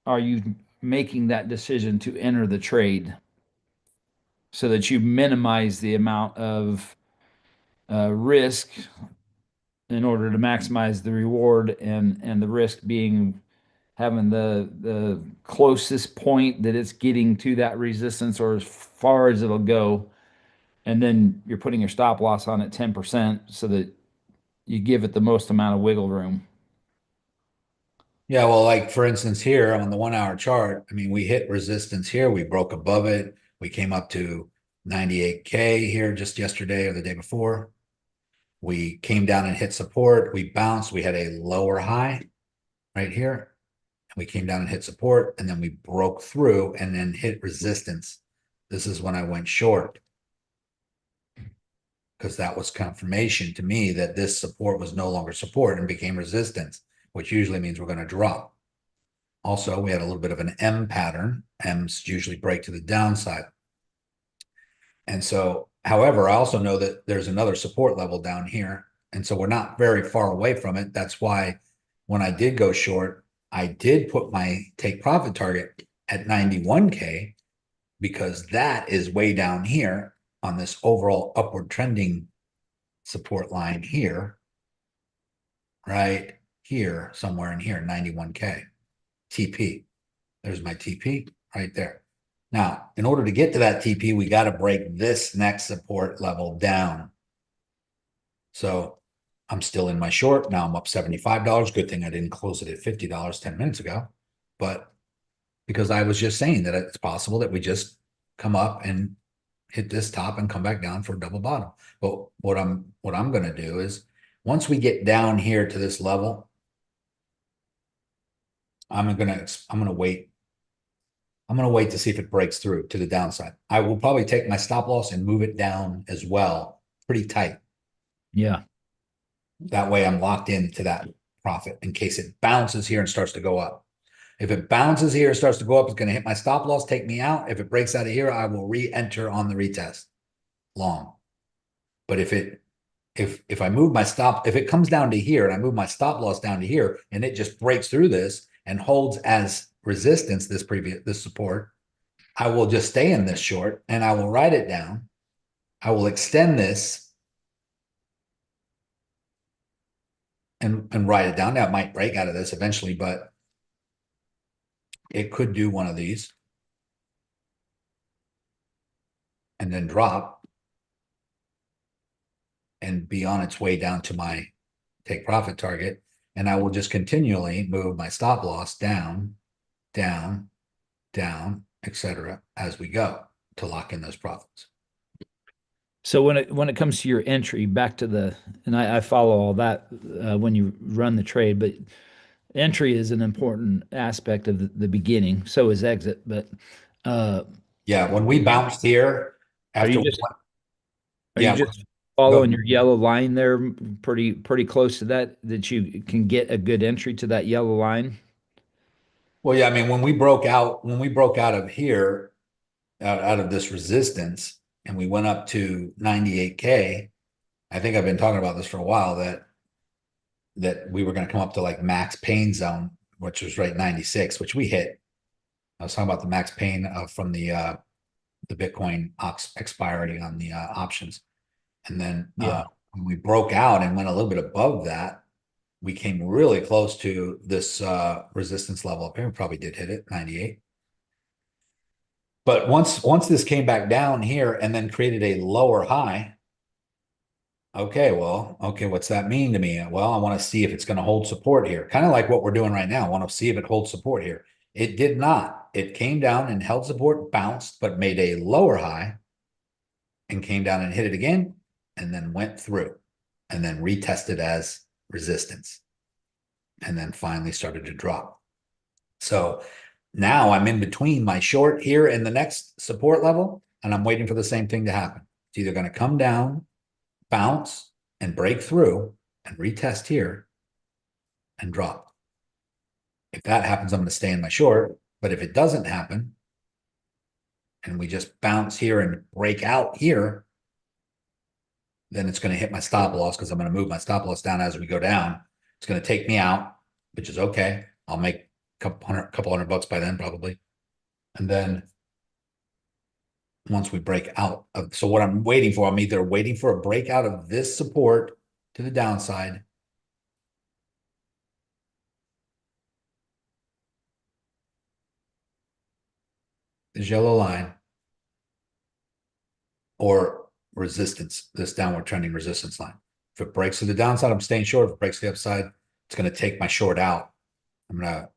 are you making that decision to enter the trade so that you minimize the amount of risk in order to maximize the reward, and the risk being having the closest point that it's getting to that resistance or as far as it'll go, and then you're putting your stop loss on at 10% so that you give it the most amount of wiggle room? Yeah, well, like for instance, here on the 1-hour chart, I mean, we hit resistance here. We broke above it. We came up to 98K here just yesterday or the day before. We came down and hit support. We bounced. We had a lower high right here. We came down and hit support, and then we broke through and then hit resistance. This is when I went short, because that was confirmation to me that this support was no longer support and became resistance, which usually means we're going to drop. Also, we had a little bit of an M pattern. M's usually break to the downside. And so However, I also know that there's another support level down here. And so we're not very far away from it. That's why when I did go short, I did put my take profit target at 91K, because that is way down here on this overall upward trending support line here, right here, somewhere in here, 91K TP. There's my TP right there. Now, in order to get to that TP, we got to break this next support level down. So I'm still in my short. Now I'm up $75. Good thing I didn't close it at $50 10 minutes ago. But because I was just saying that it's possible that we just come up and hit this top and come back down for a double bottom. But what I'm going to do is, once we get down here to this level, I'm going to wait. I'm going to wait to see if it breaks through to the downside. I will probably take my stop loss and move it down as well, pretty tight. Yeah. That way I'm locked into that profit in case it bounces here and starts to go up. If it bounces here and starts to go up, it's going to hit my stop loss, take me out. If it breaks out of here, I will re-enter on the retest long. But if I move my stop, if it comes down to here and I move my stop loss down to here and it just breaks through this and holds as resistance, this support, I will just stay in this short and I will write it down. I will extend this and write it down. Now it might break out of this eventually, but it could do one of these and then drop and be on its way down to my take profit target. And I will just continually move my stop loss down, down, down, etc. as we go to lock in those profits. So when it comes to your entry, back to the, and I follow all that when you run the trade, but entry is an important aspect of the beginning. So is exit, but yeah, when we bounced here, after are you just following your yellow line there, pretty close to that you can get a good entry to that yellow line? Well, yeah, I mean, when we broke out of here, out of this resistance, and we went up to 98K, I think I've been talking about this for a while, that we were going to come up to like max pain zone, which was right 96, which we hit. I was talking about the max pain from the Bitcoin expiry on the options. And then when we broke out and went a little bit above that, we came really close to this resistance level up here. We probably did hit it, 98. But once this came back down here and then created a lower high, okay, what's that mean to me? Well, I want to see if it's going to hold support here. Kind of like what we're doing right now. I want to see if it holds support here. It did not. It came down and held support, bounced, but made a lower high and came down and hit it again and then went through and then retested as resistance and then finally started to drop. So now I'm in between my short here and the next support level, and I'm waiting for the same thing to happen. It's either going to come down, bounce, and break through and retest here and drop. If that happens, I'm going to stay in my short. But if it doesn't happen, and we just bounce here and break out here, then it's going to hit my stop loss because I'm going to move my stop loss down as we go down. It's going to take me out, which is okay. I'll make couple hundred bucks by then probably. And then once we break out of, so what I'm waiting for, I'm either waiting for a breakout of this support to the downside, this yellow line, or resistance, this downward trending resistance line. If it breaks to the downside, I'm staying short. If it breaks to the upside, it's going to take my short out. I'm going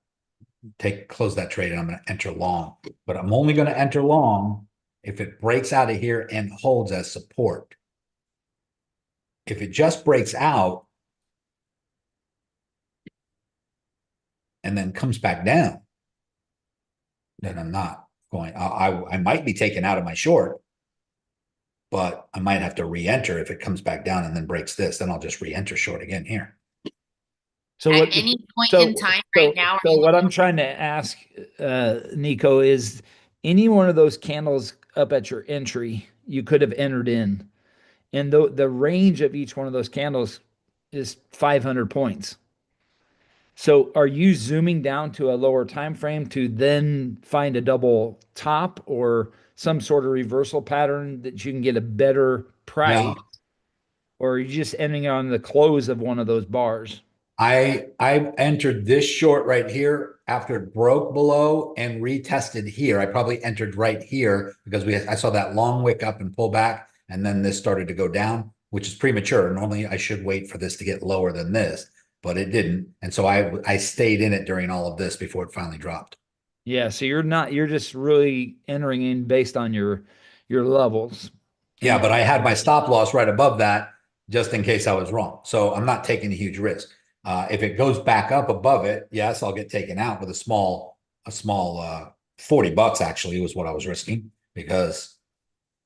to close that trade and I'm going to enter long, but I'm only going to enter long if it breaks out of here and holds as support. If it just breaks out and then comes back down, then I'm not going. I might be taken out of my short, but I might have to re-enter if it comes back down and then breaks this. Then I'll just re-enter short again here. So at any point in time right now. So what I'm trying to ask, Nico, is any one of those candles up at your entry, you could have entered in. And the range of each one of those candles is 500 points. So are you zooming down to a lower time frame to then find a double top or some sort of reversal pattern that you can get a better price? No. Or are you just ending on the close of one of those bars? I entered this short right here after it broke below and retested here. I probably entered right here because I saw that long wick up and pull back, and then this started to go down, which is premature. Normally I should wait for this to get lower than this, but it didn't. And so I stayed in it during all of this before it finally dropped. Yeah, so you're just really entering in based on your levels. Yeah, but I had my stop loss right above that just in case I was wrong. So I'm not taking a huge risk. If it goes back up above it, yes, I'll get taken out with a small $40 actually was what I was risking because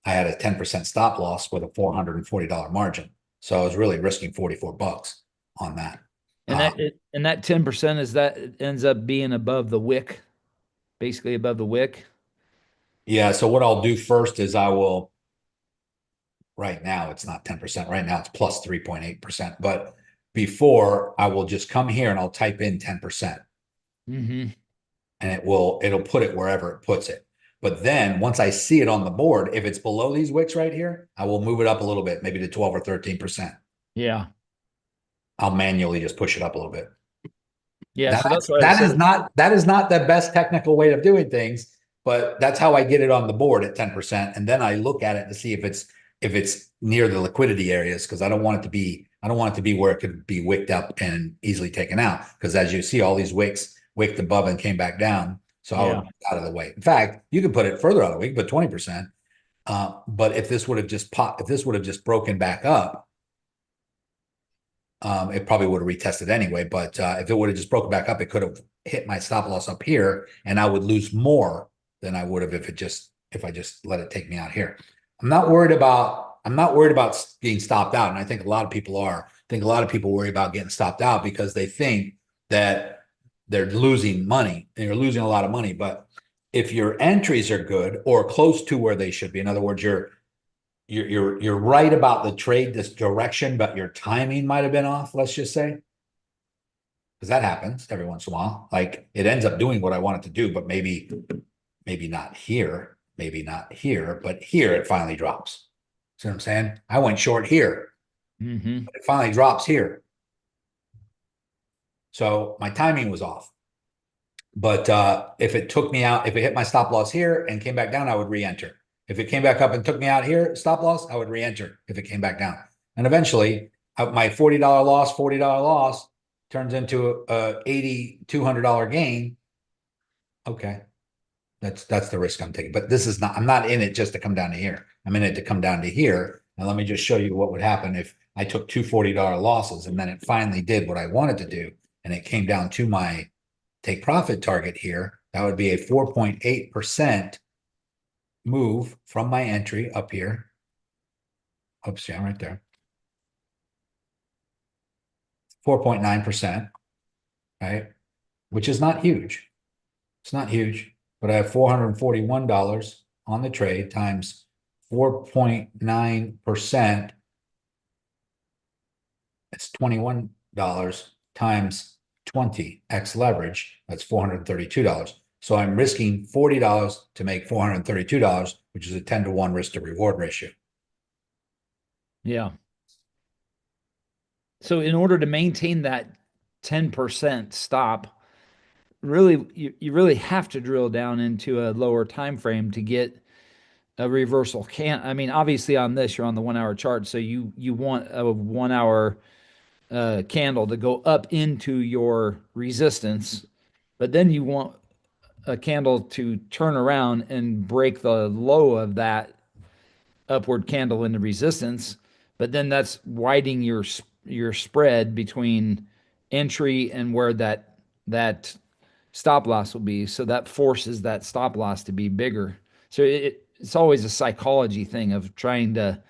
I had a 10% stop loss with a $440 margin. So I was really risking $44 on that. And that 10% is that it ends up being above the wick, basically above the wick. Yeah. So what I'll do first is I will, right now it's not 10%. Right now it's plus 3.8%. But before I will just come here and I'll type in 10%. Mm-hmm. And it'll put it wherever it puts it. But then once I see it on the board, if it's below these wicks right here, I will move it up a little bit, maybe to 12 or 13%. Yeah. I'll manually just push it up a little bit. Yeah. That is not the best technical way of doing things, but that's how I get it on the board at 10%. And then I look at it to see if it's near the liquidity areas, because I don't want it to be where it could be wicked up and easily taken out. Because as you see, all these wicks wicked above and came back down. So I would put it out of the way. In fact, you could put it further out of the way, you could put 20%. But if this would have just broken back up, it probably would have retested anyway. But if it would have just broken back up, it could have hit my stop loss up here, and I would lose more than I would have if I just let it take me out here. I'm not worried about being stopped out, and I think a lot of people are. I think a lot of people worry about getting stopped out because they think that they're losing money and you're losing a lot of money. But if your entries are good or close to where they should be, in other words, you're right about the trade, this direction, but your timing might have been off, let's just say. Because that happens every once in a while. Like it ends up doing what I want it to do, but maybe not here, but here it finally drops. See what I'm saying? I went short here. Mm-hmm. But it finally drops here. So my timing was off. But if it took me out, if it hit my stop loss here and came back down, I would re-enter. If it came back up and took me out here, stop loss, I would re-enter if it came back down. And eventually, my $40 loss turns into a $8,200 gain. Okay. That's the risk I'm taking. But I'm not in it just to come down to here. I'm in it to come down to here. And let me just show you what would happen if I took two $40 losses and then it finally did what I wanted to do. And it came down to my take profit target here. That would be a 4.8% move from my entry up here. Oops, yeah, right there. 4.9%, right? Which is not huge. It's not huge, but I have $441 on the trade times 4.9%. It's $21 times 20x leverage. That's $432. So I'm risking $40 to make $432, which is a 10-to-1 risk to reward ratio. Yeah. So in order to maintain that 10% stop, really, you really have to drill down into a lower time frame to get a reversal. I mean, obviously on this, you're on the 1 hour chart. So you want a 1 hour candle to go up into your resistance, but then you want a candle to turn around and break the low of that upward candle into resistance. But then that's widening your spread between entry and where that stop loss will be. So that forces that stop loss to be bigger. So it's always a psychology thing of trying to,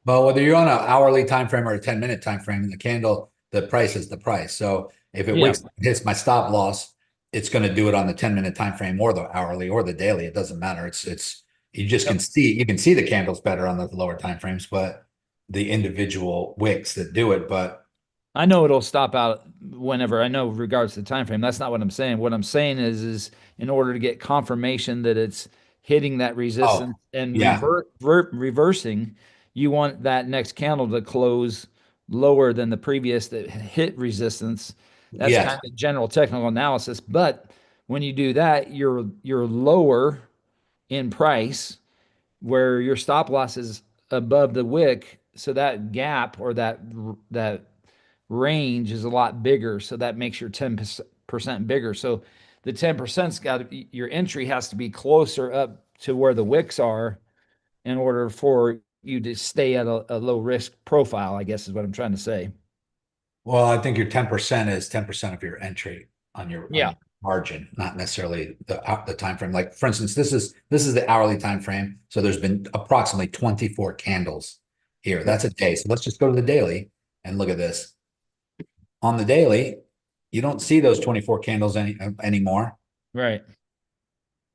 But whether you're on an hourly time frame or a 10-minute time frame, the candle, the price is the price. So if it hits my stop loss, it's going to do it on the 10-minute time frame or the hourly or the daily. It doesn't matter. It's You just can see the candles better on the lower time frames, but the individual wicks that do it. But I know it'll stop out whenever. I know regards to the time frame. That's not what I'm saying. What I'm saying is in order to get confirmation that it's hitting that resistance and yeah, reversing, you want that next candle to close lower than the previous that hit resistance. That's yes, kind of general technical analysis. But when you do that, you're lower in price where your stop loss is above the wick. So that gap or that range is a lot bigger. So that makes your 10% bigger. So the 10%'s got to, your entry has to be closer up to where the wicks are in order for you to stay at a low risk profile, I guess is what I'm trying to say. well, I think your 10% is 10% of your entry on your Yeah. margin, not necessarily the time frame. Like for instance, this is the hourly time frame. So there's been approximately 24 candles here. That's a day. So let's just go to the daily and look at this. On the daily, you don't see those 24 candles anymore. Right.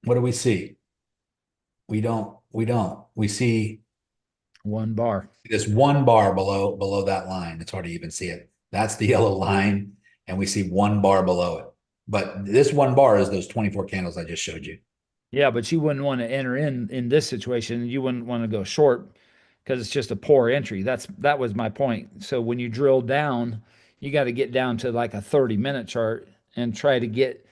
What do we see? We don't. We see one bar. this one bar below that line. It's hard to even see it. That's the yellow line, and we see one bar below it. But this one bar is those 24 candles I just showed you. Yeah, but you wouldn't want to enter in this situation. You wouldn't want to go short because it's just a poor entry. That was my point. So when you drill down, you got to get down to like a 30-minute chart and try to get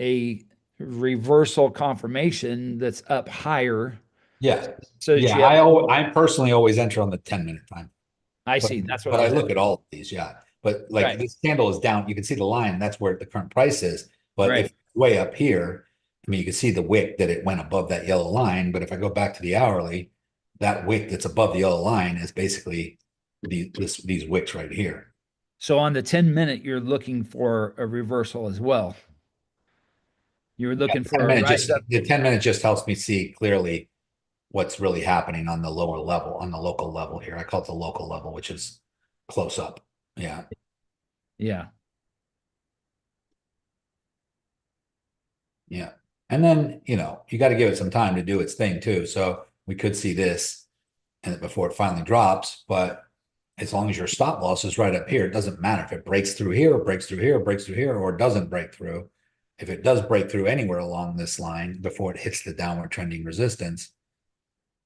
a reversal confirmation that's up higher. Yeah. So that Yeah, you have, I personally always enter on the 10-minute time. I But, see. That's what but I I was look at all of these, yeah. But like Right. this candle is down. You can see the line. That's where the current price is. But Right. if way up here, I mean, you can see the wick that it went above that yellow line. But if I go back to the hourly, that wick that's above the yellow line is basically these wicks right here. So on the 10-minute, you're looking for a reversal as well. You're looking for a 10-minute rise up. the 10-minute just helps me see clearly what's really happening on the lower level, on the local level here. I call it the local level, which is close up. Yeah. Yeah. Yeah. And then, you got to give it some time to do its thing too. So we could see this and before it finally drops, but as long as your stop loss is right up here, it doesn't matter if it breaks through here, or breaks through here, or breaks through here, or it doesn't break through. If it does break through anywhere along this line before it hits the downward trending resistance,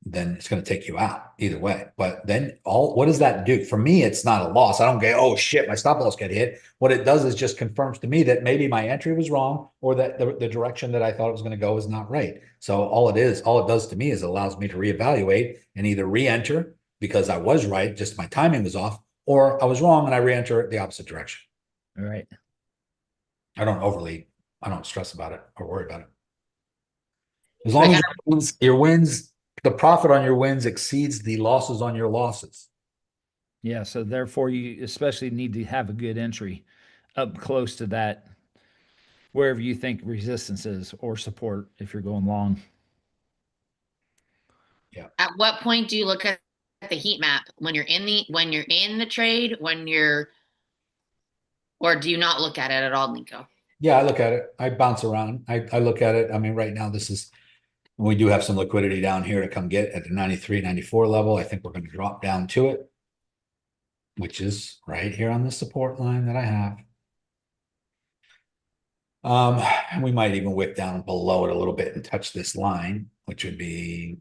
then it's going to take you out either way. But then what does that do? For me, it's not a loss. I don't go, oh shit, my stop loss got hit. What it does is just confirms to me that maybe my entry was wrong or that the direction that I thought it was going to go is not right. So all it does to me is it allows me to reevaluate and either re-enter because I was right, just my timing was off, or I was wrong and I re-enter the opposite direction. All right. I don't stress about it or worry about it. As long as your wins, the profit on your wins exceeds the losses on your losses. Yeah. So therefore, you especially need to have a good entry up close to that, wherever you think resistance is or support if you're going long. Yeah. At what point do you look at the heat map when you're in the trade, or do you not look at it at all, Nico? Yeah, I look at it. I bounce around. I look at it. I mean, right now, we do have some liquidity down here to come get at the 93, 94 level. I think we're going to drop down to it, which is right here on the support line that I have. And we might even wick down below it a little bit and touch this line, which would be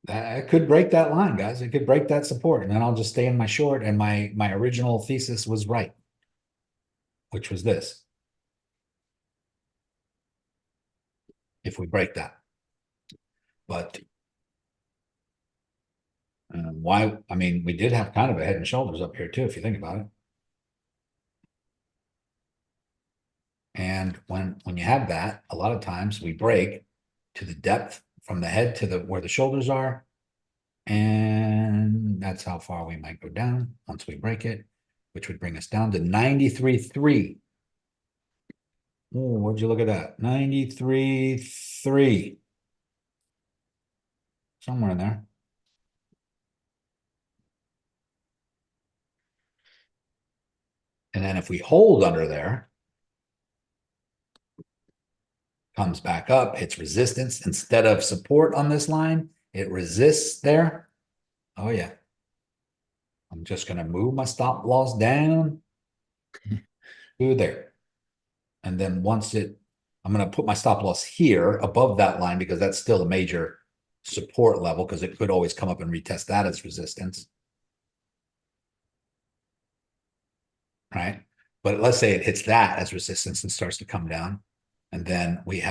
that it could break that line, guys. It could break that support, and then I'll just stay in my short. And my original thesis was right, which was this. If we break that. But why? I mean, we did have kind of a head and shoulders up here too, if you think about it. And when you have that, a lot of times we break to the depth from the head to where the shoulders are. And that's how far we might go down once we break it, which would bring us down to 93.3. Oh, where'd you look at that? 93.3. Somewhere in there. And then if we hold under there, comes back up, hits resistance. Instead of support on this line, it resists there. Oh yeah. I'm just going to move my stop loss down to there. And then once I'm going to put my stop loss here above that line because that's still a major support level because it could always come up and retest that as resistance. Right? But let's say it hits that as resistance and starts to come down. And then it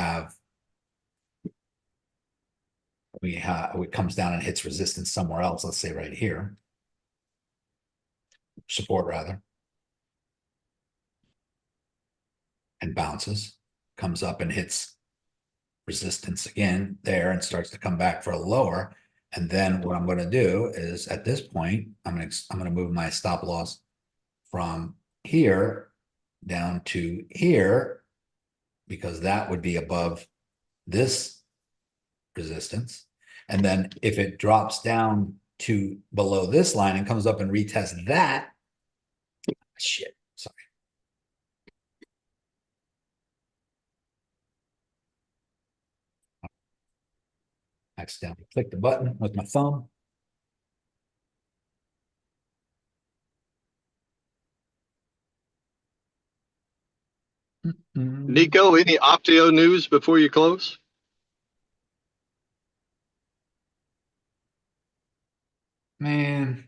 comes down and hits resistance somewhere else. Let's say right here. Support rather. And bounces, comes up and hits resistance again there and starts to come back for a lower. And then what I'm going to do is at this point, I'm going to move my stop loss from here down to here because that would be above this resistance. And then if it drops down to below this line and comes up and retests that, shit, sorry. Accidentally click the button with my thumb. Nico, any Optio news before you close? Man,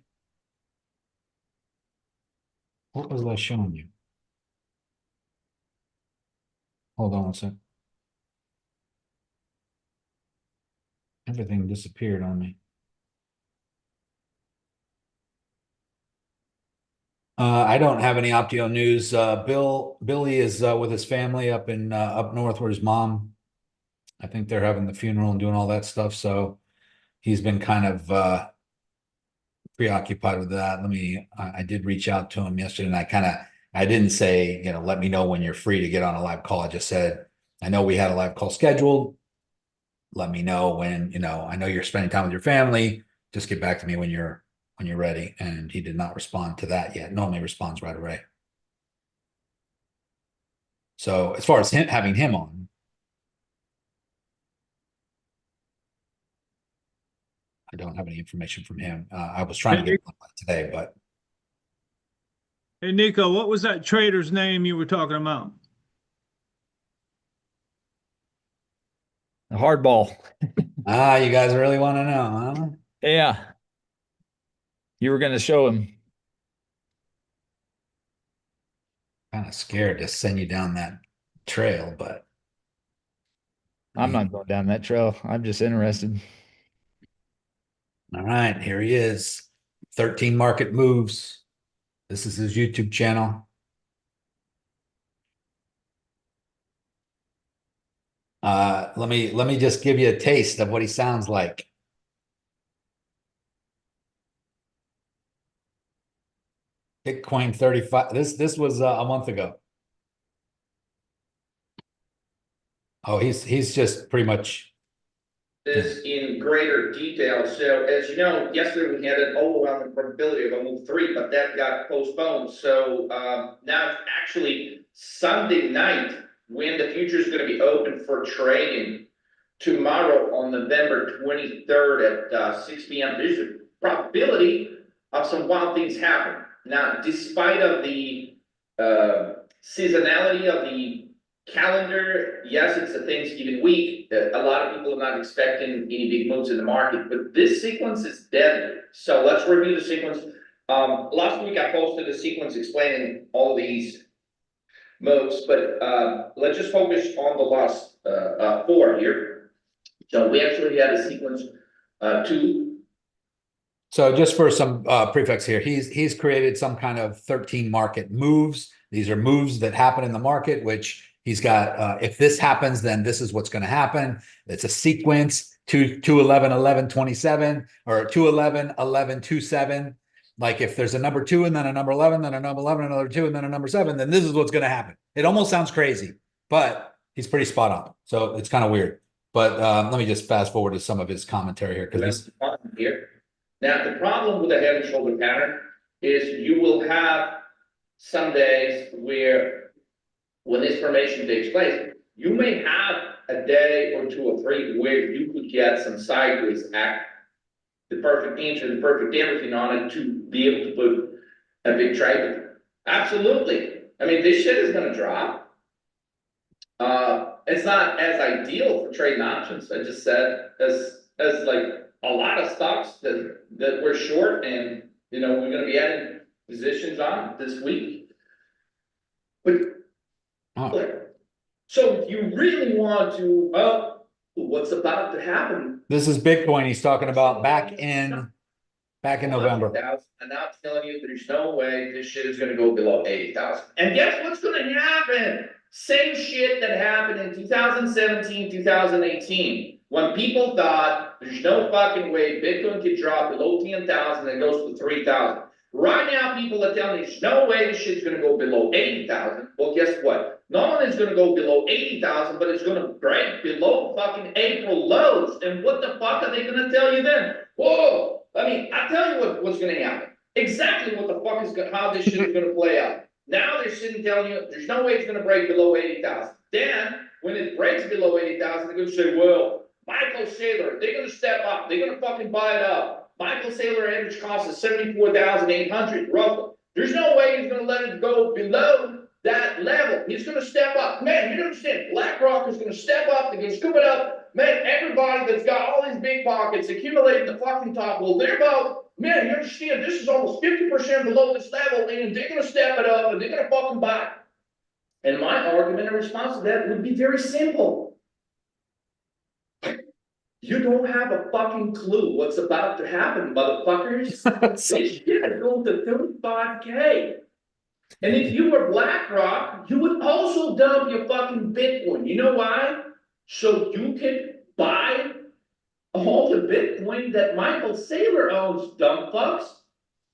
what was I showing you? Hold on a sec. Everything disappeared on me. I don't have any Optio news. Billy is with his family up north where his mom, I think they're having the funeral and doing all that stuff. So he's been kind of preoccupied with that. I did reach out to him yesterday and I didn't say, let me know when you're free to get on a live call. I just said, I know we had a live call scheduled. Let me know when, I know you're spending time with your family. Just get back to me when you're ready. And he did not respond to that yet. Normally responds right away. So as far as having him on, I don't have any information from him. I was trying to get him today, but. Hey, Nico, what was that trader's name you were talking about? The hardball. You guys really want to know, huh? Yeah. You were going to show him. Kind of scared to send you down that trail, but. I'm not going down that trail. I'm just interested. All right, here he is. 13 market moves. This is his YouTube channel. Let me just give you a taste of what he sounds like. Bitcoin 35. This was a month ago. Oh, he's just pretty much this in greater detail. So as you know, yesterday we had an overwhelming probability of a move 3, but that got postponed. So now it's actually Sunday night when the future is going to be open for trading tomorrow on November 23rd at 6 p.m. There's a probability of some wild things happening. Now, despite of the seasonality of the calendar, yes, it's a Thanksgiving week. A lot of people are not expecting any big moves in the market, but this sequence is deadly. So let's review the sequence. Last week I posted a sequence explaining all these moves, but let's just focus on the last 4 here. So we actually had a sequence 2. So just for some prefix here, he's created some kind of 13 market moves. These are moves that happen in the market, which he's got, if this happens, then this is what's going to happen. It's a sequence, 211, 11, 27, or 211, 11, 27. Like if there's a number 2 and then a number 11, then a number 11, another 2, and then a number 7, then this is what's going to happen. It almost sounds crazy, but he's pretty spot on. So it's kind of weird. But let me just fast forward to some of his commentary here. Because here. Now, the problem with the head and shoulder pattern is you will have some days where when this formation takes place, you may have a day or 2 or 3 where you could get some sideways act, the perfect answer, the perfect everything on it to be able to put a big trade in. Absolutely. I mean, this shit is gonna drop. It's not as ideal for trading options. I just said as like a lot of stocks that we're short, and you know we're going to be adding positions on this week. But so if you really want to, what's about to happen? This is Bitcoin he's talking about back in November. And I'm telling you, there's no way this shit is going to go below 80,000. And guess what's going to happen? Same shit that happened in 2017, 2018, when people thought there's no fucking way Bitcoin could drop below 10,000 and it goes to 3,000. Right now, people are telling you there's no way this shit's going to go below 80,000. Well, guess what? Not only is going to go below 80,000, but it's going to break below fucking April lows. And what the fuck are they going to tell you then? Whoa! I mean, I tell you what's going to happen. Exactly what the fuck is how this shit is going to play out. Now they're sitting telling you there's no way it's going to break below 80,000. Then, when it breaks below 80,000, they're going to say, well, Michael Saylor, they're going to step up. They're going to fucking buy it up. Michael Saylor average cost is 74,800 roughly. There's no way he's going to let it go below that level. He's going to step up. Man, you don't understand. BlackRock is going to step up. They're going to scoop it up. Man, everybody that's got all these big pockets accumulating the fucking top, well, they're about, man, you understand, this is almost 50% below this level, and they're going to step it up, and they're going to fucking buy it. And my argument in response to that would be very simple. You don't have a fucking clue what's about to happen, motherfuckers. This shit goes to 35K. And if you were BlackRock, you would also dump your fucking Bitcoin. You know why? So you can buy all the Bitcoin that Michael Saylor owns, dumb fucks.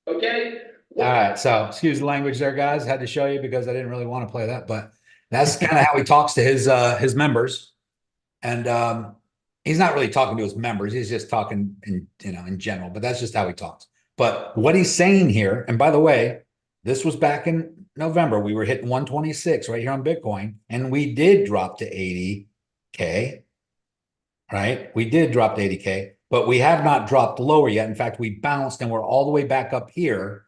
Okay? All right, so excuse the language there, guys. Had to show you because I didn't really want to play that, but that's kind of how he talks to his members. And he's not really talking to his members. He's just talking in general, but that's just how he talks. But what he's saying here, and by the way, this was back in November. We were hitting 126 right here on Bitcoin, and we did drop to 80K, right? We did drop to 80K, but we have not dropped lower yet. In fact, we bounced and we're all the way back up here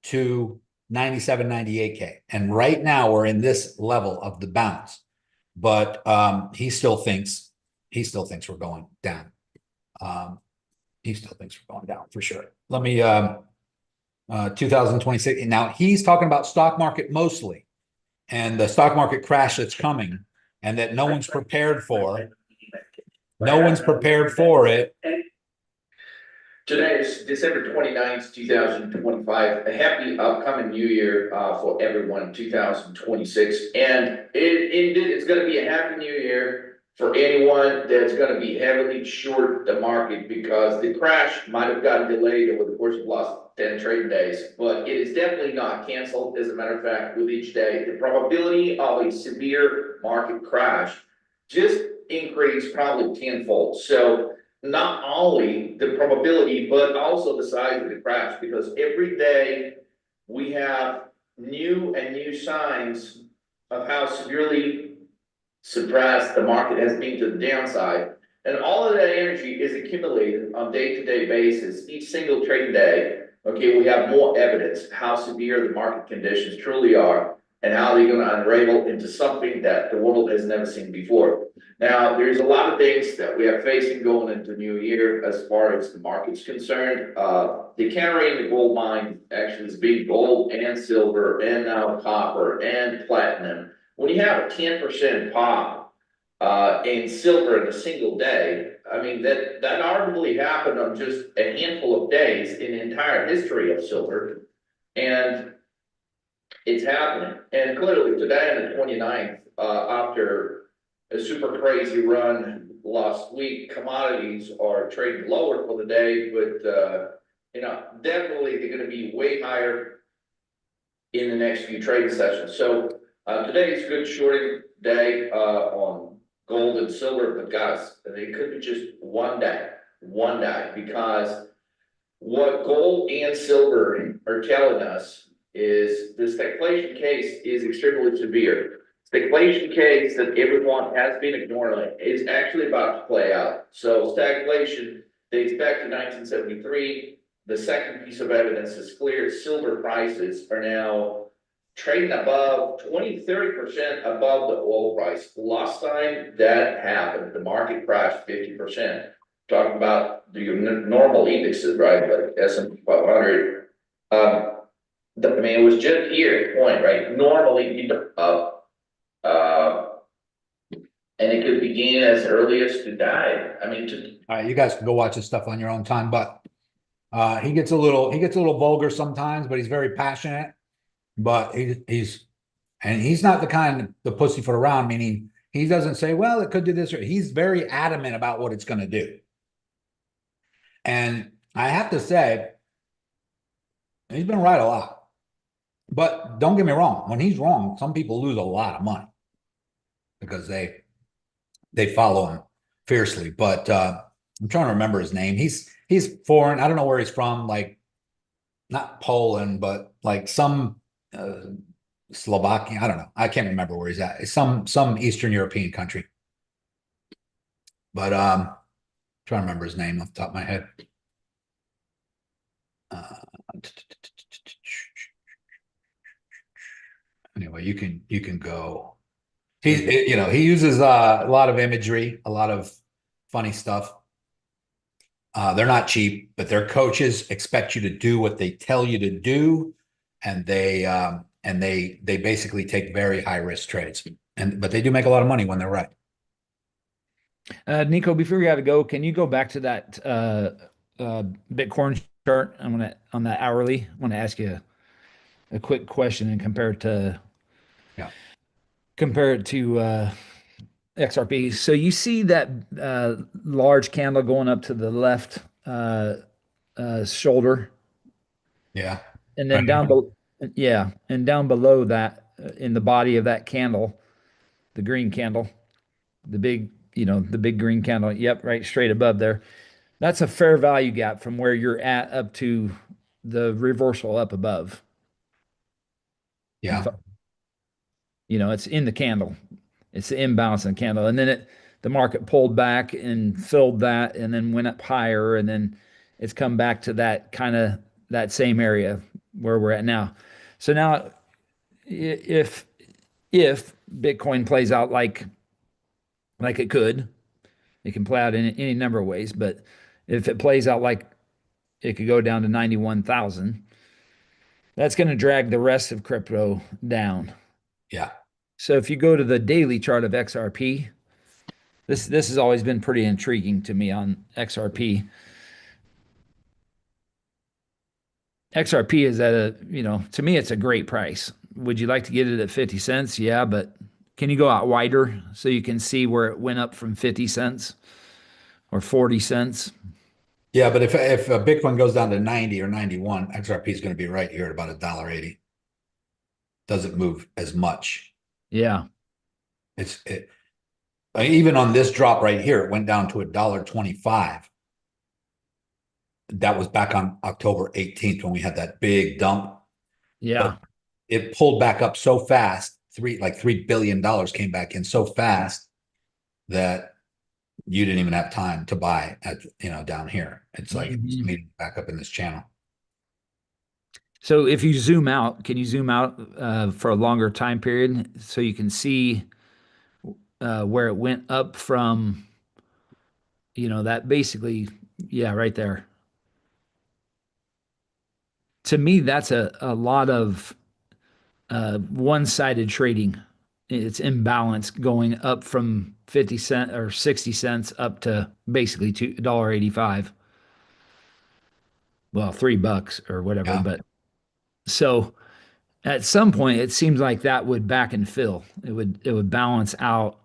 to 97, 98K. And right now we're in this level of the bounce, but he still thinks we're going down. He still thinks we're going down for sure. Let me 2026. Now he's talking about stock market mostly, and the stock market crash that's coming, and that no one's prepared for. No one's prepared for it. Today is December 29th, 2025. A happy upcoming new year for everyone, 2026. And it's going to be a happy new year for anyone that's going to be heavily short the market, because the crash might have gotten delayed over the course of the last 10 trading days, but it is definitely not canceled. As a matter of fact, with each day, the probability of a severe market crash just increased probably tenfold. So not only the probability, but also the size of the crash, because every day we have new signs of how severely suppressed the market has been to the downside. And all of that energy is accumulated on day-to-day basis, each single trading day. Okay, we have more evidence how severe the market conditions truly are, and how they're going to unravel into something that the world has never seen before. Now, there's a lot of things that we are facing going into New Year as far as the market's concerned. The canary in the gold mine actually is being gold and silver and now copper and platinum. When you have a 10% pop in silver in a single day, I mean, that arguably happened on just a handful of days in the entire history of silver. And it's happening. And clearly today on the 29th, after a super crazy run last week, commodities are trading lower for the day, but definitely they're going to be way higher in the next few trading sessions. So today is a good shorting day on gold and silver, but guys, it could be just one day, because what gold and silver are telling us is this stagflation case is extremely severe. stagflation case that everyone has been ignoring is actually about to play out. So stagflation dates back to 1973. The second piece of evidence is clear. Silver prices are now trading above 20-30% above the oil price. Last time that happened, the market crashed 50%. Talking about the normal indexes, right? Like S&P 500. I mean, it was just here, point, right? Normally, and it could begin as early as to die. I mean, All right, you guys can go watch this stuff on your own time, but he gets a little vulgar sometimes, but he's very passionate. But he's not the kind to pussyfoot around, meaning he doesn't say, well, it could do this, or he's very adamant about what it's going to do. And I have to say, he's been right a lot. But don't get me wrong, when he's wrong, some people lose a lot of money because they follow him fiercely. But I'm trying to remember his name. He's foreign. I don't know where he's from, like not Poland, but like some Slovakia. I don't know. I can't remember where he's at. It's some Eastern European country. But trying to remember his name off the top of my head. Anyway, you can go. He uses a lot of imagery, a lot of funny stuff. They're not cheap, but their coaches expect you to do what they tell you to do, and they basically take very high risk trades. But they do make a lot of money when they're right. Nico, before we got to go, can you go back to that Bitcoin chart? On that hourly. I want to ask you a quick question and compare it to XRP. So you see that large candle going up to the left shoulder. Yeah. And then down below that, in the body of that candle, the green candle, the big green candle. Yep, right straight above there. That's a fair value gap from where you're at up to the reversal up above. Yeah. It's in the candle. It's the imbalance in the candle. And then the market pulled back and filled that and then went up higher. And then it's come back to that that same area where we're at now. So now if Bitcoin plays out like it could, it can play out in any number of ways, but if it plays out like it could go down to 91,000, that's going to drag the rest of crypto down. Yeah. So if you go to the daily chart of XRP, this has always been pretty intriguing to me on XRP. XRP is at to me, it's a great price. Would you like to get it at 50 cents? Yeah, but can you go out wider so you can see where it went up from 50 cents or 40 cents? Yeah, but if Bitcoin goes down to 90 or 91, XRP is going to be right here at about $1.80. Doesn't move as much. Yeah. Even on this drop right here, it went down to $1.25. That was back on October 18th when we had that big dump. Yeah. But it pulled back up so fast, $3 billion came back in so fast that you didn't even have time to buy down here. It's like it's meeting back up in this channel. So if you zoom out, can you zoom out for a longer time period so you can see where it went up from, that basically, right there. To me, that's a lot of one-sided trading. It's imbalance going up from 50 cents or 60 cents up to basically $2.85. Well, $3 or whatever. Yeah. But so at some point, it seems like that would back and fill. It would balance out.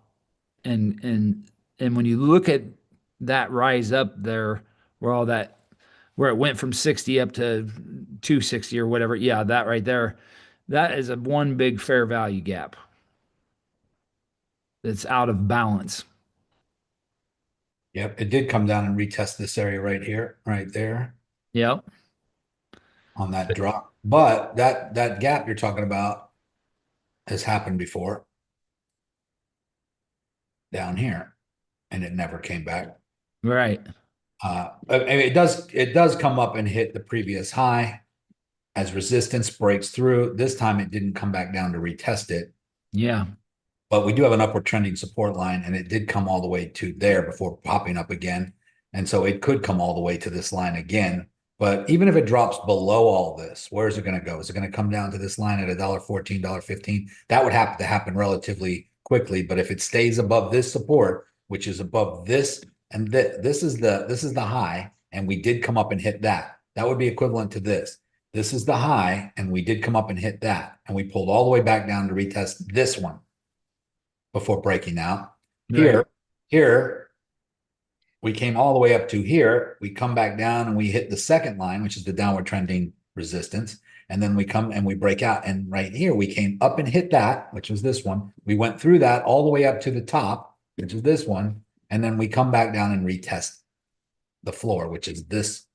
And when you look at that rise up there, where it went from 60 up to 260 or whatever, that right there, that is one big fair value gap. That's out of balance. Yep, it did come down and retest this area right here, right there. Yep. On that drop. But that gap you're talking about has happened before. down here, and it never came back. Right. It does come up and hit the previous high as resistance breaks through. This time it didn't come back down to retest it. Yeah. But we do have an upward trending support line, and it did come all the way to there before popping up again. And so it could come all the way to this line again. But even if it drops below all this, where is it going to go? Is it going to come down to this line at $1.14, $1.15? That would have to happen relatively quickly. But if it stays above this support, which is above this, and this is the high, and we did come up and hit that. That would be equivalent to this. This is the high, and we did come up and hit that. And we pulled all the way back down to retest this one before breaking out. Right. Here, we came all the way up to here. We come back down and we hit the second line, which is the downward trending resistance. And then we come and we break out. And right here, we came up and hit that, which was this one. We went through that all the way up to the top, which is this one. And then we come back down and retest the floor, which is this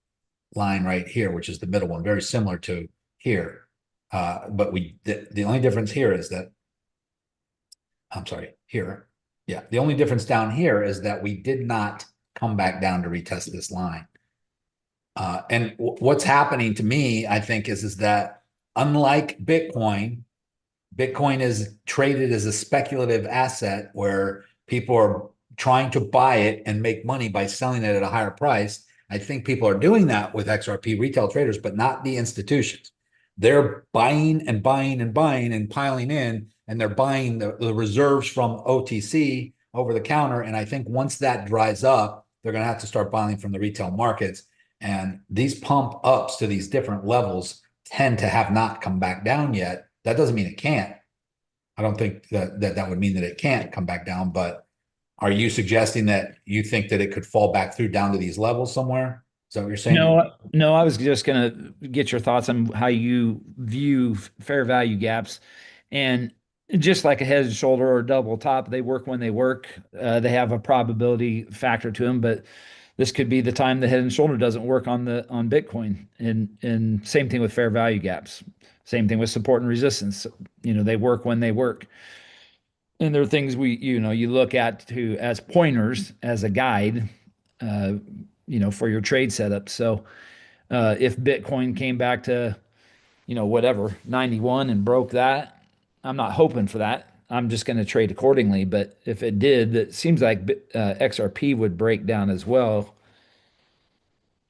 line right here, which is the middle one, very similar to here. But the only difference here is that, I'm sorry, here. Yeah, the only difference down here is that we did not come back down to retest this line. And what's happening to me, I think, is that unlike Bitcoin is traded as a speculative asset where people are trying to buy it and make money by selling it at a higher price. I think people are doing that with XRP retail traders, but not the institutions. They're buying and buying and buying and piling in, and they're buying the reserves from OTC over the counter. And I think once that dries up, they're going to have to start buying from the retail markets. And these pump ups to these different levels tend to have not come back down yet. That doesn't mean it can't. I don't think that would mean that it can't come back down, but are you suggesting that you think that it could fall back through down to these levels somewhere? Is that what you're saying? No, I was just going to get your thoughts on how you view fair value gaps. And just like a head and shoulder or a double top, they work when they work. They have a probability factor to them, but this could be the time the head and shoulder doesn't work on Bitcoin. And same thing with fair value gaps. Same thing with support and resistance. They work when they work. And there are things you look at as pointers, as a guide, for your trade setup. So if Bitcoin came back to, whatever, 91 and broke that, I'm not hoping for that. I'm just going to trade accordingly. But if it did, it seems like XRP would break down as well,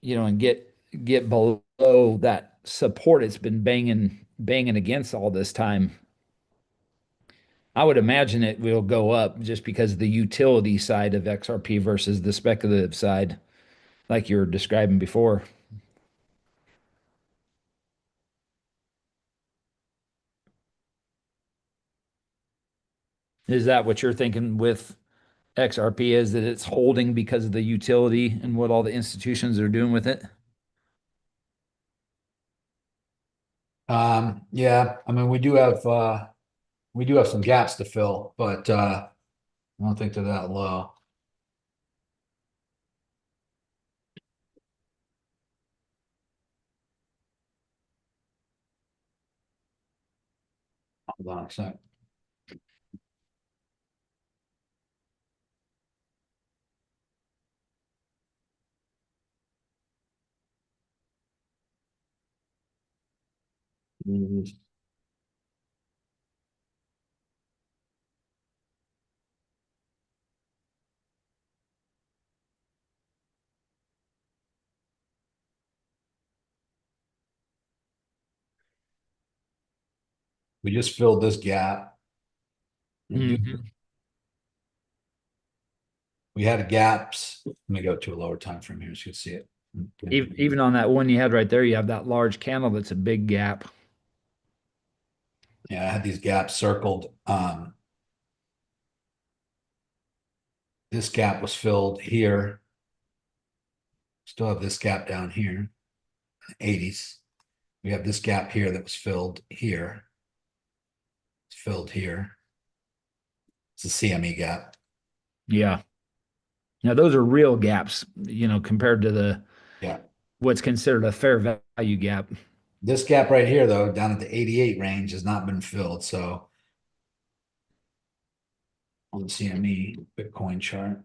and get below that support it's been banging against all this time. I would imagine it will go up just because of the utility side of XRP versus the speculative side, like you were describing before. Is that what you're thinking with XRP, is that it's holding because of the utility and what all the institutions are doing with it? Yeah, I mean, we do have some gaps to fill, but I don't think they're that low. Hold on a sec. We just filled this gap. We had gaps. Let me go to a lower time frame here so you can see it. Even on that one you had right there, you have that large candle that's a big gap. Yeah, I had these gaps circled. This gap was filled here. Still have this gap down here, 80s. We have this gap here that was filled here. It's filled here. It's a CME gap. Yeah. Now those are real gaps, compared to what's considered a fair value gap. This gap right here, though, down at the 88 range has not been filled. So on CME Bitcoin chart.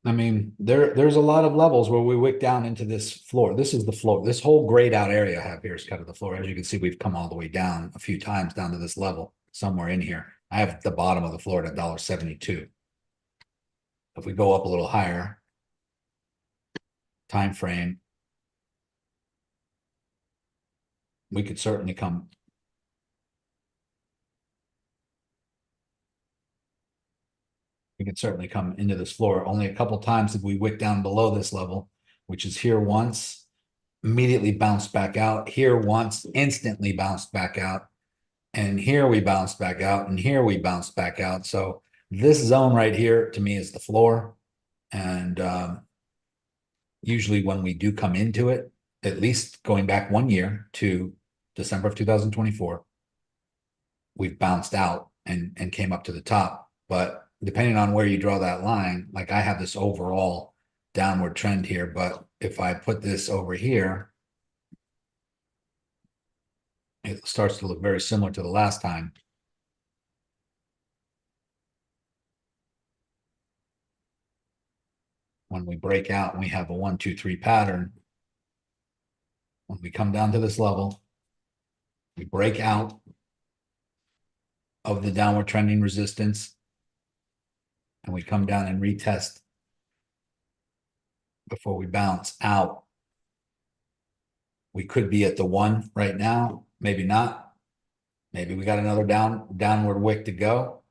I mean, there's a lot of levels where we wick down into this floor. This is the floor. This whole grayed out area I have here is kind of the floor. As you can see, we've come all the way down a few times down to this level, somewhere in here. I have the bottom of the floor at $1.72. If we go up a little higher, time frame, we could certainly come. We could certainly come into this floor. Only a couple times did we wick down below this level, which is here once, immediately bounced back out, here once, instantly bounced back out, and here we bounced back out, and here we bounced back out. So this zone right here to me is the floor. And usually when we do come into it, at least going back 1 year to December of 2024, we've bounced out and came up to the top. But depending on where you draw that line, like I have this overall downward trend here, but if I put this over here, it starts to look very similar to the last time. When we break out and we have a 1, 2, 3 pattern, when we come down to this level, we break out of the downward trending resistance and we come down and retest before we bounce out. We could be at the 1 right now, maybe not. Maybe we got another downward wick to go,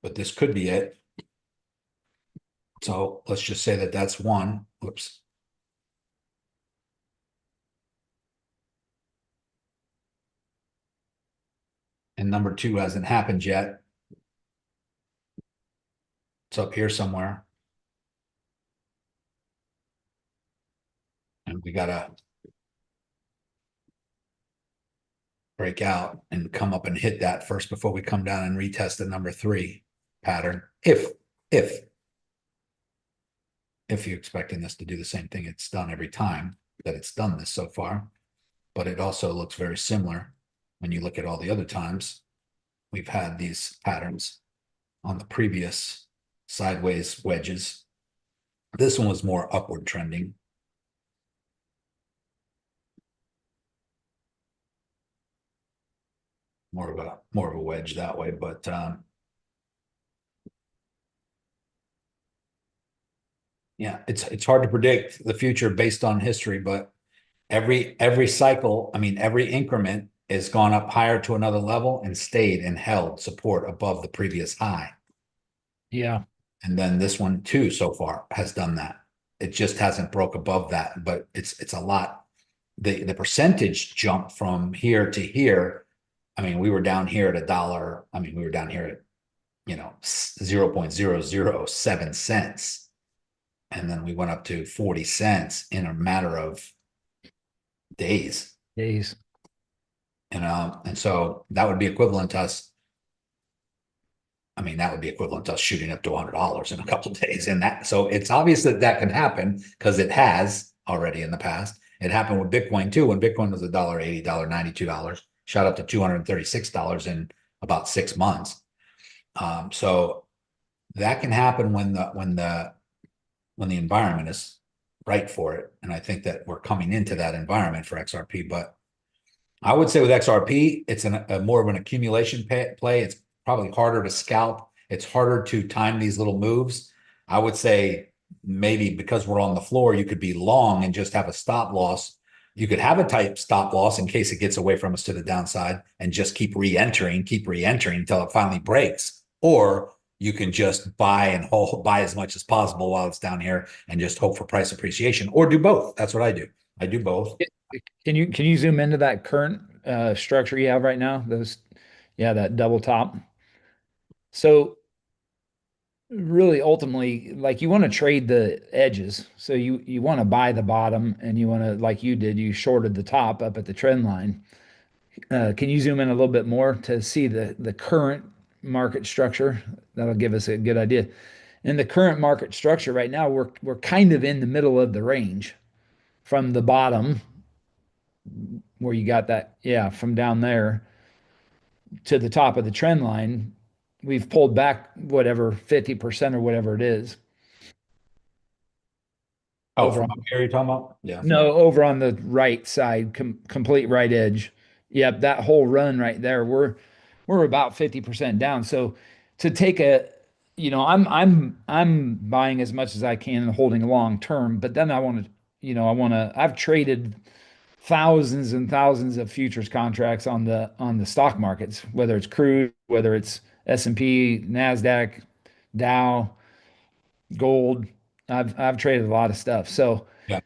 but this could be it. So let's just say that that's 1. Whoops. And number 2 hasn't happened yet. It's up here somewhere. And we gotta break out and come up and hit that first before we come down and retest the number 3 pattern. If you're expecting this to do the same thing it's done every time that it's done this so far. But it also looks very similar when you look at all the other times we've had these patterns on the previous sideways wedges. This one was more upward trending. More of a wedge that way, but yeah, it's hard to predict the future based on history, but every cycle, I mean, every increment has gone up higher to another level and stayed and held support above the previous high. Yeah. And then this one too, so far, has done that. It just hasn't broke above that, but it's a lot. The percentage jump from here to here, I mean, we were down here at $1. I mean, we were down here at, 0.007 cents. And then we went up to 40 cents in a matter of days. And so that would be equivalent to us. I mean, that would be equivalent to us shooting up to $100 in a couple of days. And that, so it's obvious that that can happen because it has already in the past. It happened with Bitcoin too, when Bitcoin was $1.80, $92, shot up to $236 in about 6 months. So that can happen when the environment is right for it. And I think that we're coming into that environment for XRP. But I would say with XRP, it's a more of an accumulation play. It's probably harder to scalp. It's harder to time these little moves. I would say maybe because we're on the floor, you could be long and just have a stop loss. You could have a type stop loss in case it gets away from us to the downside and just keep re-entering until it finally breaks. Or you can just buy as much as possible while it's down here and just hope for price appreciation, or do both. That's what I do. I do both. Can you zoom into that current structure you have right now? That double top. So really ultimately, like, you want to trade the edges. So you want to buy the bottom, and you want to, like you did, you shorted the top up at the trend line. Can you zoom in a little bit more to see the current market structure? That'll give us a good idea. In the current market structure right now, we're kind of in the middle of the range from the bottom where you got that, yeah, from down there to the top of the trend line. We've pulled back whatever 50% or whatever it is. Oh, Over from on, up here you're talking about? Yeah. no, over on the right side, complete right edge. Yep, that whole run right there, we're about 50% down. So to take a, I'm buying as much as I can and holding long term, but then I want to, I've traded thousands and thousands of futures contracts on the stock markets, whether it's crude, whether it's S&P, Nasdaq, Dow, gold. I've traded a lot of stuff. So Yeah.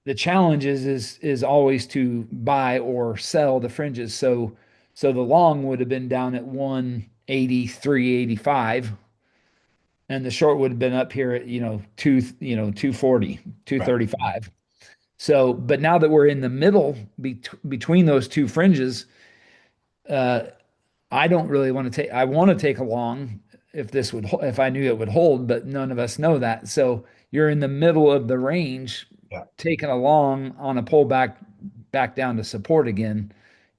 the challenge is always to buy or sell the fringes. So the long would have been down at 183, 85, and the short would have been up here at 240, Right. 235. So, but now that we're in the middle between those two fringes, uh, I don't really want to take. I want to take a long if I knew it would hold, but none of us know that. So you're in the middle of the range, Yeah. taking a long on a pullback back down to support again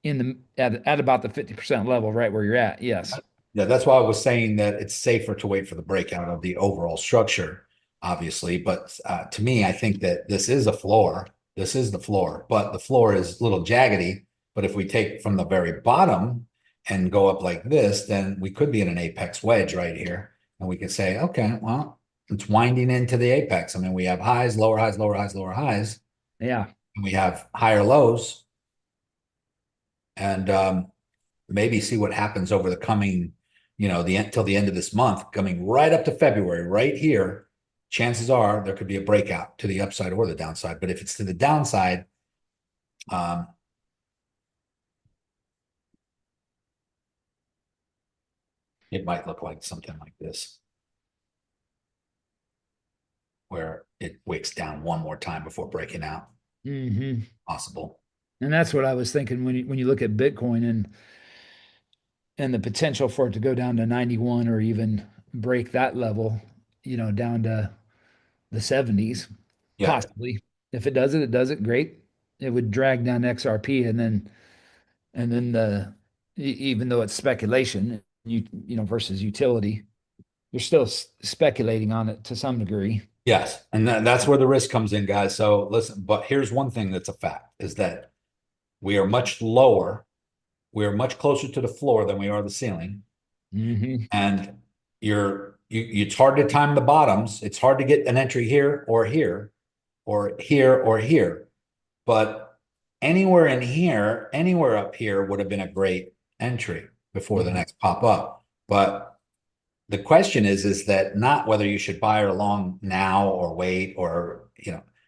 at about the 50% level, right where you're at. Yes. Yeah, that's why I was saying that it's safer to wait for the breakout of the overall structure, obviously. But to me, I think that this is a floor. This is the floor, but the floor is a little jaggedy. But if we take from the very bottom and go up like this, then we could be in an apex wedge right here. And we could say, okay, well, it's winding into the apex. I mean, we have highs, lower highs, lower highs, lower highs. Yeah. And we have higher lows. And maybe see what happens over the coming, till the end of this month, coming right up to February, right here. Chances are there could be a breakout to the upside or the downside. But if it's to the downside, it might look like something like this, where it wicks down one more time before breaking out. Mm-hmm. Possible. And that's what I was thinking when you look at Bitcoin and the potential for it to go down to 91 or even break that level, down to the 70s, Yeah. possibly. If it does it great. It would drag down XRP, and then even though it's speculation, versus utility, you're still speculating on it to some degree. Yes. And that's where the risk comes in, guys. So listen, but here's one thing that's a fact is that we are much lower. We are much closer to the floor than we are the ceiling. Mm-hmm. And it's hard to time the bottoms. It's hard to get an entry here or here or here or here. But anywhere in here, anywhere up here would have been a great entry before the next pop up. But the question is that not whether you should buy or long now or wait or,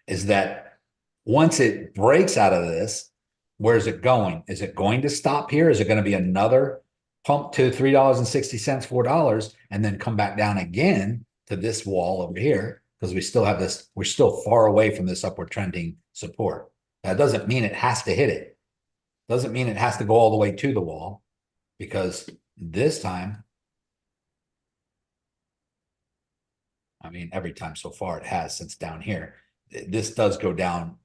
is that once it breaks out of this, where's it going? Is it going to stop here? Is it going to be another pump to $3.60, $4, and then come back down again to this wall over here? Because we still have this, we're still far away from this upward trending support. That doesn't mean it has to hit it. Doesn't mean it has to go all the way to the wall, because this time, I mean, every time so far it has since down here. This does go down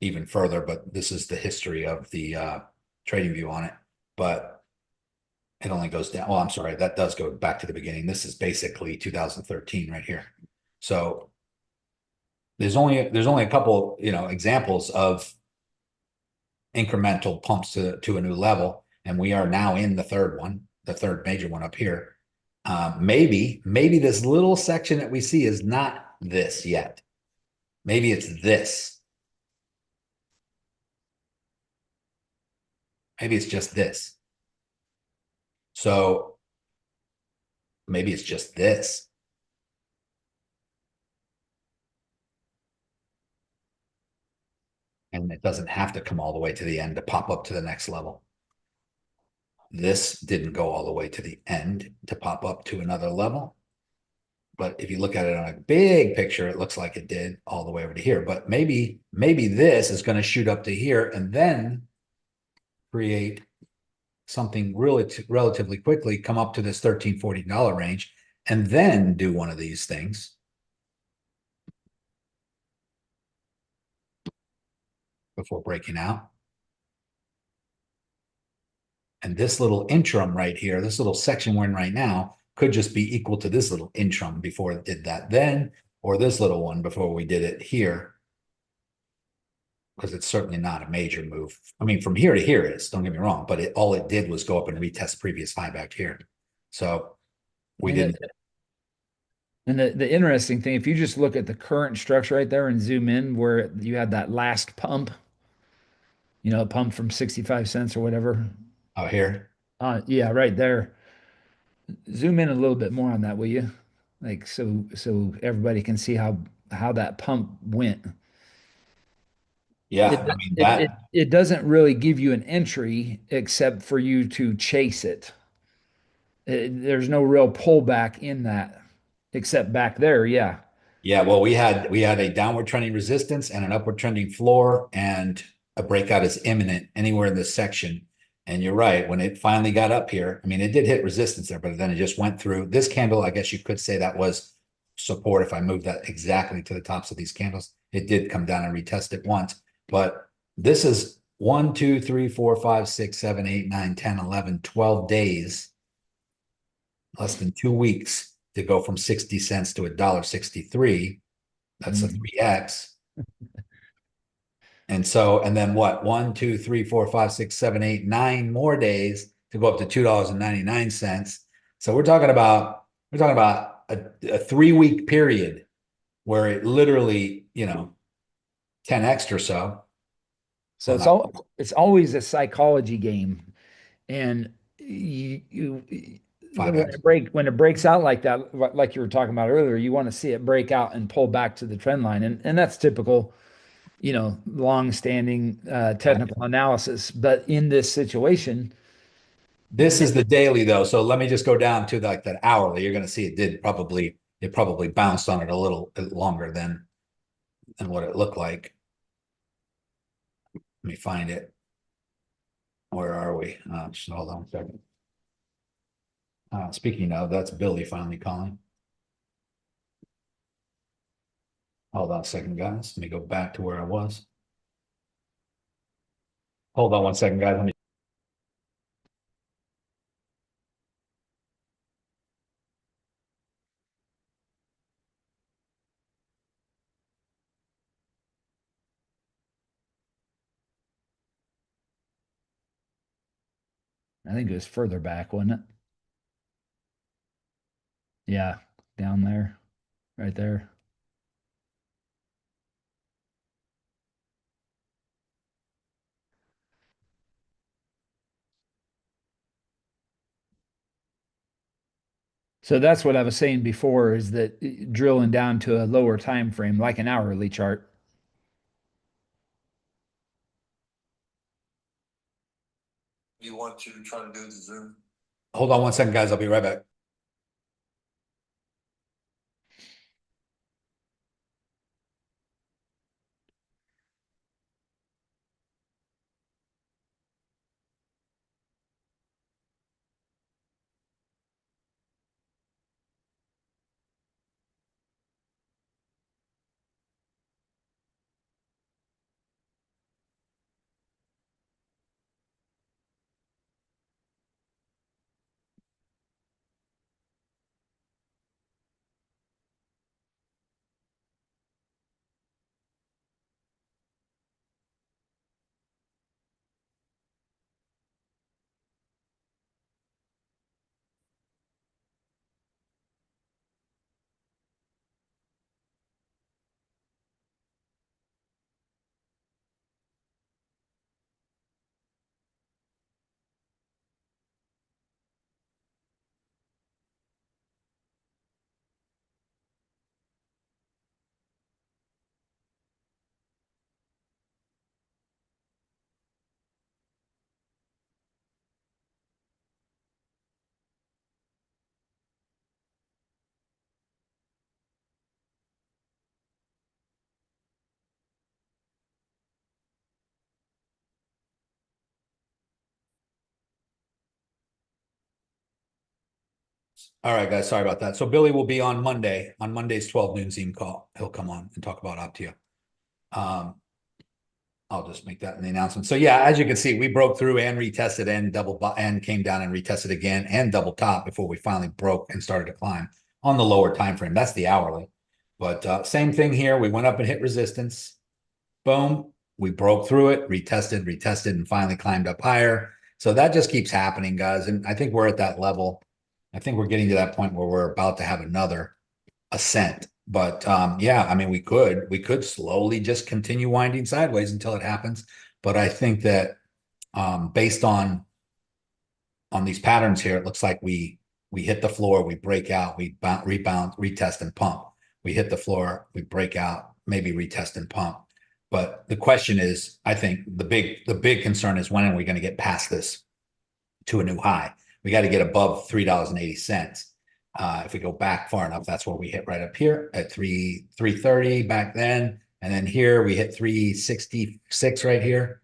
even further, but this is the history of the trading view on it. But it only goes down. Well, I'm sorry, that does go back to the beginning. This is basically 2013 right here. So there's only a couple, examples of incremental pumps to a new level, and we are now in the third one, the third major one up here. Maybe this little section that we see is not this yet. Maybe it's this. Maybe it's just this. So maybe it's just this. And it doesn't have to come all the way to the end to pop up to the next level. This didn't go all the way to the end to pop up to another level. But if you look at it on a big picture, it looks like it did all the way over to here. But maybe this is going to shoot up to here and then create something really relatively quickly, come up to this $13-14 range, and then do one of these things before breaking out. And this little interim right here, this little section we're in right now, could just be equal to this little interim before it did that then, or this little one before we did it here. Because it's certainly not a major move. I mean, from here to here is, don't get me wrong, but all it did was go up and retest previous high back here. So we didn't. And the interesting thing, if you just look at the current structure right there and zoom in where you had that last pump, pump from 65 cents or whatever. Oh, here? Yeah, right there. Zoom in a little bit more on that, will you? Like, so everybody can see how that pump went. Yeah, I mean, it doesn't really give you an entry except for you to chase it. There's no real pullback in that, except back there. Yeah. Yeah, well, we had a downward trending resistance and an upward trending floor, and a breakout is imminent anywhere in this section. And you're right, when it finally got up here, I mean, it did hit resistance there, but then it just went through this candle. I guess you could say that was support if I moved that exactly to the tops of these candles. It did come down and retest it once, but this is 1, 2, 3, 4, 5, 6, 7, 8, 9, 10, 11, 12 days, less than 2 weeks to go from 60 cents to $1.63. That's a 3x. And then what? 1, 2, 3, 4, 5, 6, 7, 8, 9 more days to go up to $2.99. So we're talking about a 3-week period where it literally, 10x or so. So it's always a psychology game, and when it breaks out like that, like you were talking about earlier, you want to see it break out and pull back to the trend line, and that's typical, long-standing technical analysis. But in this situation, this is the daily though. So let me just go down to like that hourly. You're going to see it probably bounced on it a little bit longer than what it looked like. Let me find it. Where are we? Just hold on a second. Speaking of, that's Billy finally calling. Hold on a second, guys. Let me go back to where I was. Hold on one second, guys. Let me. I think it was further back, wasn't it? Yeah, down there, right there. So that's what I was saying before, is that drilling down to a lower time frame, like an hourly chart. You want you to try to do the Zoom? Hold on one second, guys. I'll be right back. All right, guys, sorry about that. So Billy will be on Monday, on Monday's 12 noon Zoom call. He'll come on and talk about Optio. I'll just make that in the announcement. So yeah, as you can see, we broke through and retested and came down and retested again and double top before we finally broke and started to climb on the lower time frame. That's the hourly. But same thing here. We went up and hit resistance. Boom. We broke through it, retested, and finally climbed up higher. So that just keeps happening, guys. And I think we're at that level. I think we're getting to that point where we're about to have another ascent. But yeah, I mean, we could slowly just continue winding sideways until it happens. But I think that based on these patterns here, it looks like we hit the floor, we break out, we rebound, retest, and pump. We hit the floor, we break out, maybe retest and pump. But the question is, I think the big concern is, when are we going to get past this to a new high? We got to get above $3.80. If we go back far enough, that's where we hit right up here at 330 back then. And then here we hit 366 right here.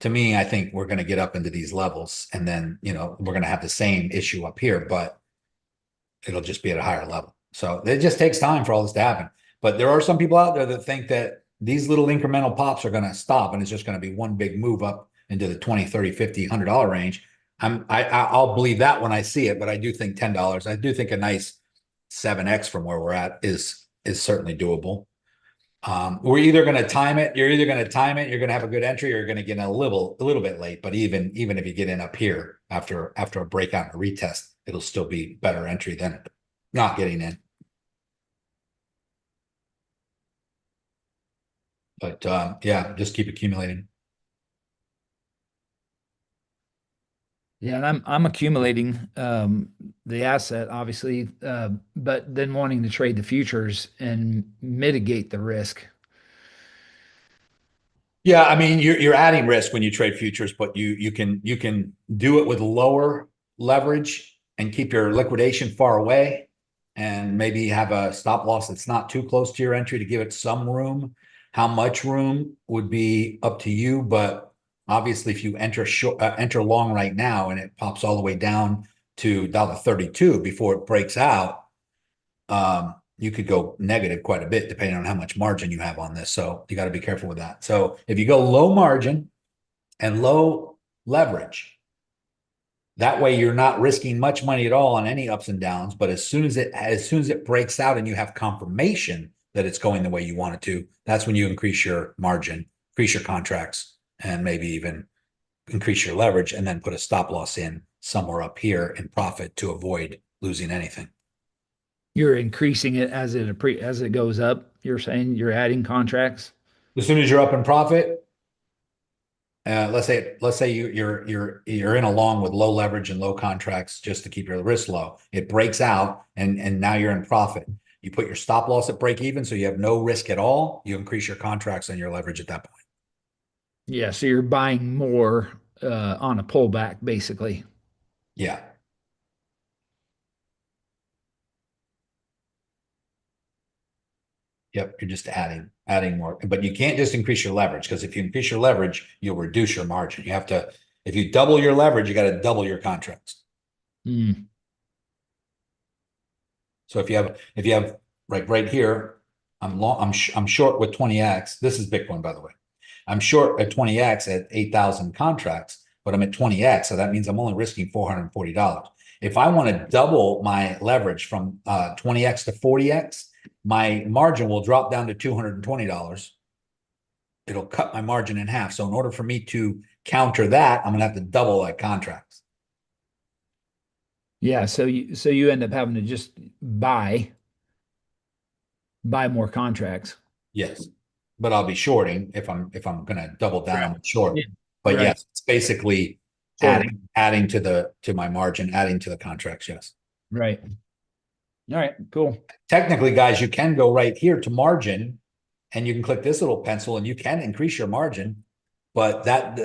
To me, I think we're going to get up into these levels, and then, you know, we're going to have the same issue up here, but it'll just be at a higher level. So it just takes time for all this to happen. But there are some people out there that think that these little incremental pops are going to stop, and it's just going to be one big move up into the 20, 30, 50, $100 range. I'll believe that when I see it, but I do think $10. I do think a nice 7x from where we're at is certainly doable. We're either going to time it. You're either going to time it. You're going to have a good entry, or you're going to get in a little bit late. But even if you get in up here after a breakout and a retest, it'll still be better entry than not getting in. But yeah, just keep accumulating. Yeah, and I'm accumulating the asset, obviously, but then wanting to trade the futures and mitigate the risk. Yeah, I mean, you're adding risk when you trade futures, but you can do it with lower leverage and keep your liquidation far away, and maybe have a stop loss that's not too close to your entry to give it some room. How much room would be up to you, but obviously, if you enter long right now and it pops all the way down to $1.32 before it breaks out, you could go negative quite a bit depending on how much margin you have on this. So you got to be careful with that. So if you go low margin and low leverage, that way you're not risking much money at all on any ups and downs. But as soon as it breaks out and you have confirmation that it's going the way you want it to, that's when you increase your margin, increase your contracts, and maybe even increase your leverage, and then put a stop loss in somewhere up here in profit to avoid losing anything. You're increasing it as it goes up. You're saying you're adding contracts. As soon as you're up in profit, let's say you're in a long with low leverage and low contracts just to keep your risk low. It breaks out, and now you're in profit. You put your stop loss at break even, so you have no risk at all. You increase your contracts and your leverage at that point. Yeah, so you're buying more on a pullback, basically. Yeah. Yep, you're just adding more, but you can't just increase your leverage, because if you increase your leverage, you'll reduce your margin. You have to, if you double your leverage, you got to double your contracts. Mm. So if you have right here, I'm short with 20x. This is Bitcoin, by the way. I'm short at 20x at 8,000 contracts, but I'm at 20x, so that means I'm only risking $440. If I want to double my leverage from 20x to 40x, my margin will drop down to $220. It'll cut my margin in half. So in order for me to counter that, I'm gonna have to double that contracts. Yeah, so you end up having to just buy more contracts. Yes, but I'll be shorting if I'm gonna double down on short. Yeah. But Right. yes, it's basically adding to my margin, adding to the contracts. Yes. Right. All right, cool. Technically, guys, you can go right here to margin, and you can click this little pencil, and you can increase your margin, but that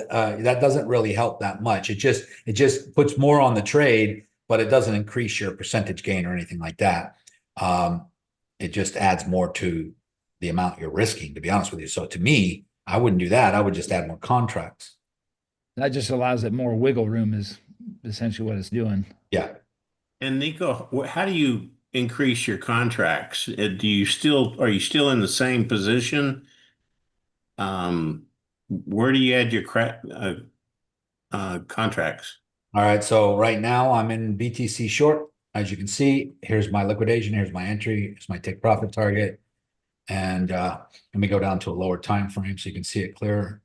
doesn't really help that much. It just puts more on the trade, but it doesn't increase your percentage gain or anything like that. It just adds more to the amount you're risking, to be honest with you. So to me, I wouldn't do that. I would just add more contracts. That just allows it more wiggle room, is essentially what it's doing. Yeah. And Nico, how do you increase your contracts? Are you still in the same position? Where do you add your contracts? All right. So right now I'm in BTC short. As you can see, here's my liquidation. Here's my entry. Here's my take profit target. And let me go down to a lower time frame so you can see it clearer.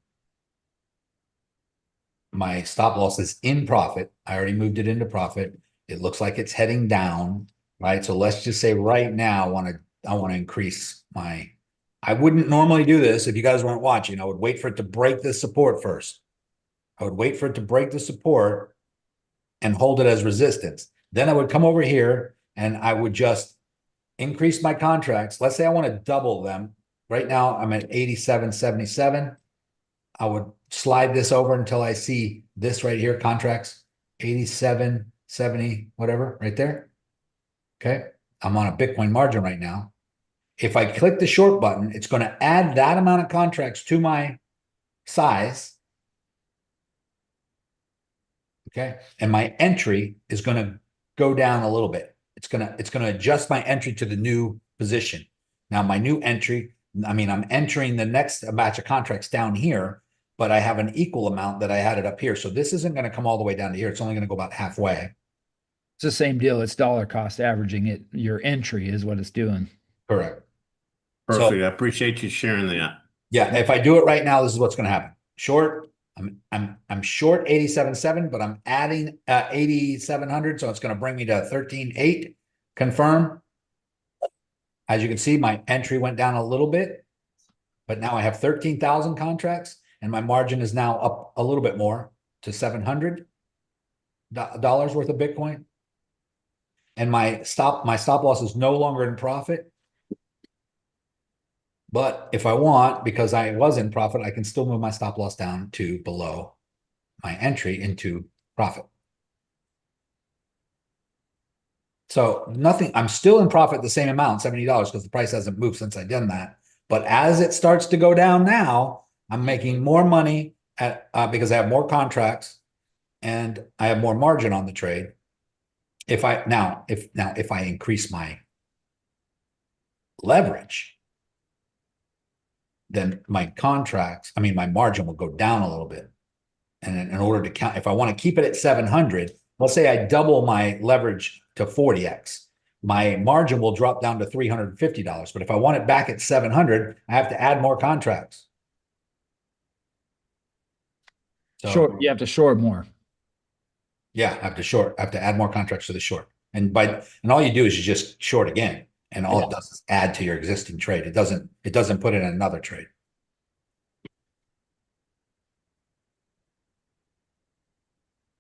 My stop loss is in profit. I already moved it into profit. It looks like it's heading down, right? So let's just say right now I want to increase my, I wouldn't normally do this if you guys weren't watching. I would wait for it to break the support first. I would wait for it to break the support and hold it as resistance. Then I would come over here and I would just increase my contracts. Let's say I want to double them. Right now I'm at 87.77. I would slide this over until I see this right here, contracts 87.70, whatever, right there. Okay. I'm on a Bitcoin margin right now. If I click the short button, it's going to add that amount of contracts to my size. Okay. And my entry is going to go down a little bit. It's going to adjust my entry to the new position. Now my new entry, I mean, I'm entering the next batch of contracts down here, but I have an equal amount that I had it up here. So this isn't going to come all the way down to here. It's only going to go about halfway. It's the same deal. It's dollar cost averaging it. Your entry is what it's doing. Correct. Perfect. So, I appreciate you sharing that. Yeah. If I do it right now, this is what's going to happen. Short, I'm short 87.7, but I'm adding 8,700. So it's going to bring me to 13.8. Confirm. As you can see, my entry went down a little bit, but now I have 13,000 contracts and my margin is now up a little bit more to $700 worth of Bitcoin. And my stop loss is no longer in profit. But if I want, because I was in profit, I can still move my stop loss down to below my entry into profit. So nothing, I'm still in profit the same amount, $70, because the price hasn't moved since I done that. But as it starts to go down now, I'm making more money because I have more contracts and I have more margin on the trade. If I increase my leverage, then my margin will go down a little bit. And in order to count, if I want to keep it at 700, let's say I double my leverage to 40x, my margin will drop down to $350. But if I want it back at 700, I have to add more contracts. So, short, you have to short more. Yeah, I have to add more contracts to the short. And all you do is you just short again. And all it does is add to your existing trade. It doesn't put in another trade.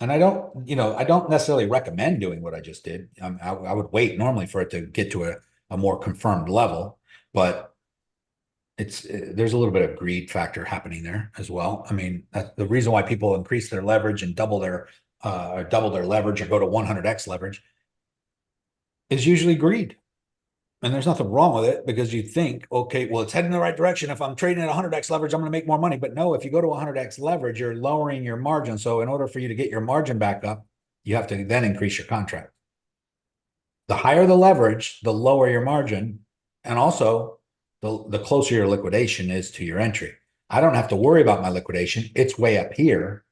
And I don't necessarily recommend doing what I just did. I would wait normally for it to get to a more confirmed level, but there's a little bit of greed factor happening there as well. I mean, the reason why people increase their leverage and double their leverage or go to 100x leverage is usually greed. And there's nothing wrong with it because you think, okay, well, it's heading in the right direction. If I'm trading at 100x leverage, I'm going to make more money. But no, if you go to 100x leverage, you're lowering your margin. So in order for you to get your margin back up, you have to then increase your contract. The higher the leverage, the lower your margin. And also the closer your liquidation is to your entry. I don't have to worry about my liquidation. It's way up here.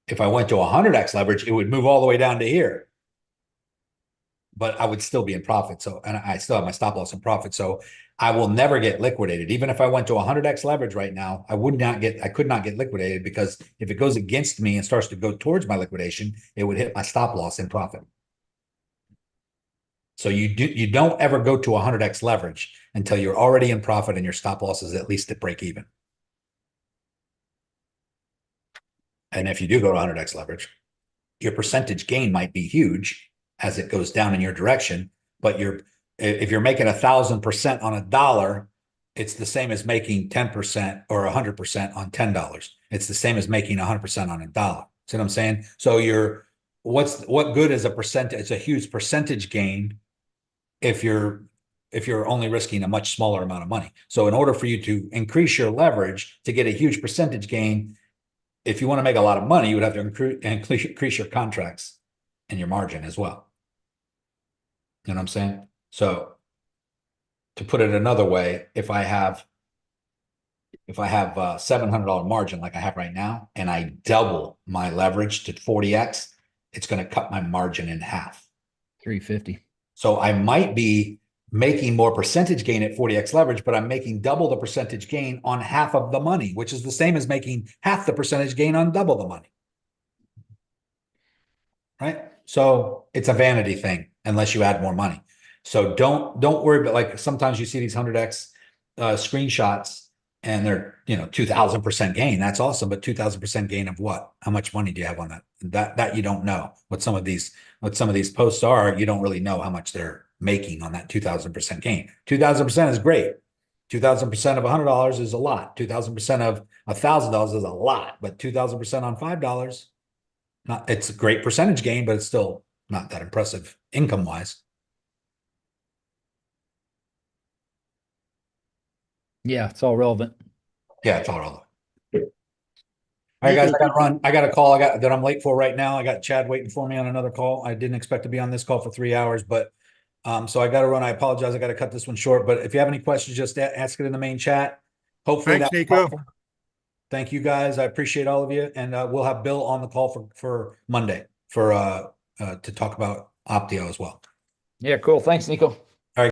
If I went to 100x leverage, it would move all the way down to here. But I would still be in profit. So, and I still have my stop loss in profit. So I will never get liquidated. Even if I went to 100x leverage right now, I could not get liquidated because if it goes against me and starts to go towards my liquidation, it would hit my stop loss in profit. So you don't ever go to 100x leverage until you're already in profit and your stop loss is at least at break even. And if you do go to 100x leverage, your percentage gain might be huge as it goes down in your direction, but if you're making 1,000% on $1, it's the same as making 10% or 100% on $10. It's the same as making 100% on $1. See what I'm saying? So what good is a percentage? It's a huge percentage gain if you're only risking a much smaller amount of money. So in order for you to increase your leverage to get a huge percentage gain, if you want to make a lot of money, you would have to increase your contracts. in your margin as well. You know what I'm saying? So to put it another way, if I have $700 margin like I have right now, and I double my leverage to 40x, it's going to cut my margin in half. 350. So I might be making more percentage gain at 40x leverage, but I'm making double the percentage gain on half of the money, which is the same as making half the percentage gain on double the money. Right? So it's a vanity thing unless you add more money. So don't worry about, like, sometimes you see these 100x screenshots and they're 2,000% gain. That's awesome, but 2,000% gain of what? How much money do you have on that? That you don't know what some of these posts are. You don't really know how much they're making on that 2,000% gain. 2,000% is great. 2,000% of $100 is a lot. 2,000% of $1,000 is a lot, but 2,000% on $5, it's a great percentage gain, but it's still not that impressive income wise. Yeah, it's all relevant. Yeah, it's all relevant. All right, guys, I got to run. I got a call that I'm late for right now. I got Chad waiting for me on another call. I didn't expect to be on this call for 3 hours, but so I got to run. I apologize. I got to cut this one short, but if you have any questions, just ask it in the main chat. Hopefully Thanks, that's Nico. helpful. Thank you, guys. I appreciate all of you, and we'll have Bill on the call for Monday to talk about Optio as well. Yeah, cool. Thanks, Nico.